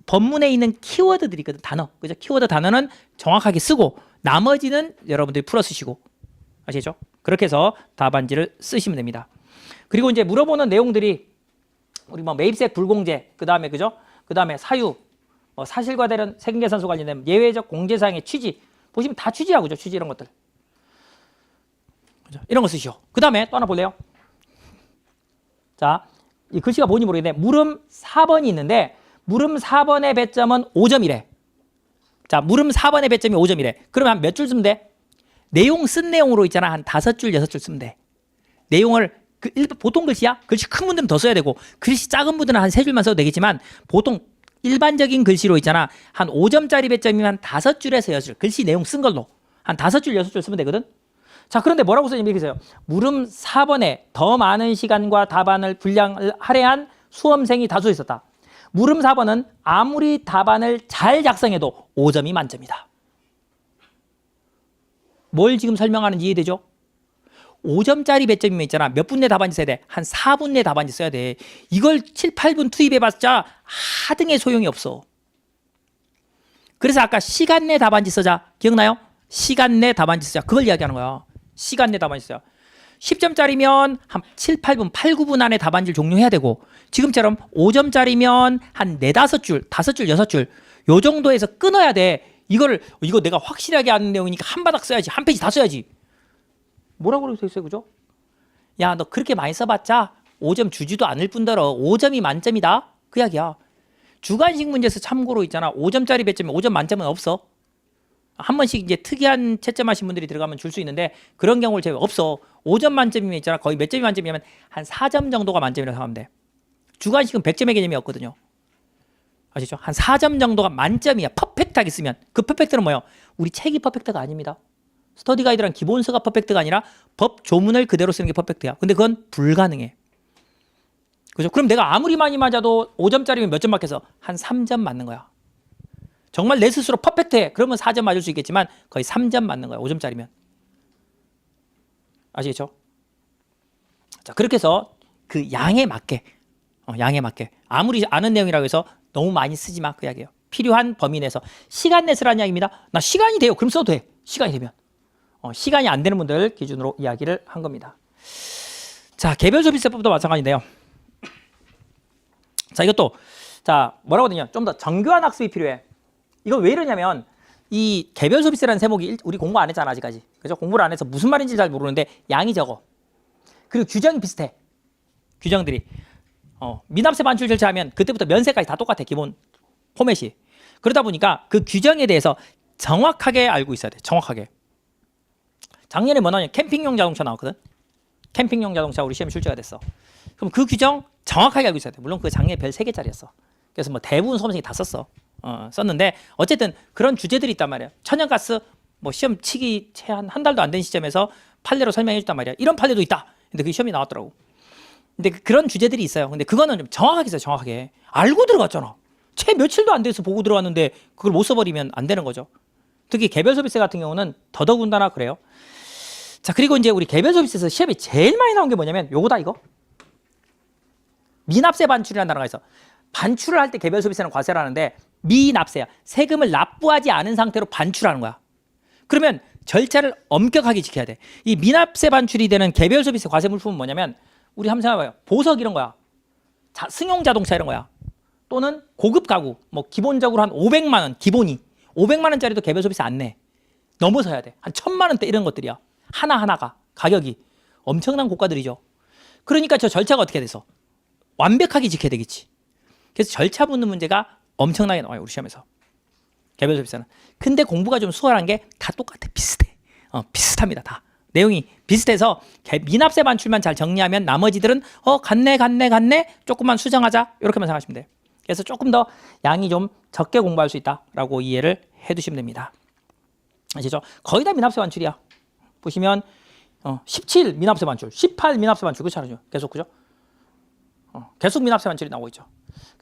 법문에 있는 키워드들이 있거든. 단어. 그죠? 키워드 단어는 정확하게 쓰고 나머지는 여러분들이 풀어 쓰시고. 아시죠? 그렇게 해서 답안지를 쓰시면 됩니다. 그리고 이제 물어보는 내용들이 우리 뭐 매입세 불공제, 그다음에 그죠? 그다음에 사유, 사실과 다른 세금계산서 관련된 예외적 공제사항의 취지. 보시면 다 취지야. 그죠? 취지 이런 것들. 그죠? 이런 거 쓰시오. 그다음에 또 하나 볼래요? 자, 이 글씨가 뭔지 모르겠는데 물음 4번이 있는데 물음 4번의 배점은 5점이래. 자, 물음 4번의 배점이 5점이래. 그러면 한 몇 줄 쓰면 돼? 내용 쓴 내용으로 있잖아. 한 5줄, 6줄 쓰면 돼. 내용을 보통 글씨야? 글씨 큰 분들은 더 써야 되고 글씨 작은 분들은 한 3줄만 써도 되겠지만 보통 일반적인 글씨로 있잖아. 한 5점짜리 배점이면 5줄에서 6줄. 글씨 내용 쓴 걸로 한 5줄, 6줄 쓰면 되거든. 자, 그런데 뭐라고 써있냐면 이렇게 써요. 물음 4번에 더 많은 시간과 답안을 분량을 할애한 수험생이 다수 있었다. 물음 4번은 아무리 답안을 잘 작성해도 5점이 만점이다. 뭘 지금 설명하는지 이해되죠? 5점짜리 배점이면 있잖아. 몇 분 내 답안지 써야 돼? 한 4분 내 답안지 써야 돼. 이걸 7, 8분 투입해봤자 하등의 소용이 없어. 그래서 아까 시간 내 답안지 쓰자. 기억나요? 시간 내 답안지 쓰자. 그걸 이야기하는 거야. 시간 내 답안지 써요. 10점짜리면 한 7, 8분, 8, 9분 안에 답안지를 종료해야 되고 지금처럼 5점짜리면 한 4, 5줄, 5줄, 6줄 요 정도에서 끊어야 돼. 이거 내가 확실하게 아는 내용이니까 한 바닥 써야지. 한 페이지 다 써야지. 뭐라고 그러고 있어요, 그죠? 야, 너 그렇게 많이 써봤자 5점 주지도 않을 뿐더러 5점이 만점이다? 그 이야기야. 주관식 문제에서 참고로 있잖아. 5점짜리 배점에 5점 만점은 없어. 한 번씩 이제 특이한 채점하신 분들이 들어가면 줄 수 있는데 그런 경우를 제외 없어. 5점 만점이면 있잖아. 거의 몇 점이 만점이냐면 한 4점 정도가 만점이라고 생각하면 돼. 주관식은 100점의 개념이 없거든요. 아시죠? 한 4점 정도가 만점이야. 퍼펙트하게 쓰면. 그 퍼펙트는 뭐예요? 우리 책이 퍼펙트가 아닙니다. 스터디 가이드란 기본서가 퍼펙트가 아니라 법 조문을 그대로 쓰는 게 퍼펙트야. 근데 그건 불가능해. 그죠? 그럼 내가 아무리 많이 맞아도 5점짜리면 몇 점 맞겠어? 한 3점 맞는 거야. 정말 내 스스로 퍼펙트해. 그러면 4점 맞을 수 있겠지만 거의 3점 맞는 거야. 5점짜리면. 아시겠죠? 자, 그렇게 해서 그 양에 맞게 아무리 아는 내용이라고 해서 너무 많이 쓰지 마. 그 이야기예요. 필요한 범위 내에서 시간 내 쓰라는 이야기입니다. 나 시간이 돼요. 그럼 써도 돼. 시간이 되면. 시간이 안 되는 분들 기준으로 이야기를 한 겁니다. 자, 개별 소비세법도 마찬가지인데요. 자, 이것도 자, 뭐라고 하거든요. 좀 더 정교한 학습이 필요해. 이건 왜 이러냐면 이 개별 소비세라는 세목이 우리 공부 안 했잖아, 아직까지. 그죠? 공부를 안 해서 무슨 말인지 잘 모르는데 양이 적어. 그리고 규정이 비슷해. 규정들이. 미납세 반출 절차하면 그때부터 면세까지 다 똑같아. 기본 포맷이. 그러다 보니까 그 규정에 대해서 정확하게 알고 있어야 돼. 정확하게. 작년에 뭐 나왔냐? 캠핑용 자동차 나왔거든. 캠핑용 자동차 우리 시험에 출제가 됐어. 그럼 그 규정 정확하게 알고 있어야 돼. 물론 그 작년에 별 3개짜리였어. 그래서 뭐 대부분 수험생이 다 썼어. 썼는데 어쨌든 그런 주제들이 있단 말이야. 천연가스 뭐 시험 치기 채 한 달도 안 된 시점에서 판례로 설명해 줬단 말이야. 이런 판례도 있다. 근데 그게 시험이 나왔더라고. 근데 그런 주제들이 있어요. 근데 그거는 좀 정확하게 있어요. 정확하게. 알고 들어갔잖아. 채 며칠도 안 돼서 보고 들어왔는데 그걸 못 써버리면 안 되는 거죠. 특히 개별 소비세 같은 경우는 더더군다나 그래요. 자, 그리고 이제 우리 개별 소비세에서 시험이 제일 많이 나온 게 뭐냐면 요거다, 이거. 미납세 반출이라는 단어가 있어. 반출을 할 때 개별 소비세는 과세를 하는데 미납세야. 세금을 납부하지 않은 상태로 반출하는 거야. 그러면 절차를 엄격하게 지켜야 돼. 이 미납세 반출이 되는 개별 소비세 과세 물품은 뭐냐면 우리 한번 생각해봐요. 보석 이런 거야. 승용 자동차 이런 거야. 또는 고급 가구. 뭐 기본적으로 한 500만 원 기본이. 500만 원짜리도 개별 소비세 안 내. 넘어서 해야 돼. 한 1000만 원대 이런 것들이야. 하나하나가 가격이 엄청난 고가들이죠. 그러니까 저 절차가 어떻게 돼서 완벽하게 지켜야 되겠지. 그래서 절차 묻는 문제가 엄청나게 나와요, 우리 시험에서. 개별 소비세는. 근데 공부가 좀 수월한 게 다 똑같아. 비슷해. 비슷합니다. 다. 내용이 비슷해서 미납세 반출만 잘 정리하면 나머지들은 갔네 조금만 수정하자 이렇게만 생각하시면 돼요. 그래서 조금 더 양이 좀 적게 공부할 수 있다라고 이해를 해두시면 됩니다. 아시죠? 거의 다 미납세 반출이야. 보시면 17 미납세 반출, 18 미납세 반출 그렇죠? 계속 그죠? 계속 미납세 반출이 나오고 있죠.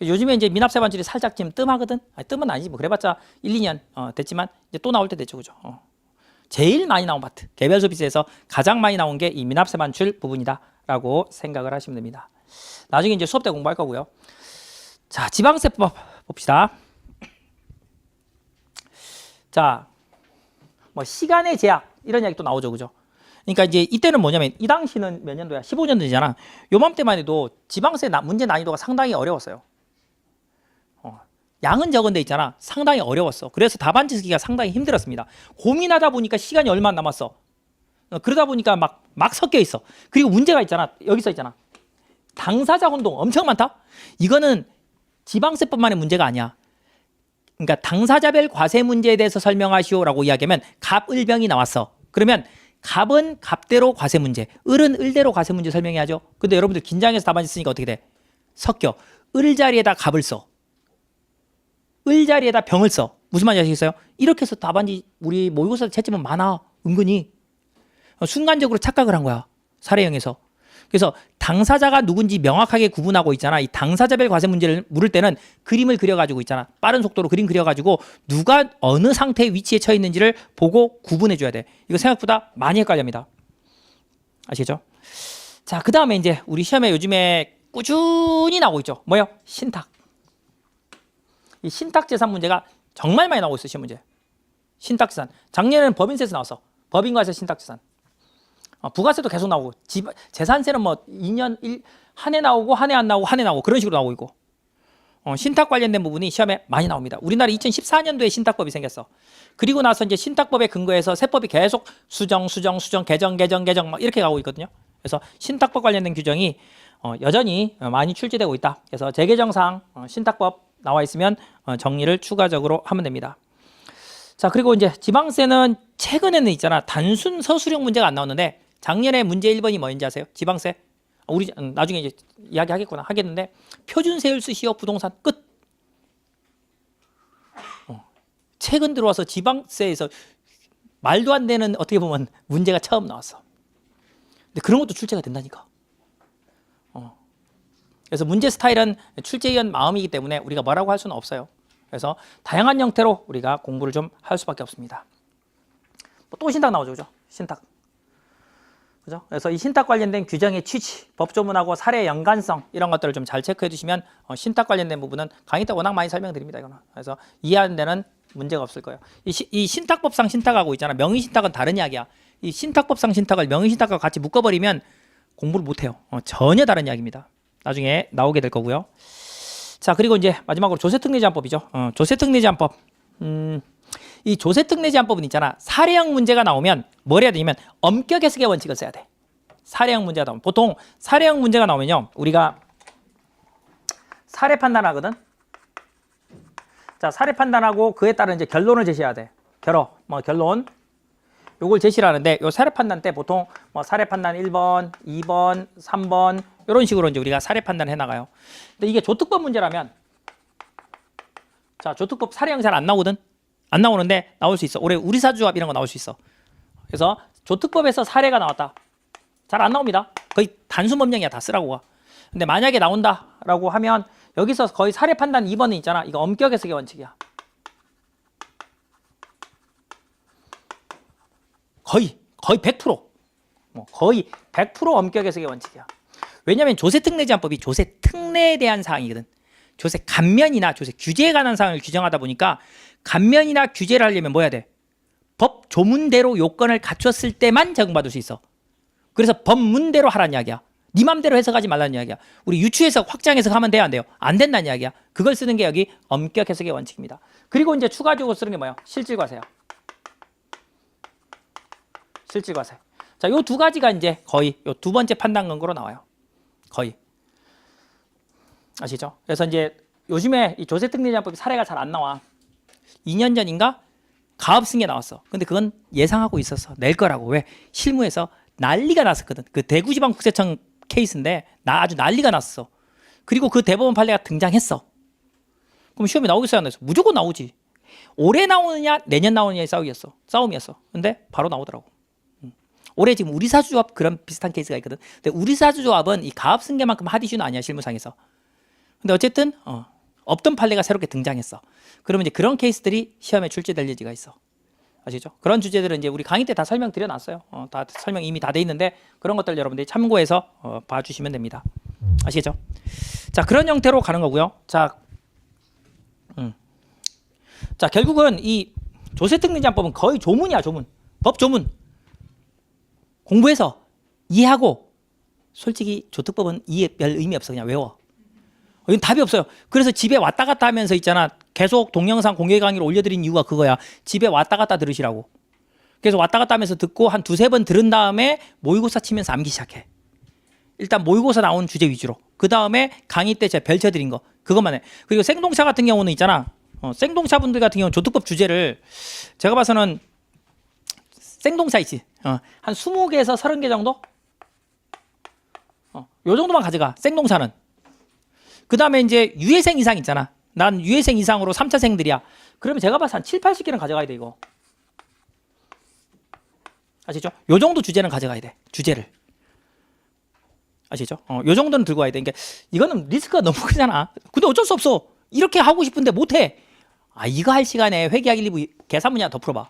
요즘에 이제 미납세 반출이 살짝 지금 뜸하거든. 아니, 뜸은 아니지 뭐 그래봤자 1, 2년 됐지만 이제 또 나올 때 됐죠, 그죠? 제일 많이 나온 파트, 개별 소비세에서 가장 많이 나온 게 이 미납세 반출 부분이다라고 생각을 하시면 됩니다. 나중에 이제 수업 때 공부할 거고요. 자, 지방세법 봅시다. 자, 뭐 시간의 제약 이런 이야기 또 나오죠, 그죠? 그러니까 이제 이때는 뭐냐면 이 당시는 몇 년도야? 15년도잖아. 요맘때만 해도 지방세 문제 난이도가 상당히 어려웠어요. 양은 적은데 있잖아. 상당히 어려웠어. 그래서 답안지 쓰기가 상당히 힘들었습니다. 고민하다 보니까 시간이 얼마 안 남았어. 그러다 보니까 막 섞여 있어. 그리고 문제가 있잖아. 여기 써 있잖아. 당사자 혼동 엄청 많다. 이거는 지방세법만의 문제가 아니야. 그러니까 당사자별 과세 문제에 대해서 설명하시오라고 이야기하면 갑을병이 나왔어. 그러면 갑은 갑대로 과세 문제, 을은 을대로 과세 문제 설명해야죠. 근데 여러분들 긴장해서 답안지 쓰니까 어떻게 돼? 섞여. 을 자리에다 갑을 써. 을 자리에다 병을 써. 무슨 말인지 아시겠어요? 이렇게 해서 답안지 우리 모의고사 채점은 많아. 은근히. 순간적으로 착각을 한 거야. 사례형에서. 그래서 당사자가 누군지 명확하게 구분하고 있잖아. 이 당사자별 과세 문제를 물을 때는 그림을 그려가지고 있잖아. 빠른 속도로 그림 그려가지고 누가 어느 상태의 위치에 처해 있는지를 보고 구분해줘야 돼. 이거 생각보다 많이 헷갈립니다. 아시겠죠? 자, 그 다음에 이제 우리 시험에 요즘에 꾸준히 나오고 있죠. 뭐요? 신탁. 이 신탁재산 문제가 정말 많이 나오고 있어. 시험 문제. 신탁재산. 작년에는 법인세에서 나왔어. 법인과세 신탁재산. 부가세도 계속 나오고, 재산세는 뭐 2년 한 해 나오고 한 해 안 나오고 한 해 나오고 그런 식으로 나오고 있고, 신탁 관련된 부분이 시험에 많이 나옵니다. 우리나라 2014년도에 신탁법이 생겼어. 그리고 나서 이제 신탁법에 근거해서 세법이 계속 수정 개정 막 이렇게 가고 있거든요. 그래서 신탁법 관련된 규정이 여전히 많이 출제되고 있다. 그래서 재개정상 신탁법 나와 있으면 정리를 추가적으로 하면 됩니다. 자, 그리고 이제 지방세는 최근에는 있잖아. 단순 서술형 문제가 안 나오는데 작년에 문제 1번이 뭐인지 아세요? 지방세. 우리 나중에 이제 하겠는데 표준세율 쓰시오 부동산 끝. 최근 들어와서 지방세에서 말도 안 되는 어떻게 보면 문제가 처음 나왔어. 근데 그런 것도 출제가 된다니까. 그래서 문제 스타일은 출제위원 마음이기 때문에 우리가 뭐라고 할 수는 없어요. 그래서 다양한 형태로 우리가 공부를 좀 할 수밖에 없습니다. 또 신탁 나오죠, 그죠? 신탁. 그죠? 그래서 이 신탁 관련된 규정의 취지, 법조문하고 사례 연관성 이런 것들을 좀 잘 체크해 두시면 신탁 관련된 부분은 강의 때 워낙 많이 설명드립니다. 이거는. 그래서 이해하는 데는 문제가 없을 거예요. 이 신탁법상 신탁하고 있잖아. 명의신탁은 다른 이야기야. 이 신탁법상 신탁을 명의신탁과 같이 묶어버리면 공부를 못해요. 전혀 다른 이야기입니다. 나중에 나오게 될 거고요. 자, 그리고 이제 마지막으로 조세특례제한법이죠. 조세특례제한법. 이 조세특례제한법은 있잖아. 사례형 문제가 나오면 뭘 해야 되냐면 엄격 해석의 원칙을 써야 돼. 사례형 문제가 나오면 보통 사례형 문제가 나오면요, 우리가 사례 판단하거든. 자, 사례 판단하고 그에 따른 이제 결론을 제시해야 돼. 결론. 요걸 제시를 하는데 요 사례 판단 때 보통 뭐 사례 판단 1번, 2번, 3번 이런 식으로 이제 우리가 사례 판단을 해 나가요. 근데 이게 조특법 문제라면, 자, 조특법 사례형 잘 안 나오거든. 안 나오는데 나올 수 있어. 올해 우리사주합 이런 거 나올 수 있어. 그래서 조특법에서 사례가 나왔다. 잘 안 나옵니다. 거의 단순 법령이야. 다 쓰라고. 근데 만약에 나온다라고 하면 여기서 거의 사례 판단 2번은 있잖아. 이거 엄격 해석의 원칙이야. 거의 100%, 거의 100% 엄격 해석의 원칙이야. 왜냐하면 조세특례제한법이 조세특례에 대한 사항이거든. 조세 감면이나 조세 규제에 관한 사항을 규정하다 보니까 감면이나 규제를 하려면 뭐 해야 돼? 법 조문대로 요건을 갖췄을 때만 적용받을 수 있어. 그래서 법문대로 하라는 이야기야. 네 맘대로 해석하지 말라는 이야기야. 우리 유추해석, 확장 해석하면 돼요, 안 돼요? 안 된다는 이야기야. 그걸 쓰는 게 여기 엄격 해석의 원칙입니다. 그리고 이제 추가적으로 쓰는 게 뭐예요? 실질과세요. 실질과세. 자, 요 두 가지가 이제 거의 요 두 번째 판단 근거로 나와요. 거의. 아시죠? 그래서 이제 요즘에 이 조세특례제한법이 사례가 잘 안 나와. 2년 전인가 가업승계 나왔어. 근데 그건 예상하고 있었어. 낼 거라고. 왜? 실무에서 난리가 났었거든. 그 대구지방국세청 케이스인데 아주 난리가 났어. 그리고 그 대법원 판례가 등장했어. 그럼 시험에 나오겠어요, 안 나오겠어? 무조건 나오지. 올해 나오느냐 내년 나오느냐의 싸움이었어. 근데 바로 나오더라고. 올해 지금 우리사주조합 그런 비슷한 케이스가 있거든. 근데 우리사주조합은 이 가업승계만큼 핫이슈는 아니야, 실무상에서. 근데 어쨌든 없던 판례가 새롭게 등장했어. 그러면 이제 그런 케이스들이 시험에 출제될 여지가 있어. 아시죠? 그런 주제들은 이제 우리 강의 때 다 설명드려놨어요. 다 설명 이미 다 돼 있는데 그런 것들 여러분들이 참고해서 봐주시면 됩니다. 아시겠죠? 자, 그런 형태로 가는 거고요. 자, 결국은 이 조세특례제한법은 거의 조문이야, 조문. 법 조문. 공부해서 이해하고 솔직히 조특법은 이해 별 의미 없어. 그냥 외워. 이건 답이 없어요. 그래서 집에 왔다 갔다 하면서 있잖아. 계속 동영상 공개 강의를 올려드린 이유가 그거야. 집에 왔다 갔다 들으시라고. 그래서 왔다 갔다 하면서 듣고 한 두세 번 들은 다음에 모의고사 치면서 암기 시작해. 일단 모의고사 나온 주제 위주로. 그 다음에 강의 때 제가 펼쳐드린 거. 그것만 해. 그리고 생동차 같은 경우는 있잖아. 생동차 분들 같은 경우는 조특법 주제를 제가 봐서는 생동차 있지. 한 20개에서 30개 정도? 요 정도만 가져가. 생동차는. 그 다음에 이제 유해생 이상 있잖아. 난 유해생 이상으로 3차생들이야. 그러면 제가 봐서 한 7, 80개는 가져가야 돼, 이거. 아시죠? 요 정도 주제는 가져가야 돼. 주제를. 아시죠? 요 정도는 들고 와야 돼. 그러니까 이거는 리스크가 너무 크잖아. 근데 어쩔 수 없어. 이렇게 하고 싶은데 못해. 이거 할 시간에 회계학 1, 2부 계산 문제 더 풀어봐.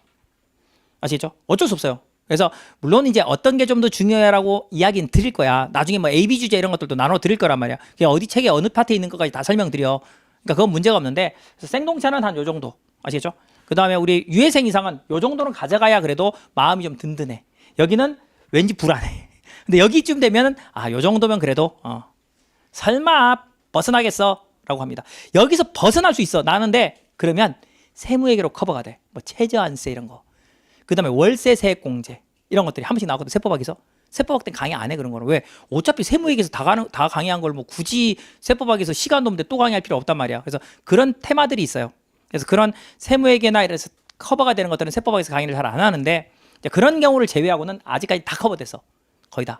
아시죠? 어쩔 수 없어요. 그래서 물론 이제 어떤 게 좀 더 중요하라고 이야기는 드릴 거야. 나중에 뭐 AB 주제 이런 것들도 나눠 드릴 거란 말이야. 그냥 어디 책에 어느 파트에 있는 것까지 다 설명드려. 그러니까 그건 문제가 없는데 그래서 생동차는 한 요 정도. 아시죠? 그 다음에 우리 유해생 이상은 요 정도는 가져가야 그래도 마음이 좀 든든해. 여기는 왠지 불안해. 근데 여기쯤 되면은 요 정도면 그래도 설마 벗어나겠어? 라고 합니다. 여기서 벗어날 수 있어. 나는데 그러면 세무회계로 커버가 돼. 뭐 최저한세 이런 거. 그 다음에 월세 세액공제 이런 것들이 한 번씩 나오거든. 세법학에서. 세법학 때 강의 안 해 그런 거는. 왜? 어차피 세무회계에서 다 강의한 걸 뭐 굳이 세법학에서 시간도 없는데 또 강의할 필요 없단 말이야. 그래서 그런 테마들이 있어요. 그래서 그런 세무회계나 이래서 커버가 되는 것들은 세법학에서 강의를 잘 안 하는데 이제 그런 경우를 제외하고는 아직까지 다 커버됐어. 거의 다.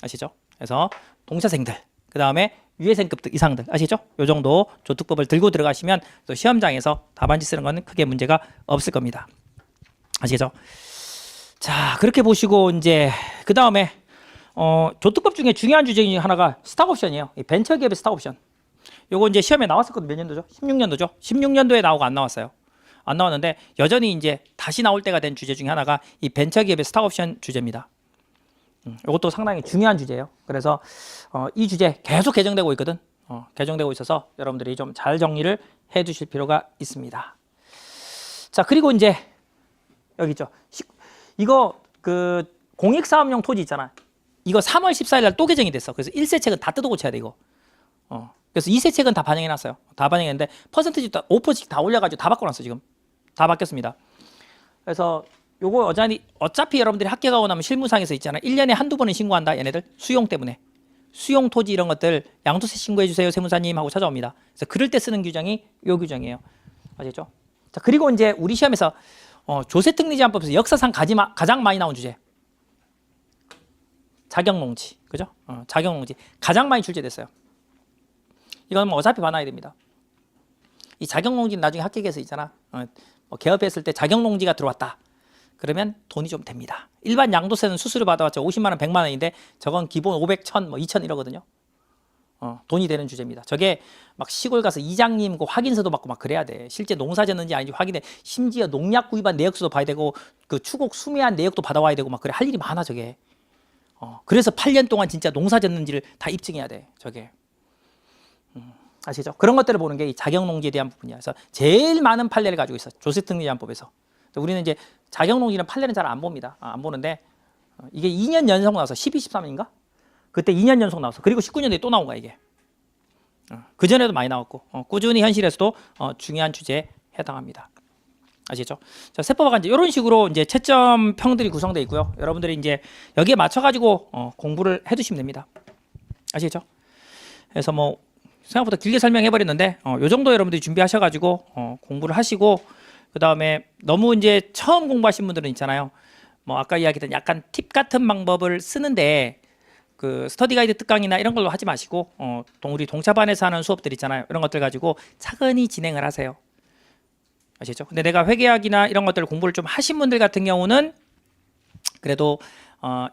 아시죠? 그래서 동차생들 그 다음에 유해생급 이상들 아시죠? 요 정도 조특법을 들고 들어가시면 또 시험장에서 답안지 쓰는 거는 크게 문제가 없을 겁니다. 아시겠죠? 자, 그렇게 보시고 이제 그 다음에 조특법 중에 중요한 주제 중에 하나가 스탁옵션이에요. 이 벤처기업의 스탁옵션. 요거 이제 시험에 나왔었거든. 몇 년도죠? 16년도죠. 16년도에 나오고 안 나왔어요. 안 나왔는데 여전히 이제 다시 나올 때가 된 주제 중에 하나가 이 벤처기업의 스탁옵션 주제입니다. 이것도 상당히 중요한 주제예요. 그래서 이 주제 계속 개정되고 있거든. 개정되고 있어서 여러분들이 좀 잘 정리를 해 두실 필요가 있습니다. 자, 그리고 이제 여기 있죠. 이거 그 공익사업용 토지 있잖아. 이거 3월 14일 날 또 개정이 됐어. 그래서 1세책은 다 뜯어 고쳐야 돼, 이거. 그래서 2세책은 다 반영해 놨어요. 다 반영했는데 퍼센티지 5%씩 다 올려가지고 다 바꿔놨어, 지금. 다 바뀌었습니다. 그래서 요거 어차피 여러분들이 학교가 오나면 실무상에서 있잖아. 1년에 한두 번은 신고한다, 얘네들. 수용 때문에. 수용 토지 이런 것들 양도세 신고해 주세요, 세무사님 하고 찾아옵니다. 그래서 그럴 때 쓰는 규정이 요 규정이에요. 아시죠? 자, 그리고 이제 우리 시험에서 조세특례제한법에서 역사상 가장 많이 나온 주제. 자격농지. 그죠? 자격농지. 가장 많이 출제됐어요. 이건 뭐 어차피 봐놔야 됩니다. 이 자격농지는 나중에 합격해서 있잖아. 뭐 개업했을 때 자격농지가 들어왔다. 그러면 돈이 좀 됩니다. 일반 양도세는 수수료 받아봤자 50만 원, 100만 원인데 저건 기본 500, 1000, 뭐 2000 이러거든요. 돈이 되는 주제입니다. 저게 막 시골 가서 이장님 그 확인서도 받고 막 그래야 돼. 실제 농사 졌는지 아닌지 확인해. 심지어 농약 구입한 내역서도 봐야 되고 그 추곡 수매한 내역도 받아와야 되고 막 그래. 할 일이 많아 저게. 그래서 8년 동안 진짜 농사 졌는지를 다 입증해야 돼. 저게. 아시죠? 그런 것들을 보는 게 이 자격농지에 대한 부분이야. 그래서 제일 많은 판례를 가지고 있어. 조세특례제한법에서. 우리는 이제 자격농지는 판례는 잘 안 봅니다. 안 보는데 이게 2년 연속 나와서 12, 13인가? 그때 2년 연속 나왔어. 그리고 19년도에 또 나온 거야 이게. 그 전에도 많이 나왔고 꾸준히 현실에서도 중요한 주제에 해당합니다. 아시죠? 자, 세법학은 이제 이런 식으로 이제 채점평들이 구성되어 있고요. 여러분들이 이제 여기에 맞춰가지고 공부를 해두시면 됩니다. 아시죠? 그래서 뭐 생각보다 길게 설명해 버렸는데 요 정도 여러분들이 준비하셔가지고 공부를 하시고 그 다음에 너무 이제 처음 공부하신 분들은 있잖아요. 뭐 아까 이야기했던 약간 팁 같은 방법을 쓰는데 그 스터디 가이드 특강이나 이런 걸로 하지 마시고 우리 동차반에서 하는 수업들 있잖아요. 이런 것들 가지고 차근히 진행을 하세요. 아시죠? 근데 내가 회계학이나 이런 것들을 공부를 좀 하신 분들 같은 경우는 그래도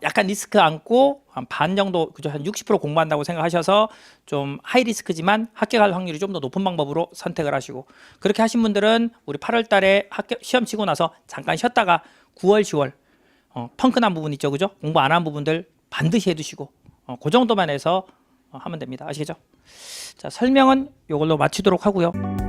약간 리스크 안고 한 반 정도, 그죠? 한 60% 공부한다고 생각하셔서 좀 하이 리스크지만 합격할 확률이 좀 더 높은 방법으로 선택을 하시고, 그렇게 하신 분들은 우리 8월 달에 시험 치고 나서 잠깐 쉬었다가 9월, 10월 펑크난 부분 있죠, 그죠? 공부 안 한 부분들 반드시 해두시고 그 정도만 해서 하면 됩니다. 아시겠죠? 자, 설명은 이걸로 마치도록 하고요.